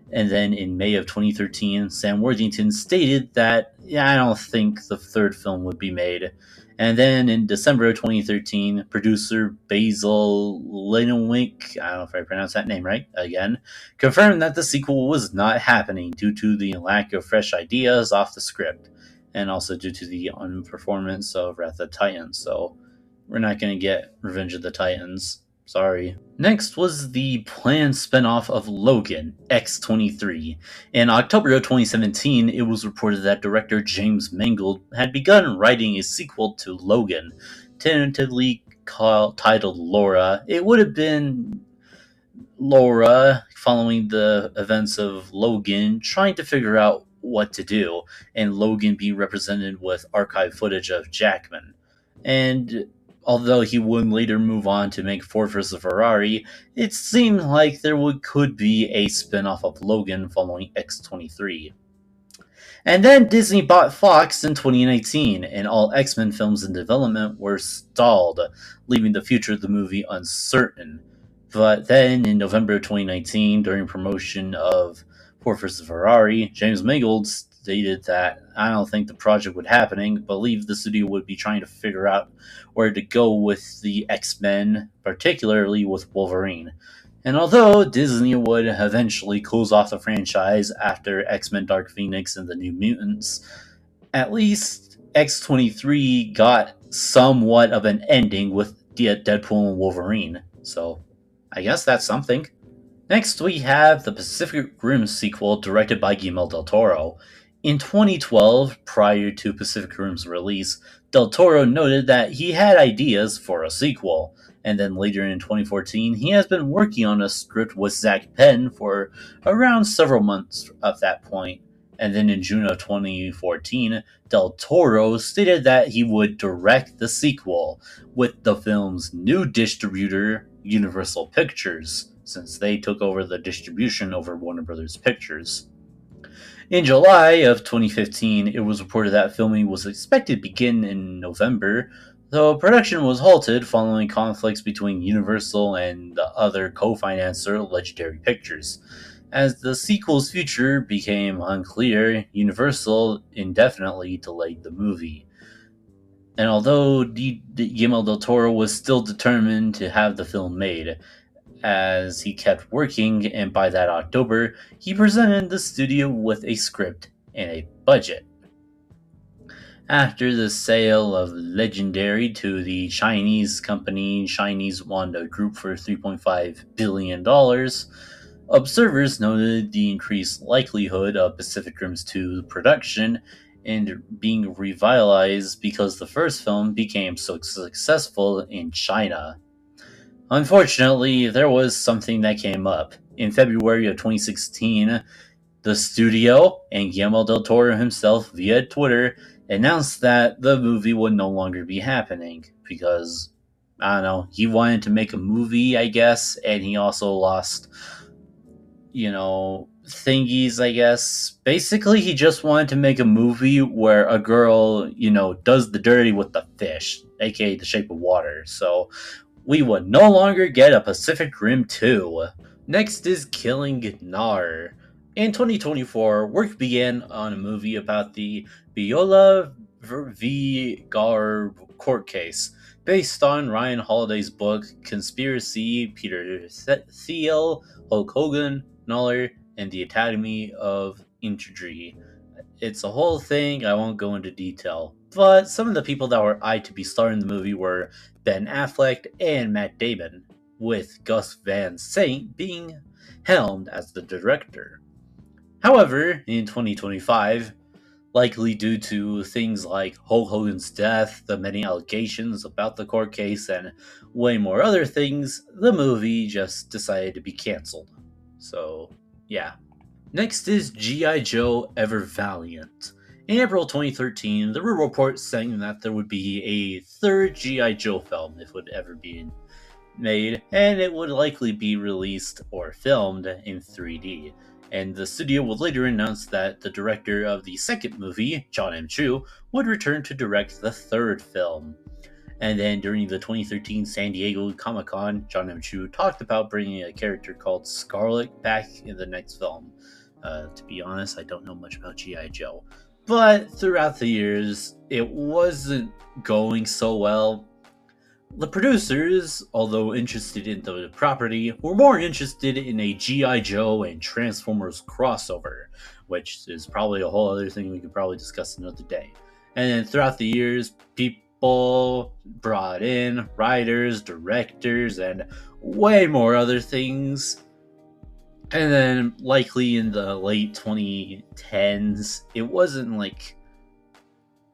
And then in May of 2013, Sam Worthington stated that, I don't think the third film would be made. And then in December of 2013, producer Basil Lenowink, I don't know if I pronounced that name right, again, confirmed that the sequel was not happening due to the lack of fresh ideas off the script, and also due to the underperformance of Wrath of the Titans. So we're not going to get Revenge of the Titans. Sorry. Next was the planned spinoff of Logan, X-23. In October of 2017, it was reported that director James Mangold had begun writing a sequel to Logan, tentatively titled Laura. It would have been Laura, following the events of Logan, trying to figure out what to do, and Logan being represented with archive footage of Jackman. And although he would later move on to make Ford vs. Ferrari, it seemed like there could be a spin-off of Logan following X-23. And then Disney bought Fox in 2019, and all X-Men films in development were stalled, leaving the future of the movie uncertain. But then in November 2019, during promotion of Ford vs. Ferrari, James Mangold stated that I don't think the project would happening, believed the studio would be trying to figure out where to go with the X-Men, particularly with Wolverine. And although Disney would eventually close off the franchise after X-Men Dark Phoenix and the New Mutants, at least X-23 got somewhat of an ending with Deadpool and Wolverine. So, I guess that's something. Next, we have the Pacific Rim sequel directed by Guillermo del Toro. In 2012, prior to Pacific Rim's release, del Toro noted that he had ideas for a sequel. And then later in 2014, he has been working on a script with Zach Penn for around several months at that point. And then in June of 2014, del Toro stated that he would direct the sequel with the film's new distributor, Universal Pictures, since they took over the distribution over Warner Brothers Pictures. In July of 2015, it was reported that filming was expected to begin in November, though production was halted following conflicts between Universal and the other co-financer, Legendary Pictures. As the sequel's future became unclear, Universal indefinitely delayed the movie. And although Guillermo del Toro was still determined to have the film made, as he kept working, and by that October, he presented the studio with a script and a budget. After the sale of Legendary to the Chinese company Chinese Wanda Group for $3.5 billion, observers noted the increased likelihood of Pacific Rim's 2 production and being revitalized because the first film became so successful in China. Unfortunately, there was something that came up. In February of 2016, the studio and Guillermo del Toro himself via Twitter announced that the movie would no longer be happening because, I don't know, he wanted to make a movie, I guess, and he also lost, thingies, I guess. Basically, he just wanted to make a movie where a girl, does the dirty with the fish, aka The Shape of Water. So, we would no longer get a Pacific Rim 2. Next is Killing Nar. In 2024, work began on a movie about the Biola v. Garb court case, based on Ryan Holiday's book Conspiracy, Peter Thiel, Hulk Hogan, Noller, and the Academy of Intrigue. It's a whole thing, I won't go into detail. But some of the people that were eyed to be starring in the movie were Ben Affleck and Matt Damon, with Gus Van Sant being helmed as the director. However, in 2025, likely due to things like Hulk Hogan's death, the many allegations about the court case, and way more other things, the movie just decided to be cancelled. So, yeah. Next is G.I. Joe Ever Valiant. In April 2013, there were reports saying that there would be a third G.I. Joe film, if it would ever be made, and it would likely be released or filmed in 3D. And the studio would later announce that the director of the second movie, John M. Chu, would return to direct the third film. And then during the 2013 San Diego Comic-Con, John M. Chu talked about bringing a character called Scarlet back in the next film. To be honest, I don't know much about G.I. Joe. But throughout the years, it wasn't going so well. The producers, although interested in the property, were more interested in a G.I. Joe and Transformers crossover, which is probably a whole other thing we could probably discuss another day. And then throughout the years, people brought in writers, directors, and way more other things. And then, likely in the late 2010s, it wasn't like...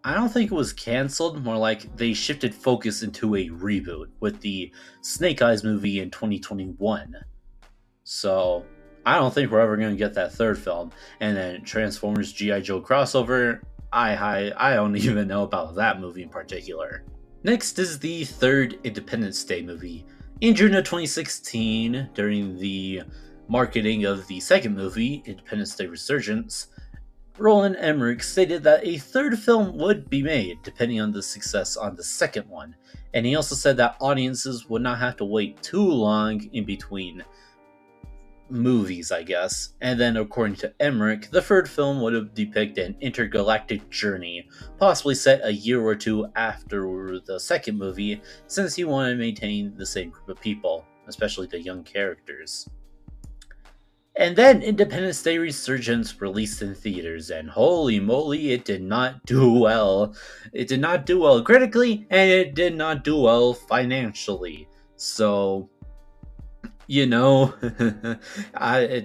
I don't think it was cancelled, more like they shifted focus into a reboot with the Snake Eyes movie in 2021. So, I don't think we're ever going to get that third film. And then Transformers G.I. Joe crossover, I don't even know about that movie in particular. Next is the third Independence Day movie. In June of 2016, during the marketing of the second movie, Independence Day Resurgence, Roland Emmerich stated that a third film would be made, depending on the success on the second one, and he also said that audiences would not have to wait too long in between movies, I guess. And then, according to Emmerich, the third film would have depicted an intergalactic journey, possibly set a year or two after the second movie, since he wanted to maintain the same group of people, especially the young characters. And then Independence Day Resurgence released in theaters, and holy moly, it did not do well. It did not do well critically, and it did not do well financially. So, it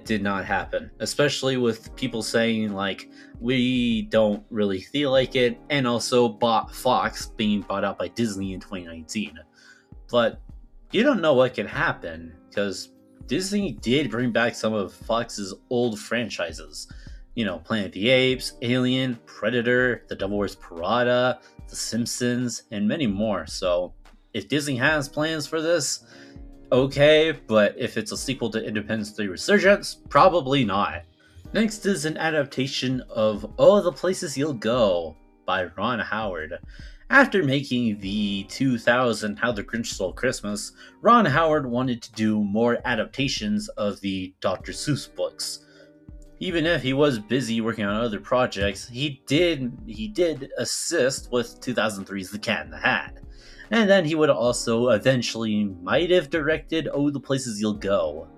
did not happen. Especially with people saying, like, we don't really feel like it, and also Fox being bought out by Disney in 2019. But you don't know what can happen, because Disney did bring back some of Fox's old franchises. Planet of the Apes, Alien, Predator, The Devil Wears Prada, The Simpsons, and many more. So, if Disney has plans for this, okay, but if it's a sequel to Independence Day Resurgence, probably not. Next is an adaptation of Oh the Places You'll Go by Ron Howard. After making the 2000 How the Grinch Stole Christmas, Ron Howard wanted to do more adaptations of the Dr. Seuss books. Even if he was busy working on other projects, he did assist with 2003's The Cat in the Hat. And then he would also eventually might have directed Oh the Places You'll Go.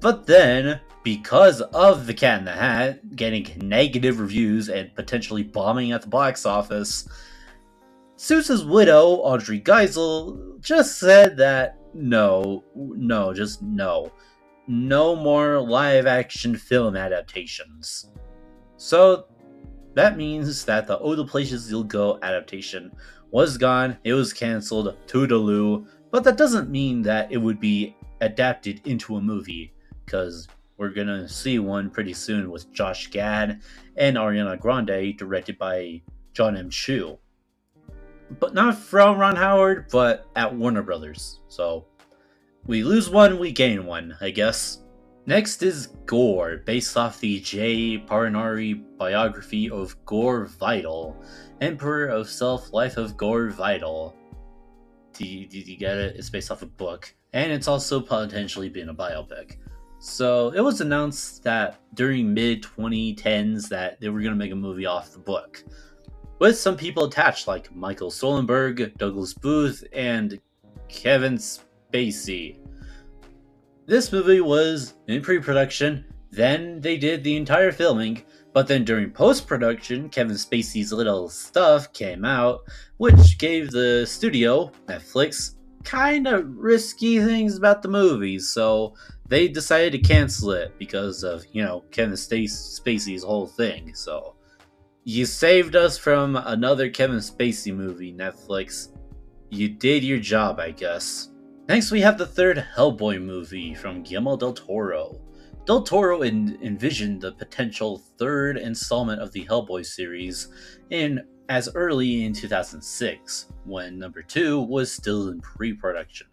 But then, because of The Cat in the Hat getting negative reviews and potentially bombing at the box office, Seuss's widow, Audrey Geisel, just said that no more live-action film adaptations. So, that means that the Oh the Places You'll Go adaptation was gone, it was cancelled, toodaloo, but that doesn't mean that it would be adapted into a movie, because we're gonna see one pretty soon with Josh Gad and Ariana Grande, directed by John M. Chu. But not from Ron Howard, but at Warner Brothers. So, we lose one, we gain one, I guess. Next is Gore, based off the J. Parinari biography of Gore Vidal, Emperor of Self, Life of Gore Vidal. Did you get it? It's based off a book, and it's also potentially been a biopic. So, it was announced that during mid-2010s that they were going to make a movie off the book, with some people attached like Michael Solenberg, Douglas Booth, and Kevin Spacey. This movie was in pre-production, then they did the entire filming, but then during post-production, Kevin Spacey's little stuff came out, which gave the studio, Netflix, kinda risky things about the movie, so they decided to cancel it because of, Kevin Spacey's whole thing, so you saved us from another Kevin Spacey movie, Netflix. You did your job, I guess. Next, we have the third Hellboy movie from Guillermo del Toro. Del Toro envisioned the potential third installment of the Hellboy series as early in 2006, when number 2 was still in pre-production.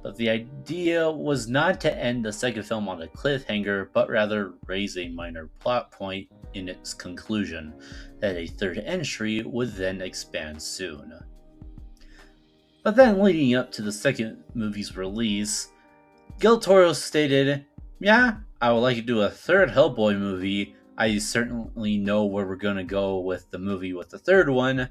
But the idea was not to end the second film on a cliffhanger, but rather raise a minor plot point in its conclusion, that a third entry would then expand soon. But then, leading up to the second movie's release, Del Toro stated, "Yeah, I would like to do a third Hellboy movie. I certainly know where we're going to go with the movie with the third one."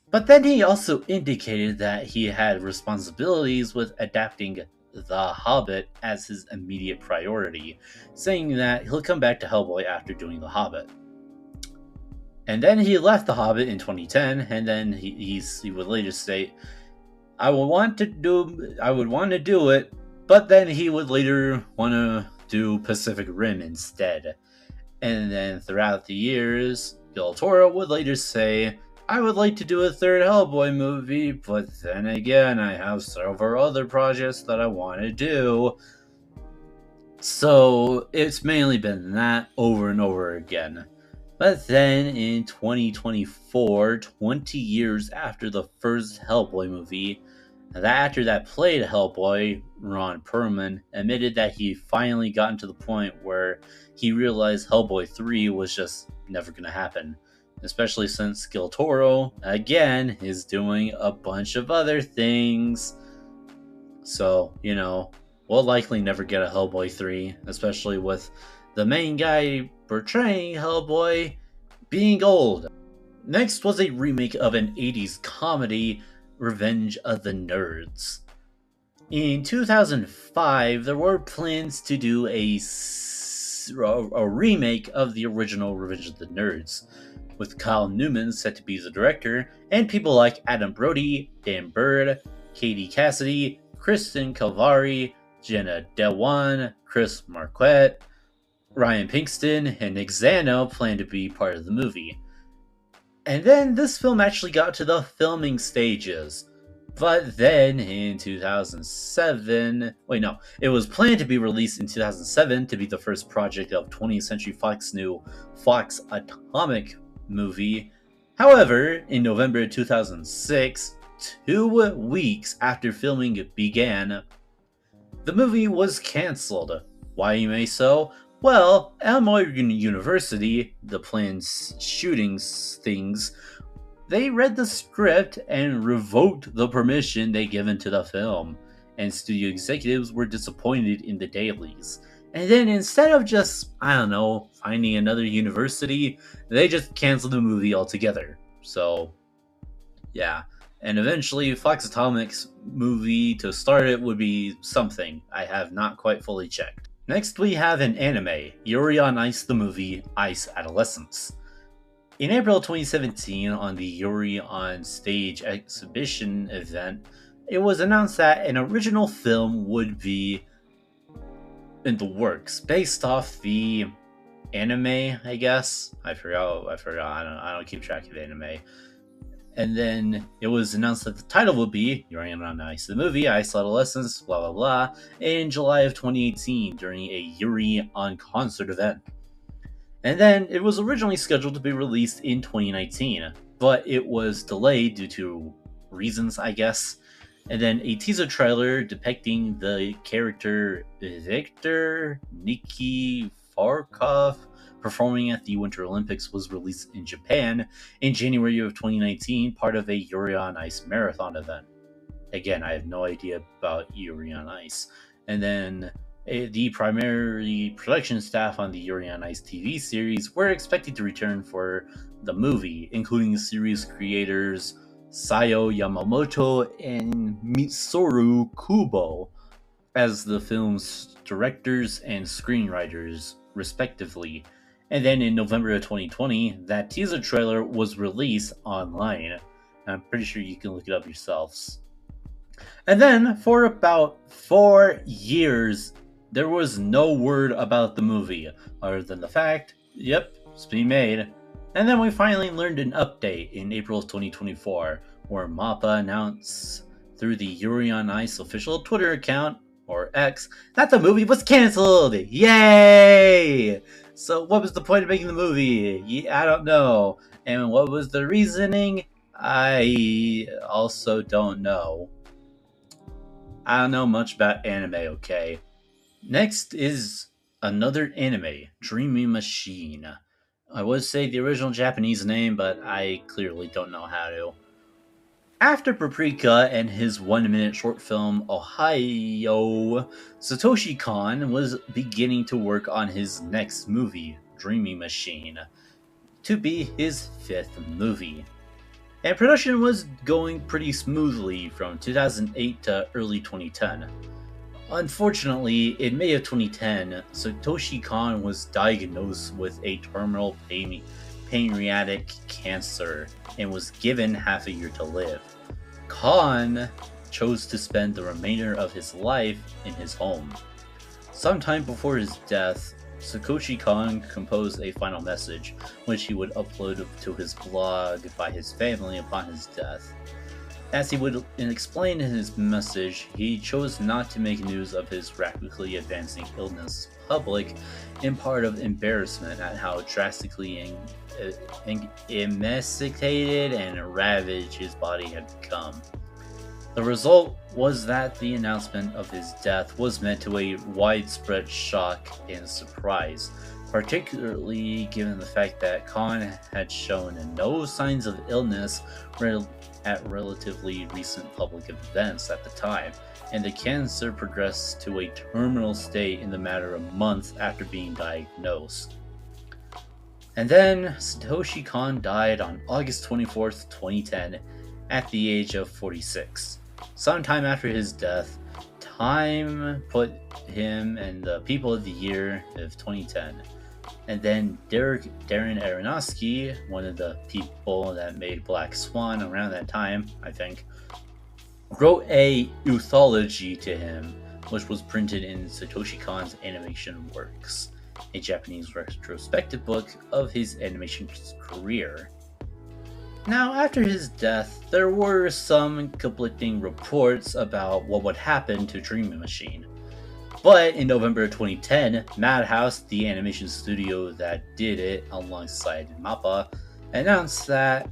But then he also indicated that he had responsibilities with adapting The Hobbit as his immediate priority, saying that he'll come back to Hellboy after doing The Hobbit. And then he left The Hobbit in 2010, and then he would later state, I would want to do it, but then he would later want to do Pacific Rim instead. And then throughout the years, Del Toro would later say, I would like to do a third Hellboy movie, but then again, I have several other projects that I want to do. So it's mainly been that over and over again. But then in 2024, 20 years after the first Hellboy movie, The actor that played Hellboy, Ron Perlman, admitted that he finally gotten to the point where he realized Hellboy 3 was just never going to happen. Especially since Del Toro, again, is doing a bunch of other things. So, we'll likely never get a Hellboy 3, especially with the main guy portraying Hellboy being old. Next was a remake of an 80s comedy, Revenge of the Nerds. In 2005, there were plans to do a remake of the original Revenge of the Nerds, with Kyle Newman set to be the director, and people like Adam Brody, Dan Bird, Katie Cassidy, Kristen Calvari, Jenna Dewan, Chris Marquette, Ryan Pinkston, and Nick Zano plan to be part of the movie. And then this film actually got to the filming stages. But then in 2007, it was planned to be released in 2007 to be the first project of 20th Century Fox's new Fox Atomic movie. However, in November 2006, 2 weeks after filming began, the movie was cancelled. Why, you may so? Well, Emory University, the planned shooting things, they read the script and revoked the permission they given to the film, and studio executives were disappointed in the dailies. And then instead of just, finding another university, they just canceled the movie altogether. So, yeah. And eventually, Fox Atomic's movie to start it would be something. I have not quite fully checked. Next, we have an anime, Yuri on Ice the movie, Ice Adolescence. In April 2017, on the Yuri on Stage exhibition event, it was announced that an original film would be in the works, based off the anime, I guess. I forgot. I don't keep track of anime. And then it was announced that the title would be Yuri on Ice the movie, Ice Adolescence, blah blah blah, in July of 2018 during a Yuri on concert event. And then it was originally scheduled to be released in 2019, but it was delayed due to reasons, I guess. And then a teaser trailer depicting the character Viktor Nikiforov performing at the Winter Olympics was released in Japan in January of 2019, part of a Yuri on Ice marathon event. Again, I have no idea about Yuri on Ice. And then the primary production staff on the Yuri on Ice TV series were expected to return for the movie, including the series creators Sayo Yamamoto and Mitsuru Kubo as the film's directors and screenwriters, respectively. And then in November of 2020, that teaser trailer was released online. I'm pretty sure you can look it up yourselves. And then, for about 4 years, there was no word about the movie, other than the fact, yep, it's being made. And then we finally learned an update in April of 2024, where MAPPA announced through the Yuri on Ice official Twitter account, or X, that the movie was cancelled! Yay! So what was the point of making the movie? I don't know. And what was the reasoning? I also don't know. I don't know much about anime, okay? Next is another anime, Dreamy Machine. I would say the original Japanese name, but I clearly don't know how to. After Paprika and his 1-minute short film Ohio, Satoshi Kon was beginning to work on his next movie, Dreamy Machine, to be his 5th movie. And production was going pretty smoothly from 2008 to early 2010. Unfortunately, in May of 2010, Satoshi Kon was diagnosed with a terminal pancreatic cancer and was given half a year to live. Kon chose to spend the remainder of his life in his home. Sometime before his death, Satoshi Kon composed a final message, which he would upload to his blog by his family upon his death. As he would explain in his message, he chose not to make news of his rapidly advancing illness public, in part of embarrassment at how drastically emaciated and ravaged his body had become. The result was that the announcement of his death was met to a widespread shock and surprise, particularly given the fact that Khan had shown no signs of illness at relatively recent public events at the time, and the cancer progressed to a terminal state in the matter of months after being diagnosed. And then Satoshi Kon died on August 24th, 2010, at the age of 46. Sometime after his death, Time put him in the People of the Year of 2010. And then Darren Aronofsky, one of the people that made Black Swan around that time, I think, wrote a euthology to him, which was printed in Satoshi Kon's Animation Works, a Japanese retrospective book of his animation career. Now, after his death, there were some conflicting reports about what would happen to Dream Machine. But in November 2010, Madhouse, the animation studio that did it alongside MAPPA, announced that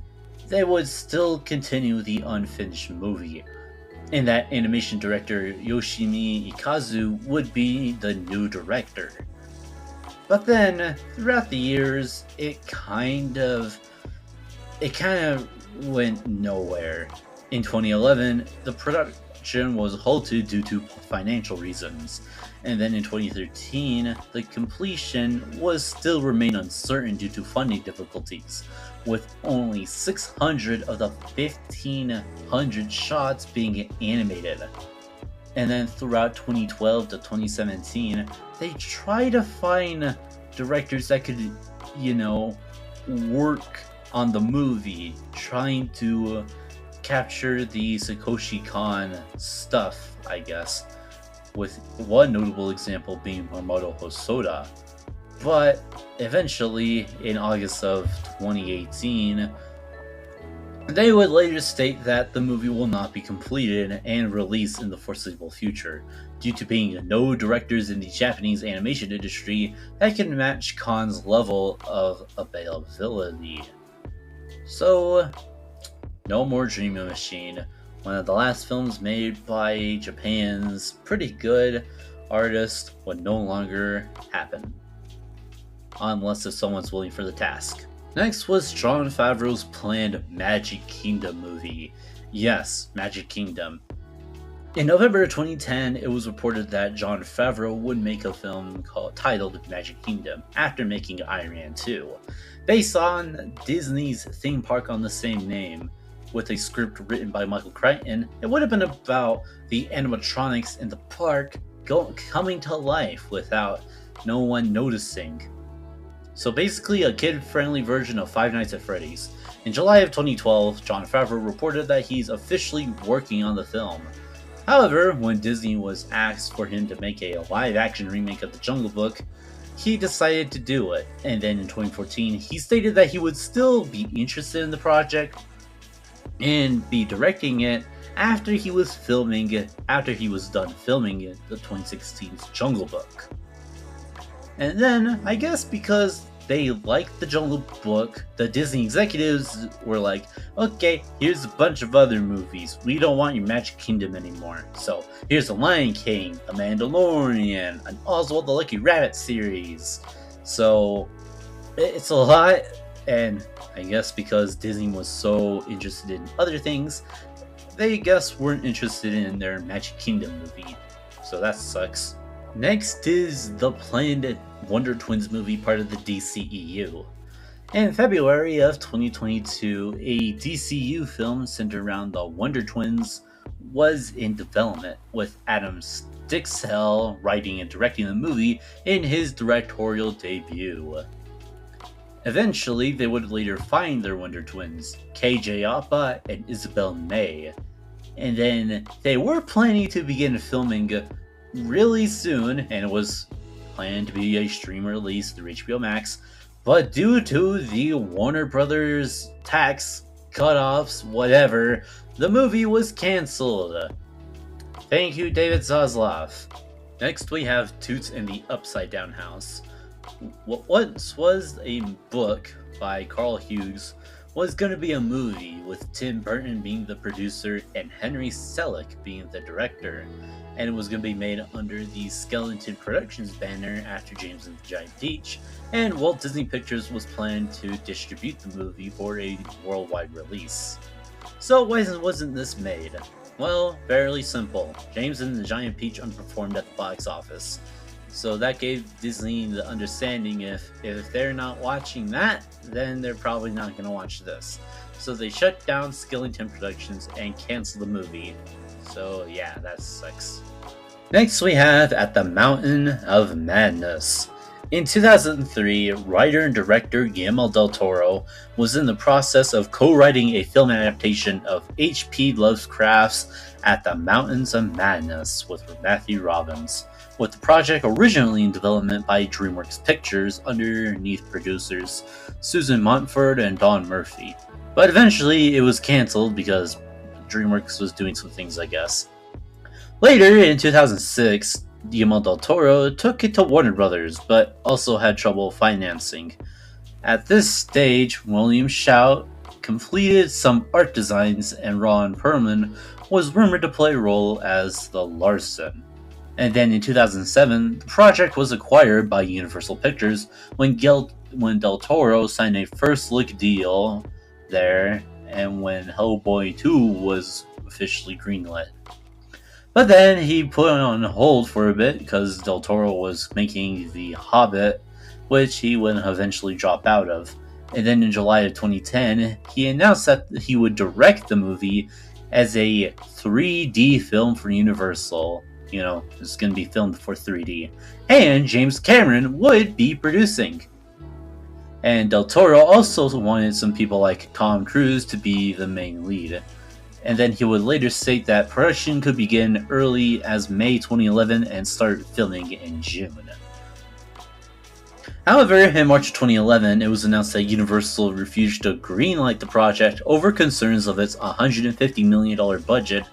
they would still continue the unfinished movie, and that animation director Yoshimi Ikazu would be the new director. But then, throughout the years, it kind of went nowhere. In 2011, the production was halted due to financial reasons, and then in 2013, the completion was still remain uncertain due to funding difficulties, with only 600 of the 1,500 shots being animated. And then throughout 2012 to 2017, they tried to find directors that could, work on the movie, trying to capture the Satoshi Kon stuff, I guess, with one notable example being Mamoto Hosoda. But eventually, in August of 2018, they would later state that the movie will not be completed and released in the foreseeable future, due to being no directors in the Japanese animation industry that can match Kon's level of availability. So, no more Dream Machine, one of the last films made by Japan's pretty good artist, would no longer happen. Unless if someone's willing for the task. Next was Jon Favreau's planned Magic Kingdom movie. Yes, Magic Kingdom. In November 2010, it was reported that Jon Favreau would make a film titled Magic Kingdom after making Iron Man 2, based on Disney's theme park on the same name. With a script written by Michael Crichton, it would have been about the animatronics in the park coming to life without no one noticing. So basically a kid-friendly version of Five Nights at Freddy's. In July of 2012, Jon Favreau reported that he's officially working on the film. However, when Disney was asked for him to make a live-action remake of The Jungle Book, he decided to do it. And then in 2014, he stated that he would still be interested in the project and be directing it after he was done filming it, the 2016's Jungle Book. And then, I guess because they liked the Jungle Book, the Disney executives were like, okay, here's a bunch of other movies. We don't want your Magic Kingdom anymore. So, here's The Lion King, The Mandalorian, and Oswald the Lucky Rabbit series. So, it's a lot, and I guess because Disney was so interested in other things, they weren't interested in their Magic Kingdom movie. So that sucks. Next is the planned Wonder Twins movie, part of the DCEU. In February of 2022, a DCU film centered around the Wonder Twins was in development, with Adam Stixell writing and directing the movie in his directorial debut. Eventually, they would later find their Wonder Twins, KJ Apa and Isabel May. And then they were planning to begin filming really soon, and it was planned to be a stream release through HBO Max, but due to the Warner Brothers tax cutoffs, whatever, the movie was cancelled. Thank you, David Zaslav. Next we have Toots and the Upside Down House. What once was a book by Carl Hughes was going to be a movie with Tim Burton being the producer and Henry Selick being the director, and it was going to be made under the Skeleton Productions banner after James and the Giant Peach, and Walt Disney Pictures was planning to distribute the movie for a worldwide release. So why wasn't this made? Well, fairly simple. James and the Giant Peach underperformed at the box office. So that gave Disney the understanding if they're not watching that, then they're probably not going to watch this. So they shut down Skellington Productions and canceled the movie. So yeah, that sucks. Next we have At the Mountain of Madness. In 2003, writer and director Guillermo del Toro was in the process of co-writing a film adaptation of H.P. Lovecraft's At the Mountains of Madness with Matthew Robbins, with the project originally in development by DreamWorks Pictures underneath producers Susan Montford and Don Murphy. But eventually it was cancelled because DreamWorks was doing some things, I guess. Later, in 2006, Guillermo del Toro took it to Warner Brothers, but also had trouble financing. At this stage, William Shout completed some art designs and Ron Perlman was rumored to play a role as the Larson. And then in 2007, the project was acquired by Universal Pictures when Del Toro signed a first-look deal there, and when Hellboy 2 was officially greenlit. But then he put it on hold for a bit because Del Toro was making The Hobbit, which he would eventually drop out of. And then in July of 2010, he announced that he would direct the movie as a 3D film for Universal. You know, it's going to be filmed for 3D. And James Cameron would be producing. And Del Toro also wanted some people like Tom Cruise to be the main lead. And then he would later state that production could begin early as May 2011 and start filming in June. However, in March 2011, it was announced that Universal refused to greenlight the project over concerns of its $150 million budget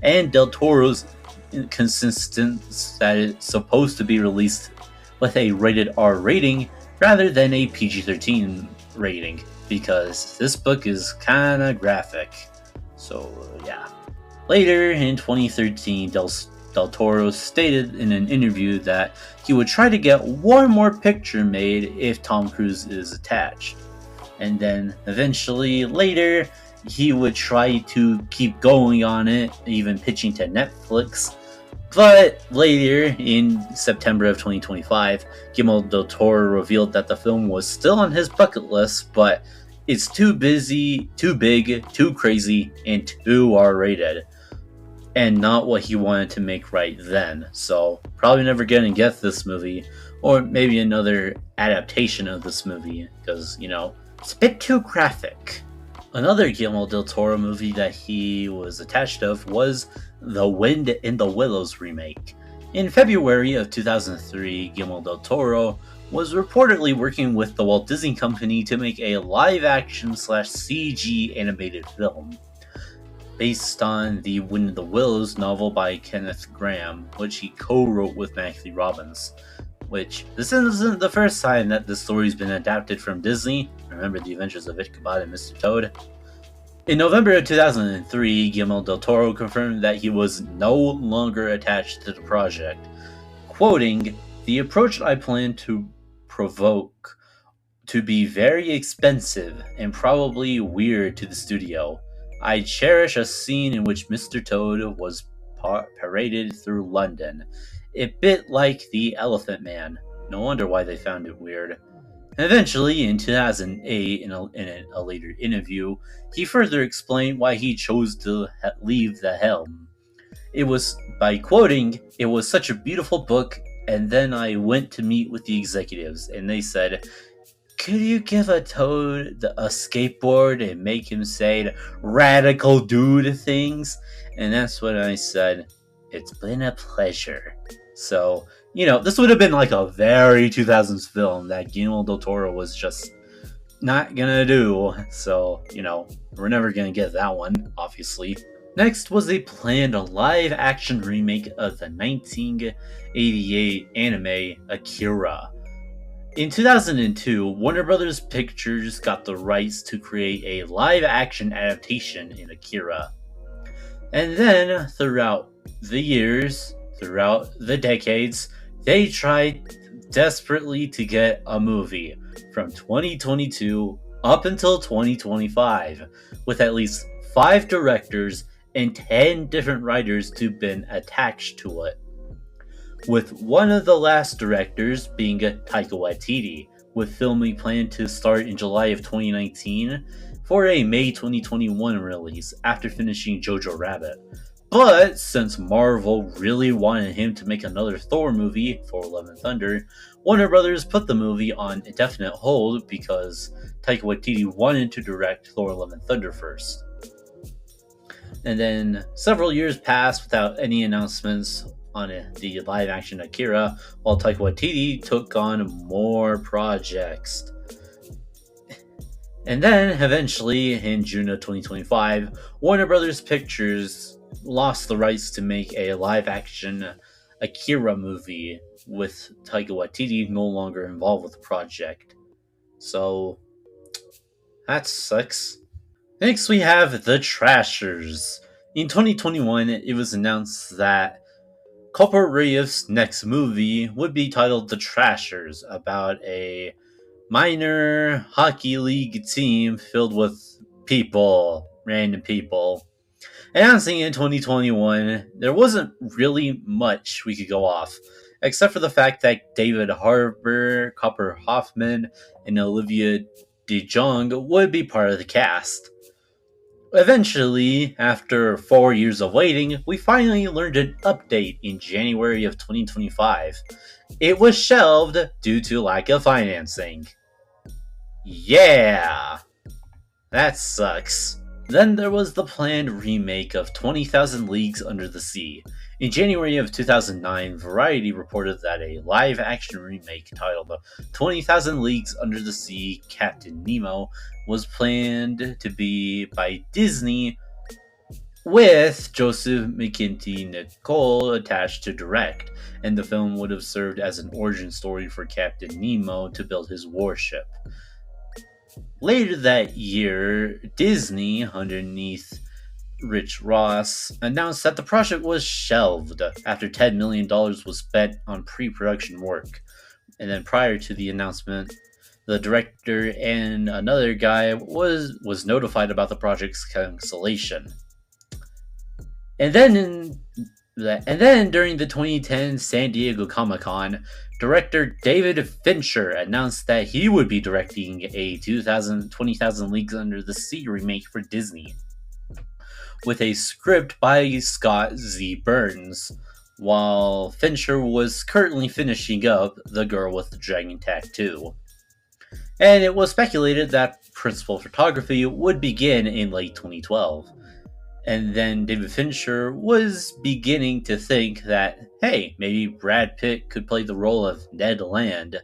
and Del Toro's insistence that it's supposed to be released with a rated R rating rather than a PG-13 rating, because this book is kinda graphic. So yeah. Later in 2013, Del Toro stated in an interview that he would try to get one more picture made if Tom Cruise is attached. And then eventually later, he would try to keep going on it, even pitching to Netflix. But later, in September of 2025, Guillermo del Toro revealed that the film was still on his bucket list, but it's too busy, too big, too crazy, and too R-rated. And not what he wanted to make right then. So, probably never gonna get this movie, or maybe another adaptation of this movie, because, you know, it's a bit too graphic. Another Guillermo del Toro movie that he was attached of was The Wind in the Willows remake. In February of 2003, Guillermo del Toro was reportedly working with the Walt Disney Company to make a live-action / CG animated film based on the Wind in the Willows novel by Kenneth Grahame, which he co-wrote with Matthew Robbins. Which, this isn't the first time that this story's been adapted from Disney. Remember The Adventures of Ichabod and Mr. Toad? In November of 2003, Guillermo del Toro confirmed that he was no longer attached to the project, quoting, "The approach I plan to provoke to be very expensive and probably weird to the studio. I cherish a scene in which Mr. Toad was paraded through London. A bit like the Elephant Man. No wonder why they found it weird." Eventually, in 2008, in a later interview, he further explained why he chose to leave the helm. It was by quoting, "It was such a beautiful book, and then I went to meet with the executives, and they said, could you give a toad a skateboard and make him say radical dude things?" And that's what I said. It's been a pleasure. So, you know, this would have been like a very 2000s film that Guillermo del Toro was just not gonna do. So, you know, we're never gonna get that one, obviously. Next was a planned live-action remake of the 1988 anime Akira. In 2002, Warner Brothers Pictures got the rights to create a live-action adaptation in Akira. And then, throughout the years, throughout the decades, they tried desperately to get a movie from 2022 up until 2025, with at least 5 directors and 10 different writers to have been attached to it, with one of the last directors being Taika Waititi, with filming planned to start in July of 2019 for a May 2021 release after finishing Jojo Rabbit. But since Marvel really wanted him to make another Thor movie, Thor Love and Thunder, Warner Brothers put the movie on indefinite hold because Taika Waititi wanted to direct Thor Love and Thunder first. And then several years passed without any announcements on the live-action Akira, while Taika Waititi took on more projects. And then, eventually, in June of 2025, Warner Brothers Pictures lost the rights to make a live-action Akira movie, with Taika Waititi no longer involved with the project. So, that sucks. Next, we have The Trashers. In 2021, it was announced that Culper Reeve's next movie would be titled The Trashers, about a minor hockey league team filled with people, random people. Announcing in 2021, there wasn't really much we could go off, except for the fact that David Harbour, Cooper Hoffman, and Olivia DeJonge would be part of the cast. Eventually, after 4 years of waiting, we finally learned an update in January of 2025. It was shelved due to lack of financing. Yeah! That sucks. Then there was the planned remake of 20,000 Leagues Under the Sea. In January of 2009, Variety reported that a live-action remake titled 20,000 Leagues Under the Sea Captain Nemo was planned to be by Disney, with Joseph McKinty Nicole attached to direct, and the film would have served as an origin story for Captain Nemo to build his warship. Later that year, Disney, underneath Rich Ross, announced that the project was shelved after $10 million was spent on pre-production work. And then prior to the announcement, the director and another guy was notified about the project's cancellation. And then during the 2010 San Diego Comic-Con, director David Fincher announced that he would be directing a 20,000 Leagues Under the Sea remake for Disney, with a script by Scott Z. Burns, while Fincher was currently finishing up The Girl with the Dragon Tattoo. And it was speculated that principal photography would begin in late 2012. And then David Fincher was beginning to think that, hey, maybe Brad Pitt could play the role of Ned Land,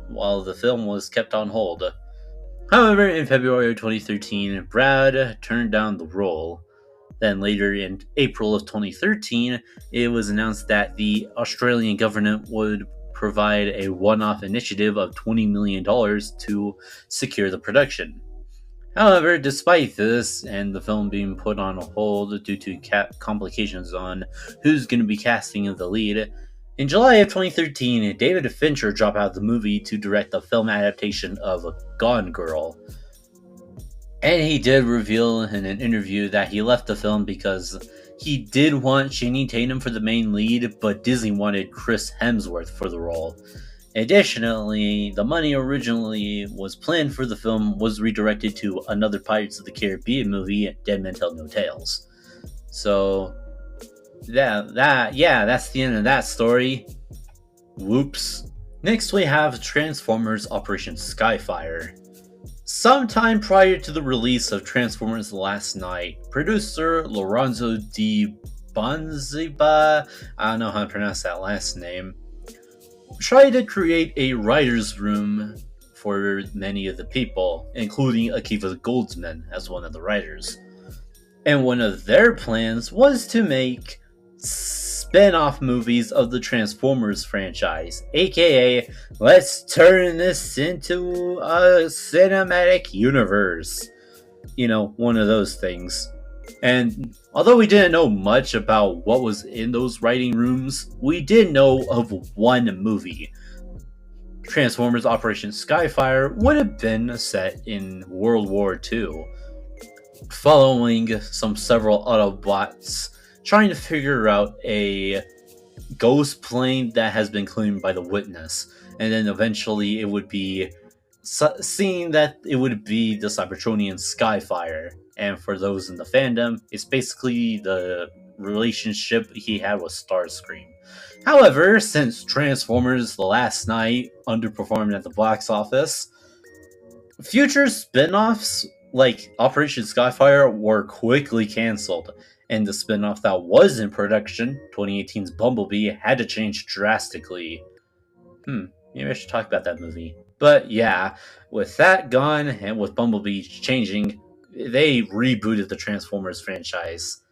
while the film was kept on hold. However, in February of 2013, Brad turned down the role. Then later in April of 2013, it was announced that the Australian government would provide a one-off initiative of $20 million to secure the production. However, despite this, and the film being put on hold due to complications on who's going to be casting the lead, in July of 2013, David Fincher dropped out of the movie to direct the film adaptation of Gone Girl. And he did reveal in an interview that he left the film because he did want Channing Tatum for the main lead, but Disney wanted Chris Hemsworth for the role. Additionally, the money originally was planned for the film was redirected to another Pirates of the Caribbean movie, Dead Men Tell No Tales. So, that's the end of that story. Whoops. Next we have Transformers Operation Skyfire. Sometime prior to the release of Transformers Last Night, producer Lorenzo Di Bonziba, I don't know how to pronounce that last name, tried to create a writer's room for many of the people, including Akiva Goldsman as one of the writers. And one of their plans was to make spin-off movies of the Transformers franchise, aka let's turn this into a cinematic universe. You know, one of those things. And although we didn't know much about what was in those writing rooms, we did know of one movie. Transformers Operation Skyfire would have been set in World War II, following several Autobots trying to figure out a ghost plane that has been claimed by the Witness, and then eventually it would be seen that it would be the Cybertronian Skyfire. And for those in the fandom, it's basically the relationship he had with Starscream. However, since Transformers The Last Night underperformed at the box office, future spin-offs like Operation Skyfire were quickly cancelled, and the spin-off that was in production, 2018's Bumblebee, had to change drastically. Maybe I should talk about that movie. But yeah, with that gone, and with Bumblebee changing, they rebooted the Transformers franchise.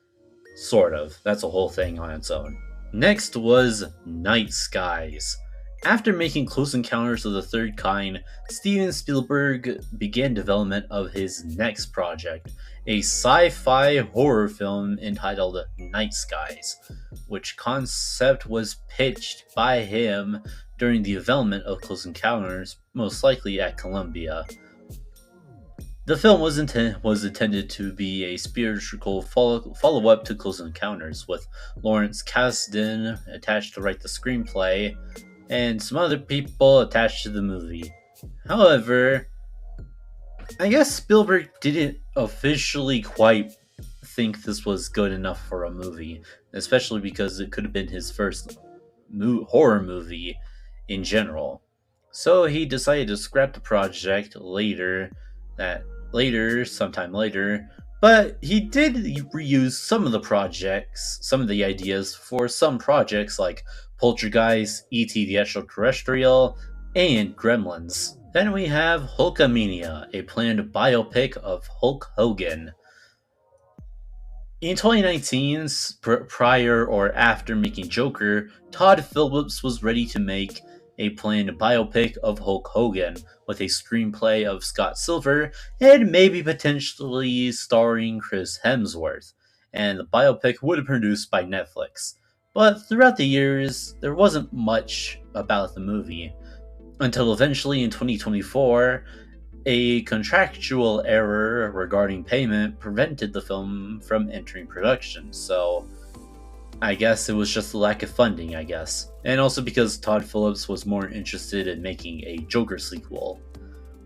Sort of. That's a whole thing on its own. Next was Night Skies. After making Close Encounters of the Third Kind, Steven Spielberg began development of his next project, a sci-fi horror film entitled Night Skies, which concept was pitched by him during the development of Close Encounters, most likely at Columbia. The film was intended to be a spiritual follow-up to Close Encounters, with Lawrence Kasdan attached to write the screenplay, and some other people attached to the movie. However, I guess Spielberg didn't officially quite think this was good enough for a movie, especially because it could have been his first horror movie in general. So he decided to scrap the project sometime later, but he did reuse some of the ideas for some projects like Poltergeist, E.T. the Extraterrestrial, and Gremlins. Then we have Hulkamania, a planned biopic of Hulk Hogan. In 2019, prior or after making Joker, Todd Phillips was ready to make a planned biopic of Hulk Hogan, with a screenplay of Scott Silver and maybe potentially starring Chris Hemsworth, and the biopic would have been produced by Netflix. But throughout the years, there wasn't much about the movie, until eventually in 2024, a contractual error regarding payment prevented the film from entering production, so I guess it was just a lack of funding, I guess. And also because Todd Phillips was more interested in making a Joker sequel.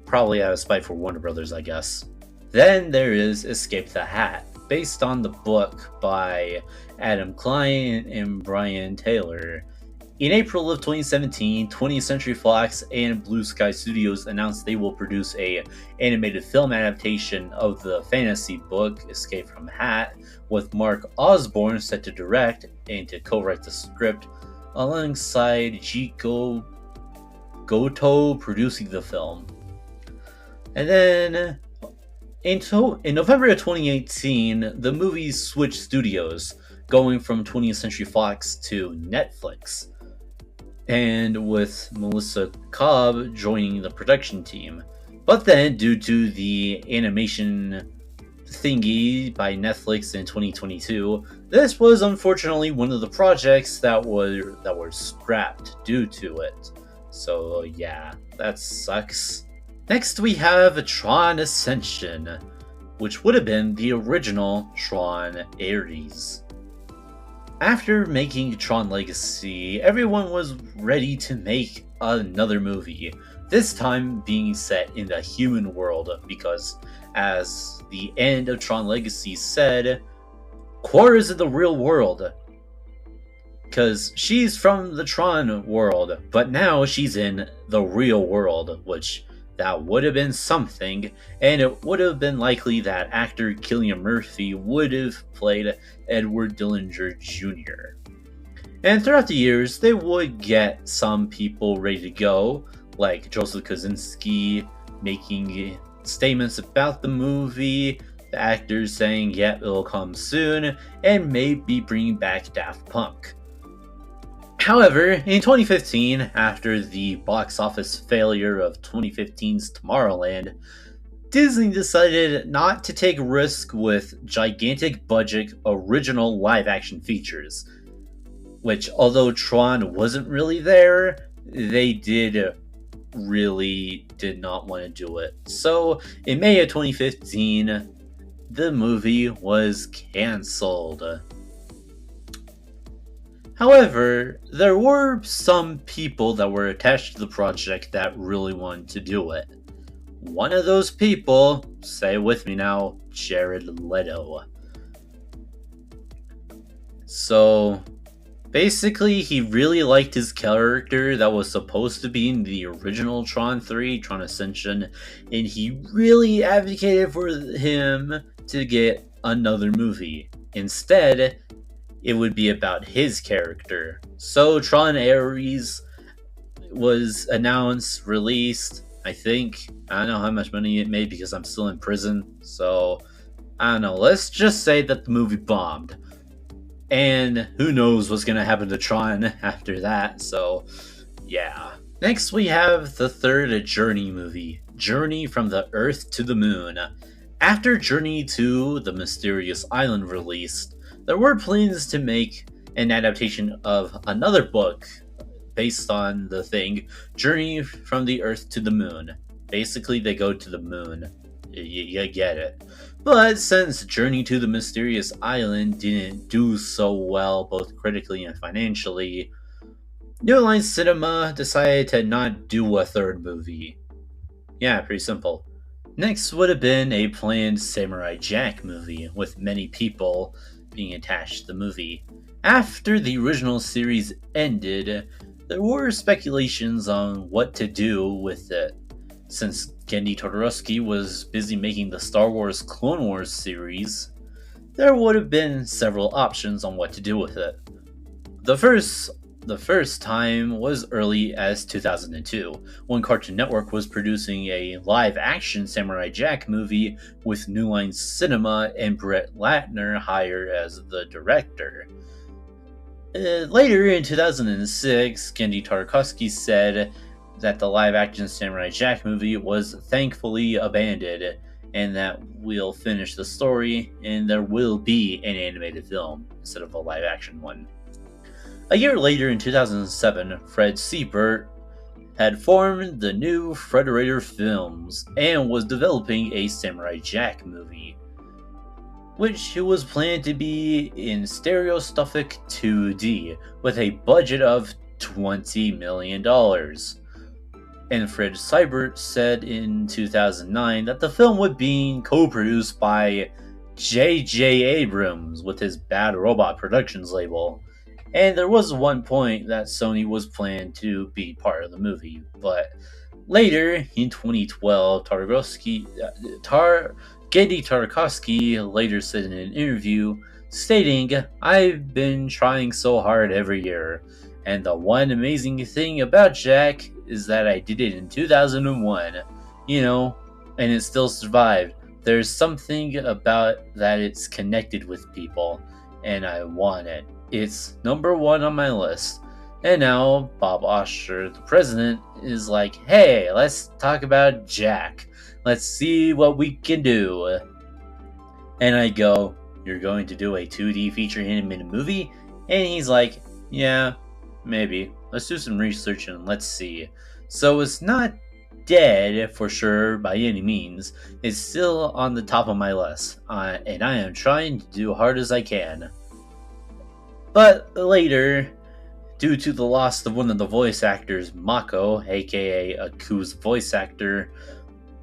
Probably out of spite for Warner Brothers, I guess. Then there is Escape the Hat, based on the book by Adam Klein and Brian Taylor. In April of 2017, 20th Century Fox and Blue Sky Studios announced they will produce an animated film adaptation of the fantasy book Escape from Hat, with Mark Osborne set to direct and to co-write the script, alongside Jiko Goto producing the film. And then, in November of 2018, the movie switched studios, going from 20th Century Fox to Netflix, and with Melissa Cobb joining the production team. But then, due to the animation thingy by Netflix in 2022, this was unfortunately one of the projects that were scrapped due to it. So yeah, that sucks. Next we have Tron Ascension, which would have been the original Tron Ares. After making Tron Legacy, everyone was ready to make another movie, this time being set in the human world, because as the end of Tron Legacy said, Quar is in the real world, because she's from the Tron world, but now she's in the real world, which that would have been something, and it would have been likely that actor Cillian Murphy would have played Edward Dillinger Jr. And throughout the years, they would get some people ready to go, like Joseph Kosinski making statements about the movie, the actors saying, yep, it'll come soon, and maybe bringing back Daft Punk. However, in 2015, after the box office failure of 2015's Tomorrowland, Disney decided not to take risk with gigantic budget original live action features, which, although Tron wasn't really there, they really did not want to do it. So, in May of 2015, the movie was cancelled. However, there were some people that were attached to the project that really wanted to do it. One of those people, say it with me now, Jared Leto. So, basically, he really liked his character that was supposed to be in the original Tron 3, Tron Ascension, and he really advocated for him to get another movie. Instead, it would be about his character. So Tron Ares was announced, released, I think. I don't know how much money it made because I'm still in prison. So, I don't know. Let's just say that the movie bombed. And who knows what's going to happen to Tron after that. So, yeah. Next we have the third Journey movie. Journey from the Earth to the Moon. After Journey to the Mysterious Island released, there were plans to make an adaptation of another book based on the thing, Journey from the Earth to the Moon. Basically, they go to the moon. You get it. But since Journey to the Mysterious Island didn't do so well, both critically and financially, New Line Cinema decided to not do a third movie. Yeah, pretty simple. Next would have been a planned Samurai Jack movie, with many people being attached to the movie. After the original series ended, there were speculations on what to do with it. Since Genndy Tartakovsky was busy making the Star Wars Clone Wars series, there would have been several options on what to do with it. The first time was early as 2002, when Cartoon Network was producing a live-action Samurai Jack movie with New Line Cinema and Brett Ratner hired as the director. Later in 2006, Genndy Tartakovsky said that the live-action Samurai Jack movie was thankfully abandoned, and that we'll finish the story and there will be an animated film instead of a live-action one. A year later, in 2007, Fred Seibert had formed the new Frederator Films and was developing a Samurai Jack movie, which was planned to be in stereoscopic 2D with a budget of $20 million. And Fred Seibert said in 2009 that the film would be co-produced by J.J. Abrams with his Bad Robot Productions label. And there was one point that Sony was planned to be part of the movie, but later in 2012, Genndy Tartakovsky later said in an interview, stating, "I've been trying so hard every year, and the one amazing thing about Jack is that I did it in 2001, and it still survived. There's something about that it's connected with people, and I want it. It's number one on my list." And now Bob Osher, the president, is like, "Hey, let's talk about Jack. Let's see what we can do." And I go, "You're going to do a 2D feature animated movie?" And he's like, "Yeah, maybe. Let's do some research and let's see." So it's not dead for sure by any means. It's still on the top of my list, and I am trying to do hard as I can. But later, due to the loss of one of the voice actors, Mako, aka Aku's voice actor,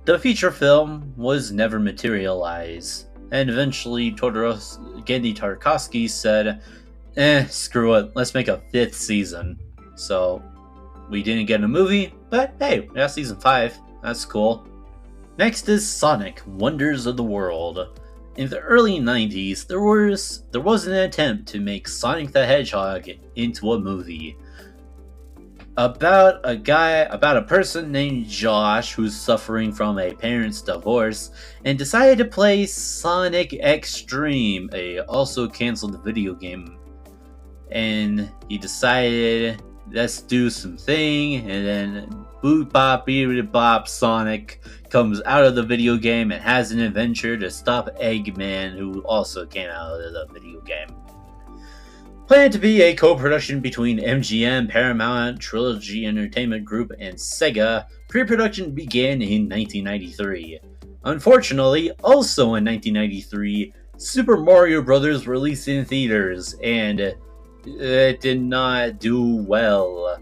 the feature film was never materialized, and eventually Genndy Tartakovsky said, screw it, let's make a 5th season. So, we didn't get a movie, but hey, we got season 5, that's cool. Next is Sonic, Wonders of the World. In the early 90s, there was an attempt to make Sonic the Hedgehog into a movie. About a person named Josh who's suffering from a parent's divorce and decided to play Sonic Extreme, a also canceled video game. and he decided, let's do something, and then boop bop beep bop Sonic comes out of the video game and has an adventure to stop Eggman, who also came out of the video game. Planned to be a co-production between MGM, Paramount, Trilogy Entertainment Group, and Sega, pre-production began in 1993. Unfortunately, also in 1993, Super Mario Bros. Released in theaters, and it did not do well.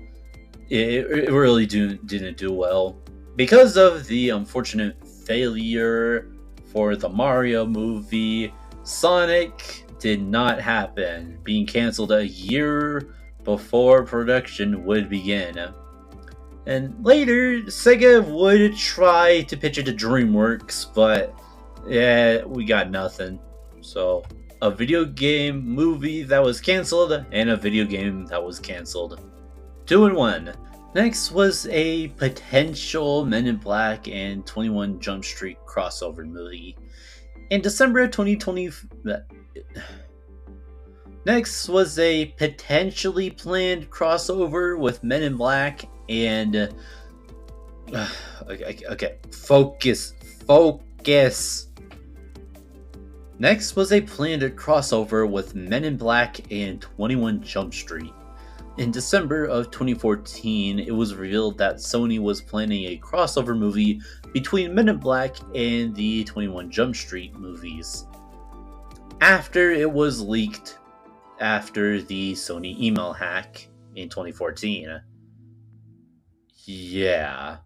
It really didn't do well. Because of the unfortunate failure for the Mario movie, Sonic did not happen, being cancelled a year before production would begin. And later, Sega would try to pitch it to DreamWorks, but yeah, we got nothing. So, a video game movie that was cancelled, and a video game that was cancelled. 2 in 1. Next was a potential Men in Black and 21 Jump Street crossover movie. In December of 2020... Next was a potentially planned crossover with Men in Black and... okay, focus. Next was a planned crossover with Men in Black and 21 Jump Street. In December of 2014, it was revealed that Sony was planning a crossover movie between Men in Black and the 21 Jump Street movies. After it was leaked after the Sony email hack in 2014. Yeah.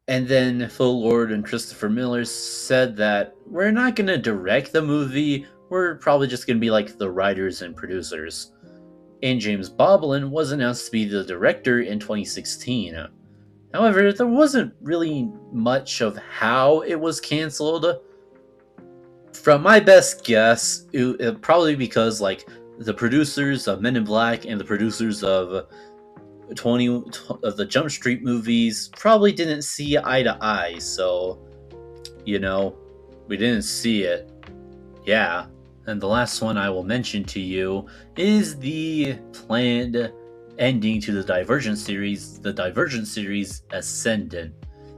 And then Phil Lord and Christopher Miller said that we're not going to direct the movie, we're probably just going to be like the writers and producers. And James Boblin was announced to be the director in 2016. However, there wasn't really much of how it was cancelled. From my best guess, it probably because like the producers of Men in Black and the producers of the Jump Street movies probably didn't see eye to eye, so we didn't see it. Yeah. And the last one I will mention to you is the planned ending to the Divergent series Ascendant.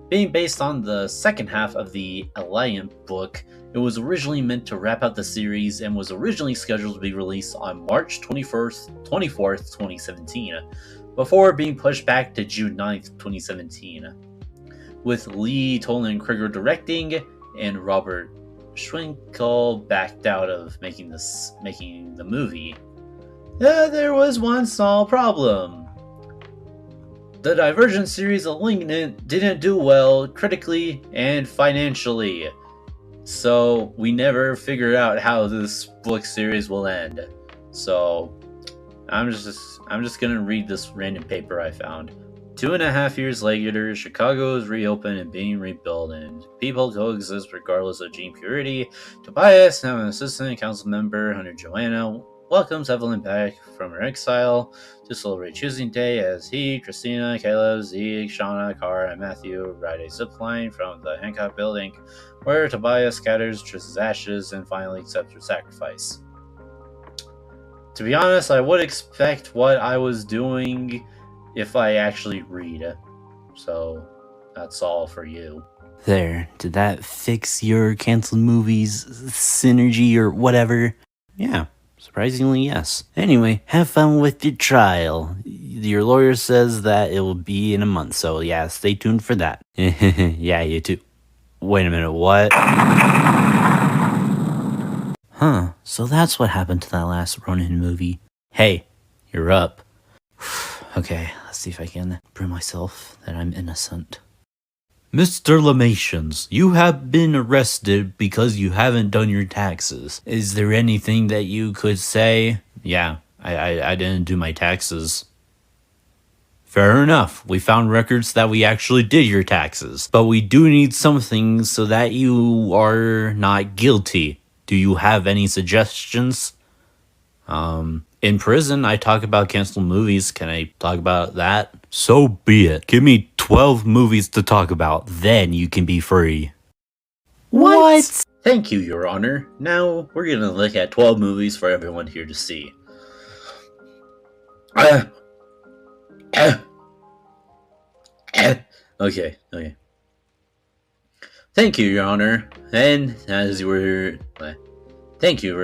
Being based on the second half of the Alliant book, it was originally meant to wrap up the series and was originally scheduled to be released on March 24th, 2017, before being pushed back to June 9th, 2017. With Lee Toland Krieger directing and Robert Schwinkel backed out of making the movie. There was one small problem. The Divergent series Alignment didn't do well critically and financially, so we never figured out how this book series will end. So I'm just gonna read this random paper I found. 2.5 years later, Chicago is reopened and being rebuilt, and people coexist regardless of gene purity. Tobias, now an assistant council member, Hunter Joanna, welcomes Evelyn back from her exile to celebrate Choosing Day as he, Christina, Caleb, Zeke, Shauna, Cara, and Matthew ride a zipline from the Hancock building, where Tobias scatters Triss's ashes and finally accepts her sacrifice. To be honest, I would expect what I was doing if I actually read. So, that's all for you. There, did that fix your canceled movies synergy or whatever? Yeah, surprisingly, yes. Anyway, have fun with your trial. Your lawyer says that it will be in a month, so yeah, stay tuned for that. Yeah, you too. Wait a minute, what? Huh, so that's what happened to that last Ronin movie. Hey, you're up. Okay, let's see if I can prove myself that I'm innocent. Mr. Lamations, you have been arrested because you haven't done your taxes. Is there anything that you could say? Yeah, I didn't do my taxes. Fair enough, we found records that we actually did your taxes, but we do need something so that you are not guilty. Do you have any suggestions? In prison, I talk about canceled movies. Can I talk about that? So be it. Give me 12 movies to talk about, then you can be free. What? Thank you, Your Honor. Now, we're gonna look at 12 movies for everyone here to see. Okay. Thank you, Your Honor. And as you were... Thank you,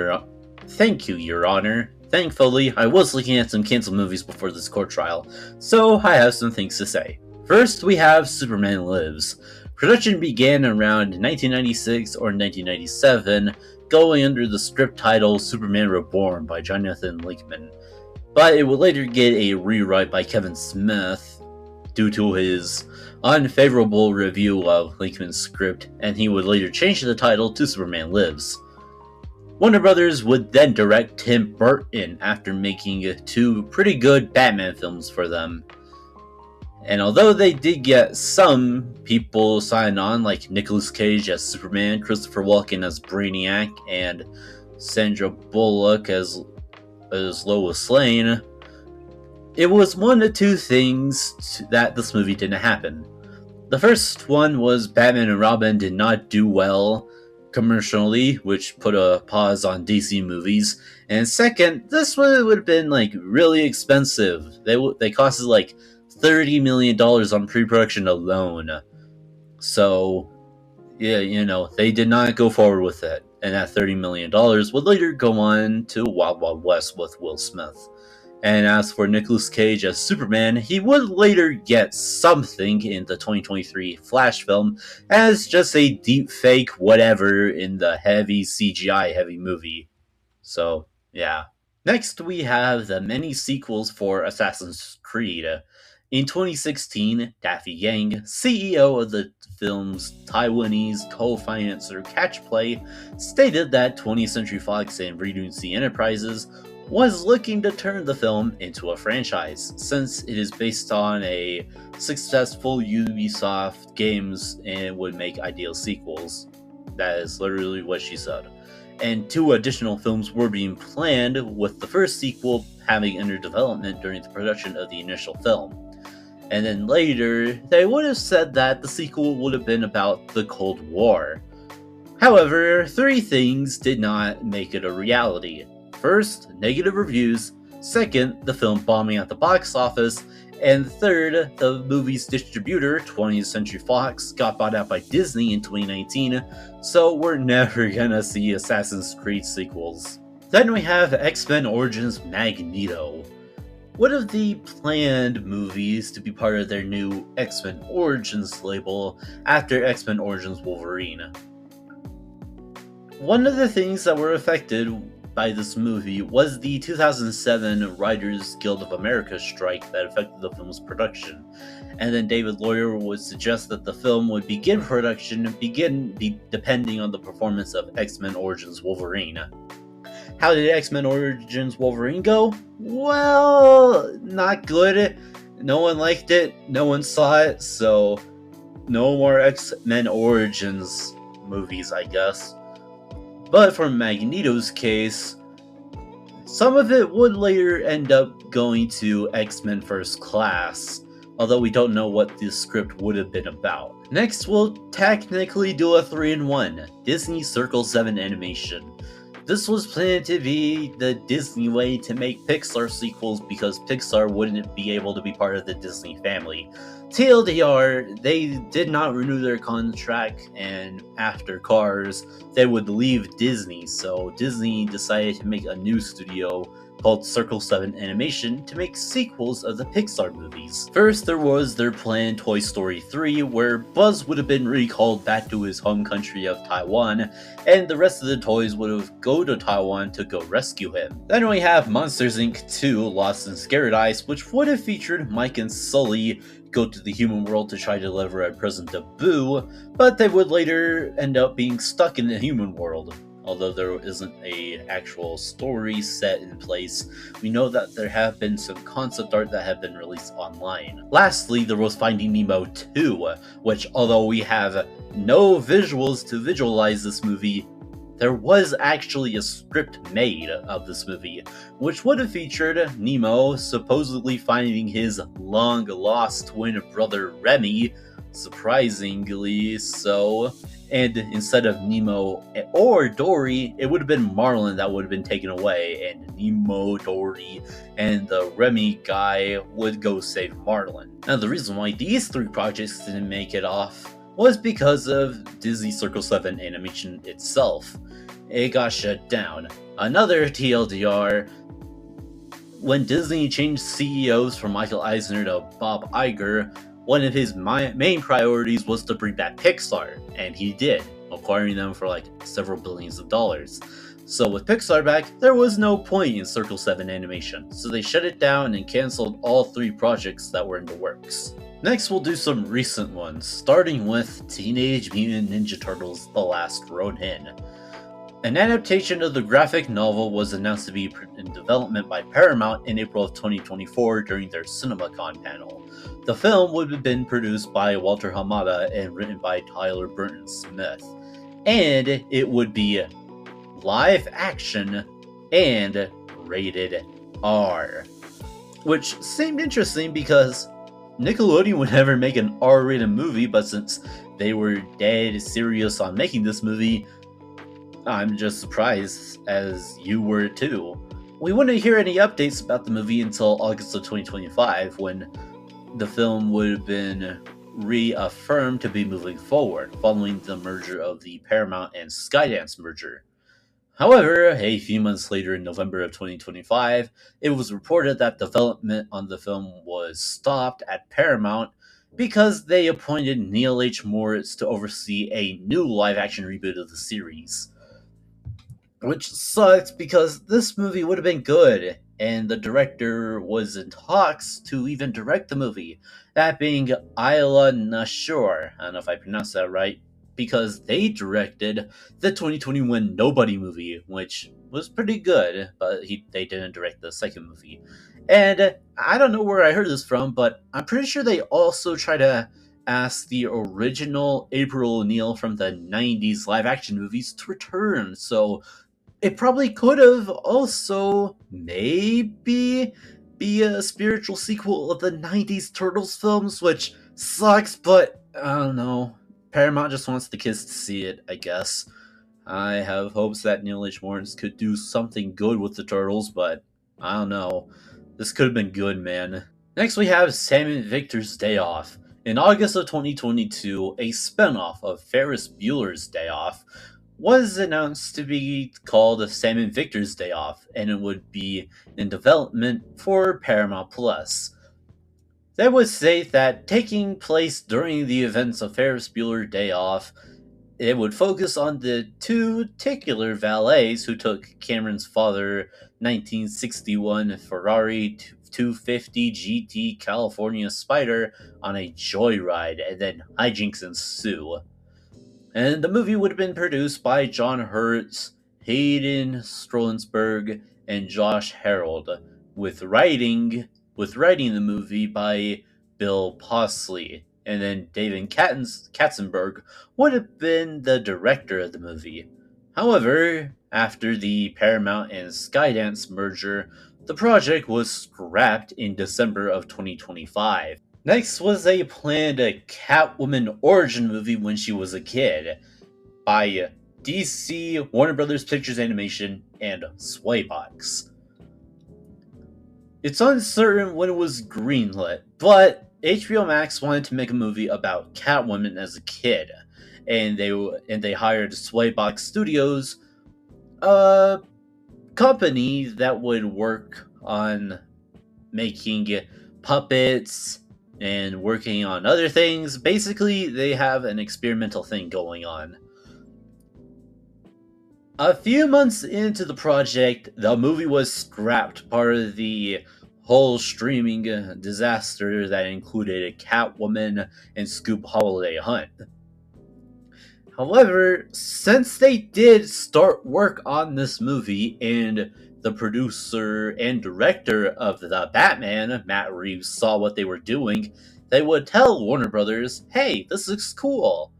Your Honor. Thankfully, I was looking at some canceled movies before this court trial, so I have some things to say. First, we have Superman Lives. Production began around 1996 or 1997, going under the script title Superman Reborn by Jonathan Linkman. But it would later get a rewrite by Kevin Smith due to his unfavorable review of Linkman's script, and he would later change the title to Superman Lives. Warner Brothers would then direct Tim Burton after making 2 pretty good Batman films for them. And although they did get some people signed on, like Nicolas Cage as Superman, Christopher Walken as Brainiac, and Sandra Bullock as Lois Lane, it was one of 2 things that this movie didn't happen. The first one was Batman and Robin did not do well commercially, which put a pause on DC movies. And second, this one would have been really expensive. They costed $30 million on pre-production alone. So, yeah, they did not go forward with it. And that $30 million would later go on to Wild Wild West with Will Smith. And as for Nicolas Cage as Superman, he would later get something in the 2023 Flash film as just a deep fake whatever in the heavy CGI heavy movie. So, yeah. Next, we have the many sequels for Assassin's Creed. In 2016, Daffy Yang, CEO of the film's Taiwanese co-financer Catchplay, stated that 20th Century Fox and Regency Enterprises was looking to turn the film into a franchise, since it is based on a successful Ubisoft games and would make ideal sequels. That is literally what she said. And 2 additional films were being planned, with the first sequel having entered development during the production of the initial film. And then later, they would have said that the sequel would have been about the Cold War. However, 3 things did not make it a reality. First, negative reviews. Second, the film bombing at the box office. And third, the movie's distributor, 20th Century Fox, got bought out by Disney in 2019, so we're never gonna see Assassin's Creed sequels. Then we have X-Men Origins Magneto. One of the planned movies to be part of their new X-Men Origins label after X-Men Origins Wolverine. One of the things that were affected by this movie was the 2007 Writers Guild of America strike that affected the film's production, and then David Loyer would suggest that the film would begin production depending on the performance of X-Men Origins Wolverine. How did X-Men Origins Wolverine go? Well, not good. No one liked it, no one saw it, so no more X-Men Origins movies, I guess. But for Magneto's case, some of it would later end up going to X-Men First Class, although we don't know what this script would have been about. Next, we'll technically do a 3-in-1, Disney Circle 7 animation. This was planned to be the Disney way to make Pixar sequels because Pixar wouldn't be able to be part of the Disney family. TLDR, they did not renew their contract, and after Cars, they would leave Disney, so Disney decided to make a new studio called Circle 7 Animation to make sequels of the Pixar movies. First, there was their planned Toy Story 3, where Buzz would have been recalled back to his home country of Taiwan, and the rest of the toys would have go to Taiwan to go rescue him. Then we have Monsters Inc. 2 Lost in Paradise, which would have featured Mike and Sully go to the human world to try to deliver a present to Boo, but they would later end up being stuck in the human world. Although there isn't a actual story set in place, we know that there have been some concept art that have been released online. Lastly, there was Finding Nemo 2, which although we have no visuals to visualize this movie, there was actually a script made of this movie, which would have featured Nemo supposedly finding his long-lost twin brother Remy, surprisingly so, And instead of Nemo or Dory, it would have been Marlin that would have been taken away, and Nemo, Dory, and the Remy guy would go save Marlin. Now, the reason why these three projects didn't make it off was because of Disney Circle 7 Animation itself. It got shut down. Another TLDR, when Disney changed CEOs from Michael Eisner to Bob Iger, one of his main priorities was to bring back Pixar, and he did, acquiring them for like several billions of dollars. So with Pixar back, there was no point in Circle 7 Animation, so they shut it down and cancelled all three projects that were in the works. Next, we'll do some recent ones, starting with Teenage Mutant Ninja Turtles: The Last Ronin. An adaptation of the graphic novel was announced to be in development by Paramount in April of 2024 during their CinemaCon panel. The film would have been produced by Walter Hamada and written by Tyler Burton Smith, and it would be live action and rated R, which seemed interesting because Nickelodeon would never make an R-rated movie, but since they were dead serious on making this movie, I'm just surprised, as you were too. We wouldn't hear any updates about the movie until August of 2025, when the film would have been reaffirmed to be moving forward, following the merger of the Paramount and Skydance merger. However, a few months later in November of 2025, it was reported that development on the film was stopped at Paramount because they appointed Neil H. Moritz to oversee a new live-action reboot of the series. Which sucks because this movie would have been good, and the director was in talks to even direct the movie, that being Ayla Nashor. I don't know if I pronounced that right, because they directed the 2021 Nobody movie, which was pretty good, but they didn't direct the second movie. And I don't know where I heard this from, but I'm pretty sure they also try to ask the original April O'Neil from the 90s live-action movies to return, so it probably could have also maybe be a spiritual sequel of the 90s Turtles films, which sucks, but I don't know. Paramount just wants the kids to see it, I guess. I have hopes that Neil H. Moritz could do something good with the Turtles, but I don't know. This could have been good, man. Next we have Sam and Victor's Day Off. In August of 2022, a spinoff of Ferris Bueller's Day Off was announced to be called Sam and Victor's Day Off, and it would be in development for Paramount Plus. They would state that taking place during the events of Ferris Bueller's Day Off, it would focus on the two titular valets who took Cameron's father 1961 Ferrari 250 GT California Spider on a joyride, and then hijinks ensue. And the movie would have been produced by John Hurts, Hayden Strolensberg, and Josh Harold, with writing the movie by Bill Posley, and then David Katzenberg would have been the director of the movie. However, after the Paramount and Skydance merger, the project was scrapped in December of 2025. Next was a planned Catwoman origin movie when she was a kid by DC, Warner Brothers Pictures Animation, and Swaybox. It's uncertain when it was greenlit, but HBO Max wanted to make a movie about Catwoman as a kid, and they hired Swaybox Studios, a company that would work on making puppets and working on other things. Basically, they have an experimental thing going on. A few months into the project, the movie was scrapped, part of the whole streaming disaster that included Catwoman and Scoop Holiday Hunt. However, since they did start work on this movie, and the producer and director of The Batman, Matt Reeves, saw what they were doing, they would tell Warner Brothers, hey, this looks cool.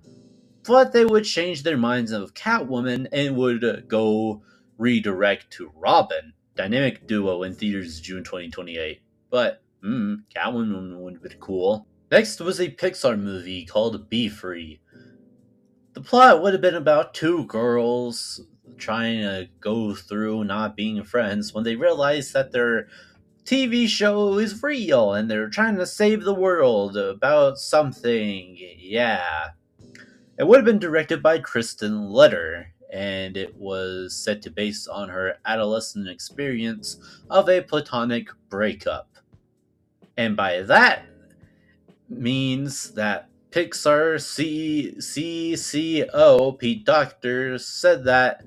But they would change their minds of Catwoman and would go redirect to Robin, dynamic duo in theaters June 2028. But, Catwoman would have been cool. Next was a Pixar movie called Be Free. The plot would have been about two girls trying to go through not being friends when they realize that their TV show is real and they're trying to save the world about something. Yeah. It would have been directed by Kristen Letter, and it was set to based on her adolescent experience of a platonic breakup. And by that means that Pixar CCO Pete Docter said that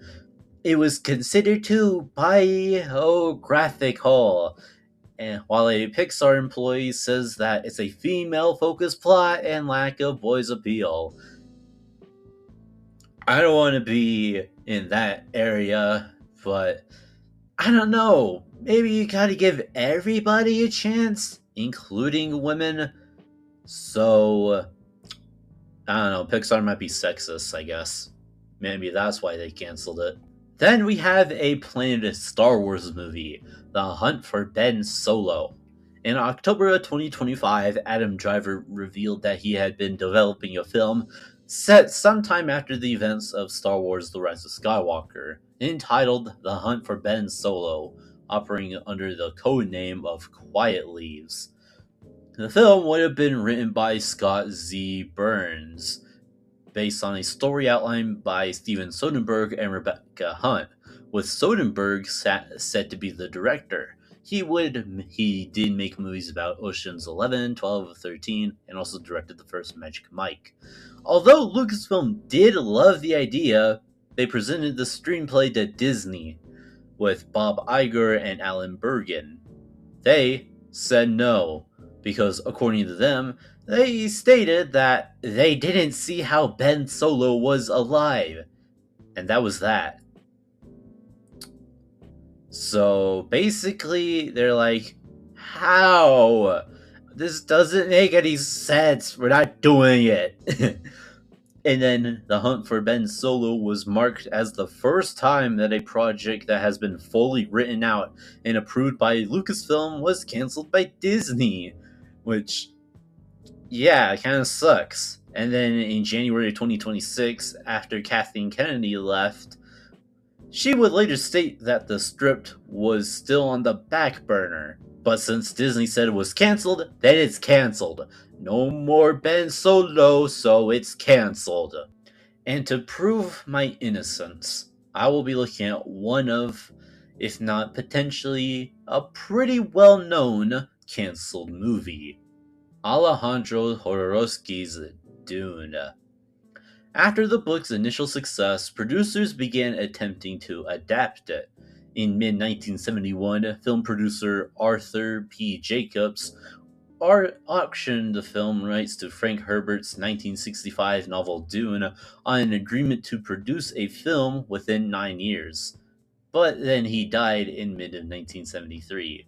it was considered too biographical, and while a Pixar employee says that it's a female-focused plot and lack of boys' appeal. I don't want to be in that area, but I don't know. Maybe you gotta give everybody a chance, including women. So, I don't know. Pixar might be sexist, I guess. Maybe that's why they canceled it. Then we have a planned Star Wars movie, The Hunt for Ben Solo. In October of 2025, Adam Driver revealed that he had been developing a film set sometime after the events of Star Wars The Rise of Skywalker, entitled The Hunt for Ben Solo, operating under the code name of Quiet Leaves. The film would have been written by Scott Z. Burns, based on a story outlined by Steven Soderbergh and Rebecca Hunt, with Soderbergh set to be the director. He did make movies about Ocean's 11, 12, 13, and also directed the first Magic Mike. Although Lucasfilm did love the idea, they presented the screenplay to Disney, with Bob Iger and Alan Bergen. They said no, because according to them, they stated that they didn't see how Ben Solo was alive. And that was that. So basically, they're like, how? This doesn't make any sense. We're not doing it. And then The Hunt for Ben Solo was marked as the first time that a project that has been fully written out and approved by Lucasfilm was canceled by Disney. Which, yeah, it kind of sucks. And then in January 2026, after Kathleen Kennedy left, she would later state that the script was still on the back burner. But since Disney said it was canceled, then it's canceled. No more Ben Solo, so it's canceled. And to prove my innocence, I will be looking at one of, if not potentially, a pretty well-known canceled movie. Alejandro Jodorowsky's Dune. After the book's initial success, producers began attempting to adapt it. In mid-1971, film producer Arthur P. Jacobs auctioned the film rights to Frank Herbert's 1965 novel Dune on an agreement to produce a film within 9 years. But then he died in mid-1973,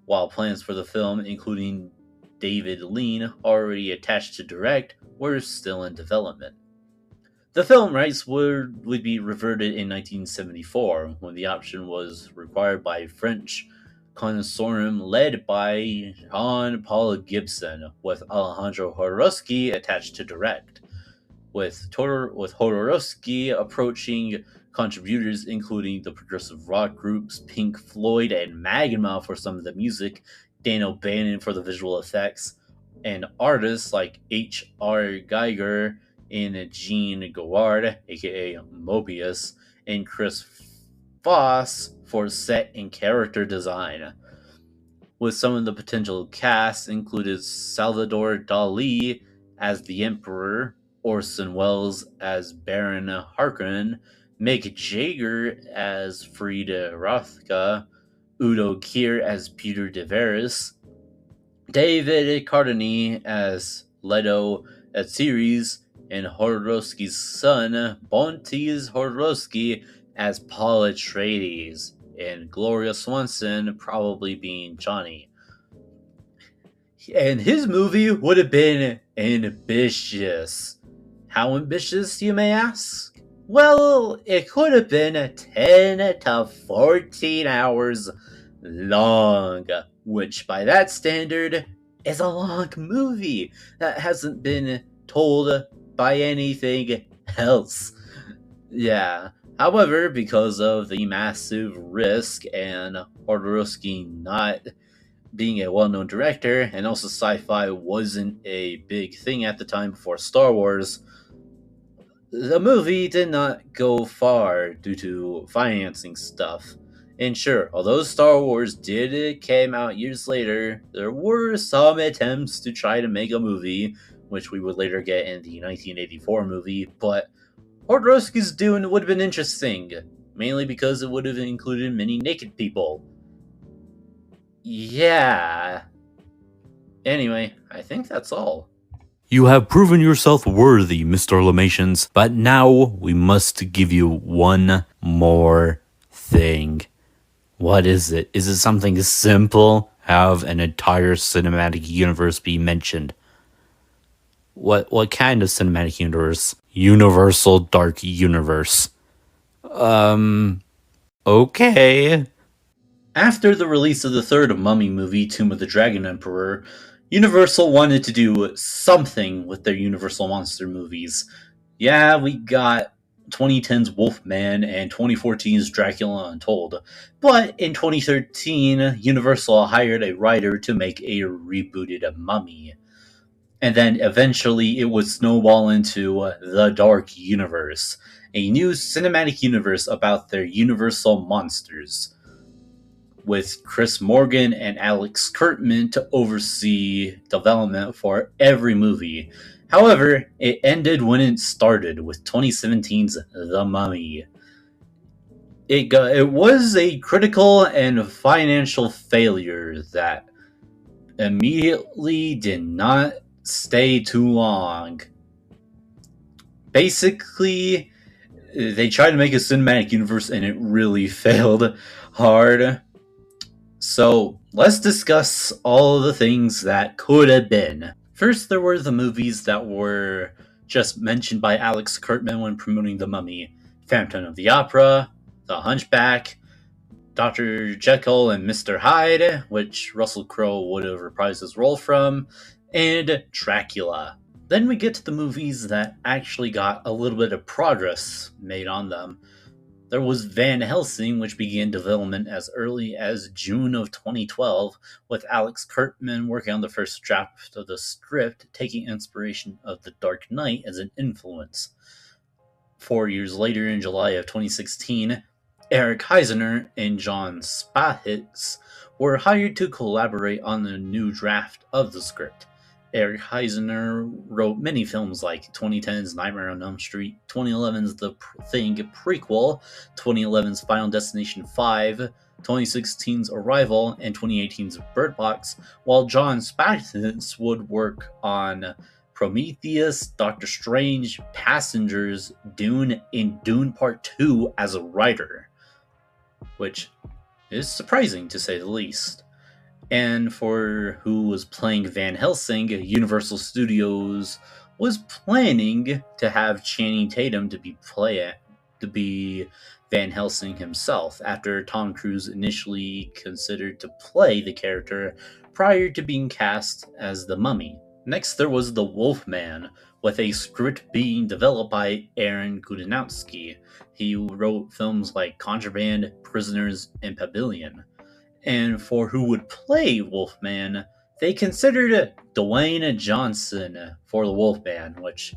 while plans for the film, including David Lean, already attached to direct, were still in development. The film rights would be reverted in 1974, when the option was required by French consortium led by Jean-Paul Gibson, with Alejandro Jodorowsky attached to direct, with Jodorowsky approaching contributors including the progressive rock groups Pink Floyd and Magma for some of the music, Dan O'Bannon for the visual effects, and artists like H.R. Geiger and Jean Gouard, aka Mobius, and Chris Foss for set and character design. With some of the potential cast included Salvador Dali as the Emperor, Orson Welles as Baron Harkonnen, Mick Jagger as Frida Rothka, Udo Kier as Peter de Veris, David Cardini as Leto Atreides, and Jodorowsky's son, Bontes Jodorowsky, as Paul Atreides, and Gloria Swanson probably being Johnny. And his movie would have been ambitious. How ambitious, you may ask? Well, it could have been 10 to 14 hours long, which by that standard is a long movie that hasn't been told by anything else. Yeah. However, because of the massive risk and Jodorowsky not being a well-known director, and also sci-fi wasn't a big thing at the time before Star Wars, the movie did not go far due to financing stuff. And sure, although Star Wars came out years later, there were some attempts to try to make a movie, which we would later get in the 1984 movie, but Jodorowsky's Dune would have been interesting, mainly because it would have included many naked people. Yeah. Anyway, I think that's all. You have proven yourself worthy, Mr. Lamations, but now we must give you one more thing. What is it? Is it something simple? Have an entire cinematic universe be mentioned? What kind of cinematic universe? Universal Dark Universe. Okay. After the release of the third Mummy movie, Tomb of the Dragon Emperor, Universal wanted to do something with their Universal Monster movies. Yeah, we got 2010's Wolfman and 2014's Dracula Untold, but in 2013, Universal hired a writer to make a rebooted Mummy. And then eventually it would snowball into the Dark Universe, a new cinematic universe about their Universal monsters, with Chris Morgan and Alex Kurtzman to oversee development for every movie. However, it ended when it started, with 2017's The Mummy. It was a critical and financial failure that immediately did not stay too long. Basically, they tried to make a cinematic universe and it really failed hard. So, let's discuss all of the things that could have been. First, there were the movies that were just mentioned by Alex Kurtzman when promoting The Mummy. Phantom of the Opera, The Hunchback, Dr. Jekyll and Mr. Hyde, which Russell Crowe would have reprised his role from, and Dracula. Then we get to the movies that actually got a little bit of progress made on them. There was Van Helsing, which began development as early as June of 2012, with Alex Kurtzman working on the first draft of the script, taking inspiration of The Dark Knight as an influence. 4 years later, in July of 2016, Eric Heisner and John Spahitz were hired to collaborate on the new draft of the script. Eric Heisner wrote many films like 2010's Nightmare on Elm Street, 2011's The Thing prequel, 2011's Final Destination 5, 2016's Arrival, and 2018's Bird Box, while John Spahitz would work on Prometheus, Doctor Strange, Passengers, Dune, and Dune Part 2 as a writer, which is surprising to say the least. And for who was playing Van Helsing, Universal Studios was planning to have Channing Tatum to be Van Helsing himself, after Tom Cruise initially considered to play the character prior to being cast as the Mummy. Next, there was The Wolfman, with a script being developed by Aaron Gudinowski. He wrote films like Contraband, Prisoners, and Pavilion. And for who would play Wolfman, they considered Dwayne Johnson for the Wolfman, which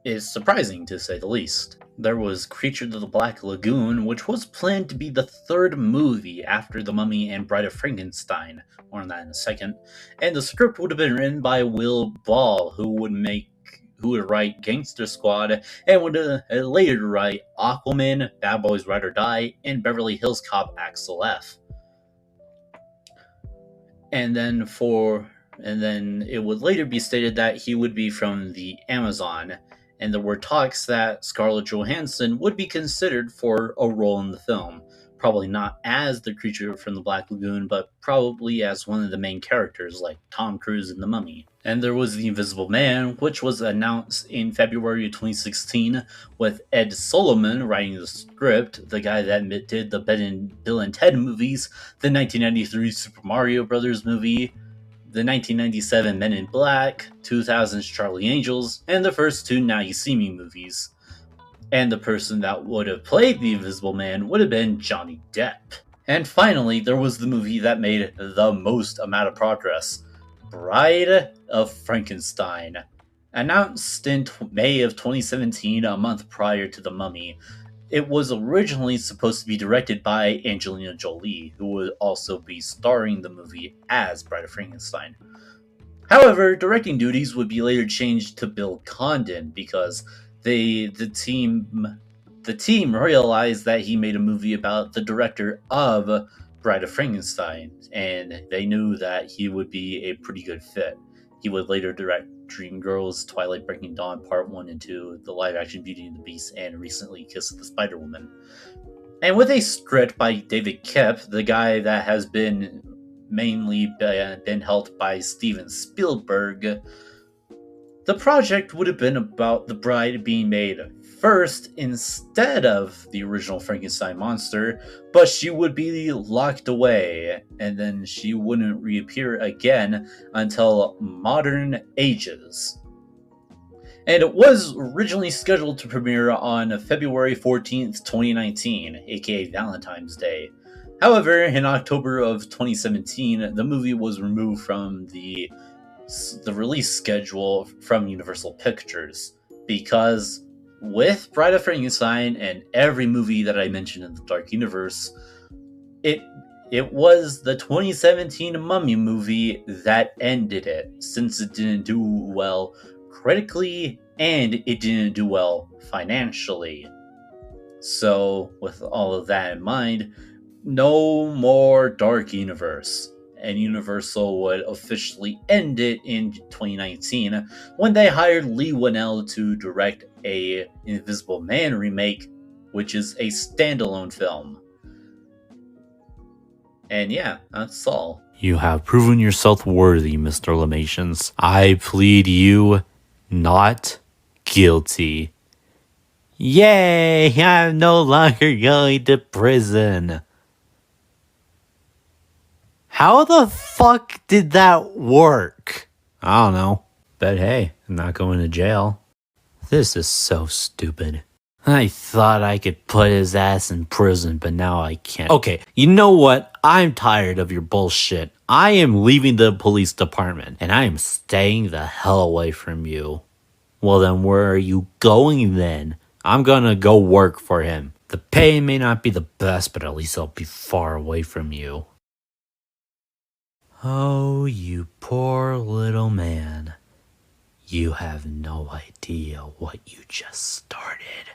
is surprising to say the least. There was Creature of the Black Lagoon, which was planned to be the third movie after The Mummy and Bride of Frankenstein. More on that in a second. And the script would have been written by Will Ball, who would write Gangster Squad, and would later write Aquaman, Bad Boys Ride or Die, and Beverly Hills Cop Axel F. And then it would later be stated that he would be from the Amazon, and there were talks that Scarlett Johansson would be considered for a role in the film. Probably not as the creature from the Black Lagoon, but probably as one of the main characters, like Tom Cruise in The Mummy. And there was The Invisible Man, which was announced in February of 2016, with Ed Solomon writing the script, the guy that did the Bill and Ted movies, the 1993 Super Mario Bros. Movie, the 1997 Men in Black, 2000's Charlie Angels, and the first two Now You See Me movies. And the person that would have played the Invisible Man would have been Johnny Depp. And finally, there was the movie that made the most amount of progress, Bride of Frankenstein. Announced in May of 2017, a month prior to The Mummy, it was originally supposed to be directed by Angelina Jolie, who would also be starring the movie as Bride of Frankenstein. However, directing duties would be later changed to Bill Condon because the team realized that he made a movie about the director of Bride of Frankenstein, and they knew that he would be a pretty good fit. He would later direct Dreamgirls, Twilight Breaking Dawn Part 1 and 2, the live-action Beauty and the Beast, and recently Kiss of the Spider-Woman. And with a script by David Koepp, the guy that has been mainly been helped by Steven Spielberg, the project would have been about the bride being made first instead of the original Frankenstein monster, but she would be locked away, and then she wouldn't reappear again until modern ages. And it was originally scheduled to premiere on February 14th, 2019, aka Valentine's Day. However, in October of 2017, the movie was removed from the release schedule from Universal Pictures because with Bride of Frankenstein and every movie that I mentioned in the Dark Universe, it was the 2017 Mummy movie that ended it, since it didn't do well critically and it didn't do well financially. So, with all of that in mind, no more Dark Universe. And Universal would officially end it in 2019 when they hired Leigh Whannell to direct a Invisible Man remake, which is a standalone film. And yeah, that's all. You have proven yourself worthy, Mr. Lamations. I plead you not guilty. Yay! I'm no longer going to prison. How the fuck did that work? I don't know. But hey, I'm not going to jail. This is so stupid. I thought I could put his ass in prison, but now I can't. Okay, you know what? I'm tired of your bullshit. I am leaving the police department, and I am staying the hell away from you. Well then, where are you going then? I'm gonna go work for him. The pay may not be the best, but at least I'll be far away from you. Oh, you poor little man. You have no idea what you just started.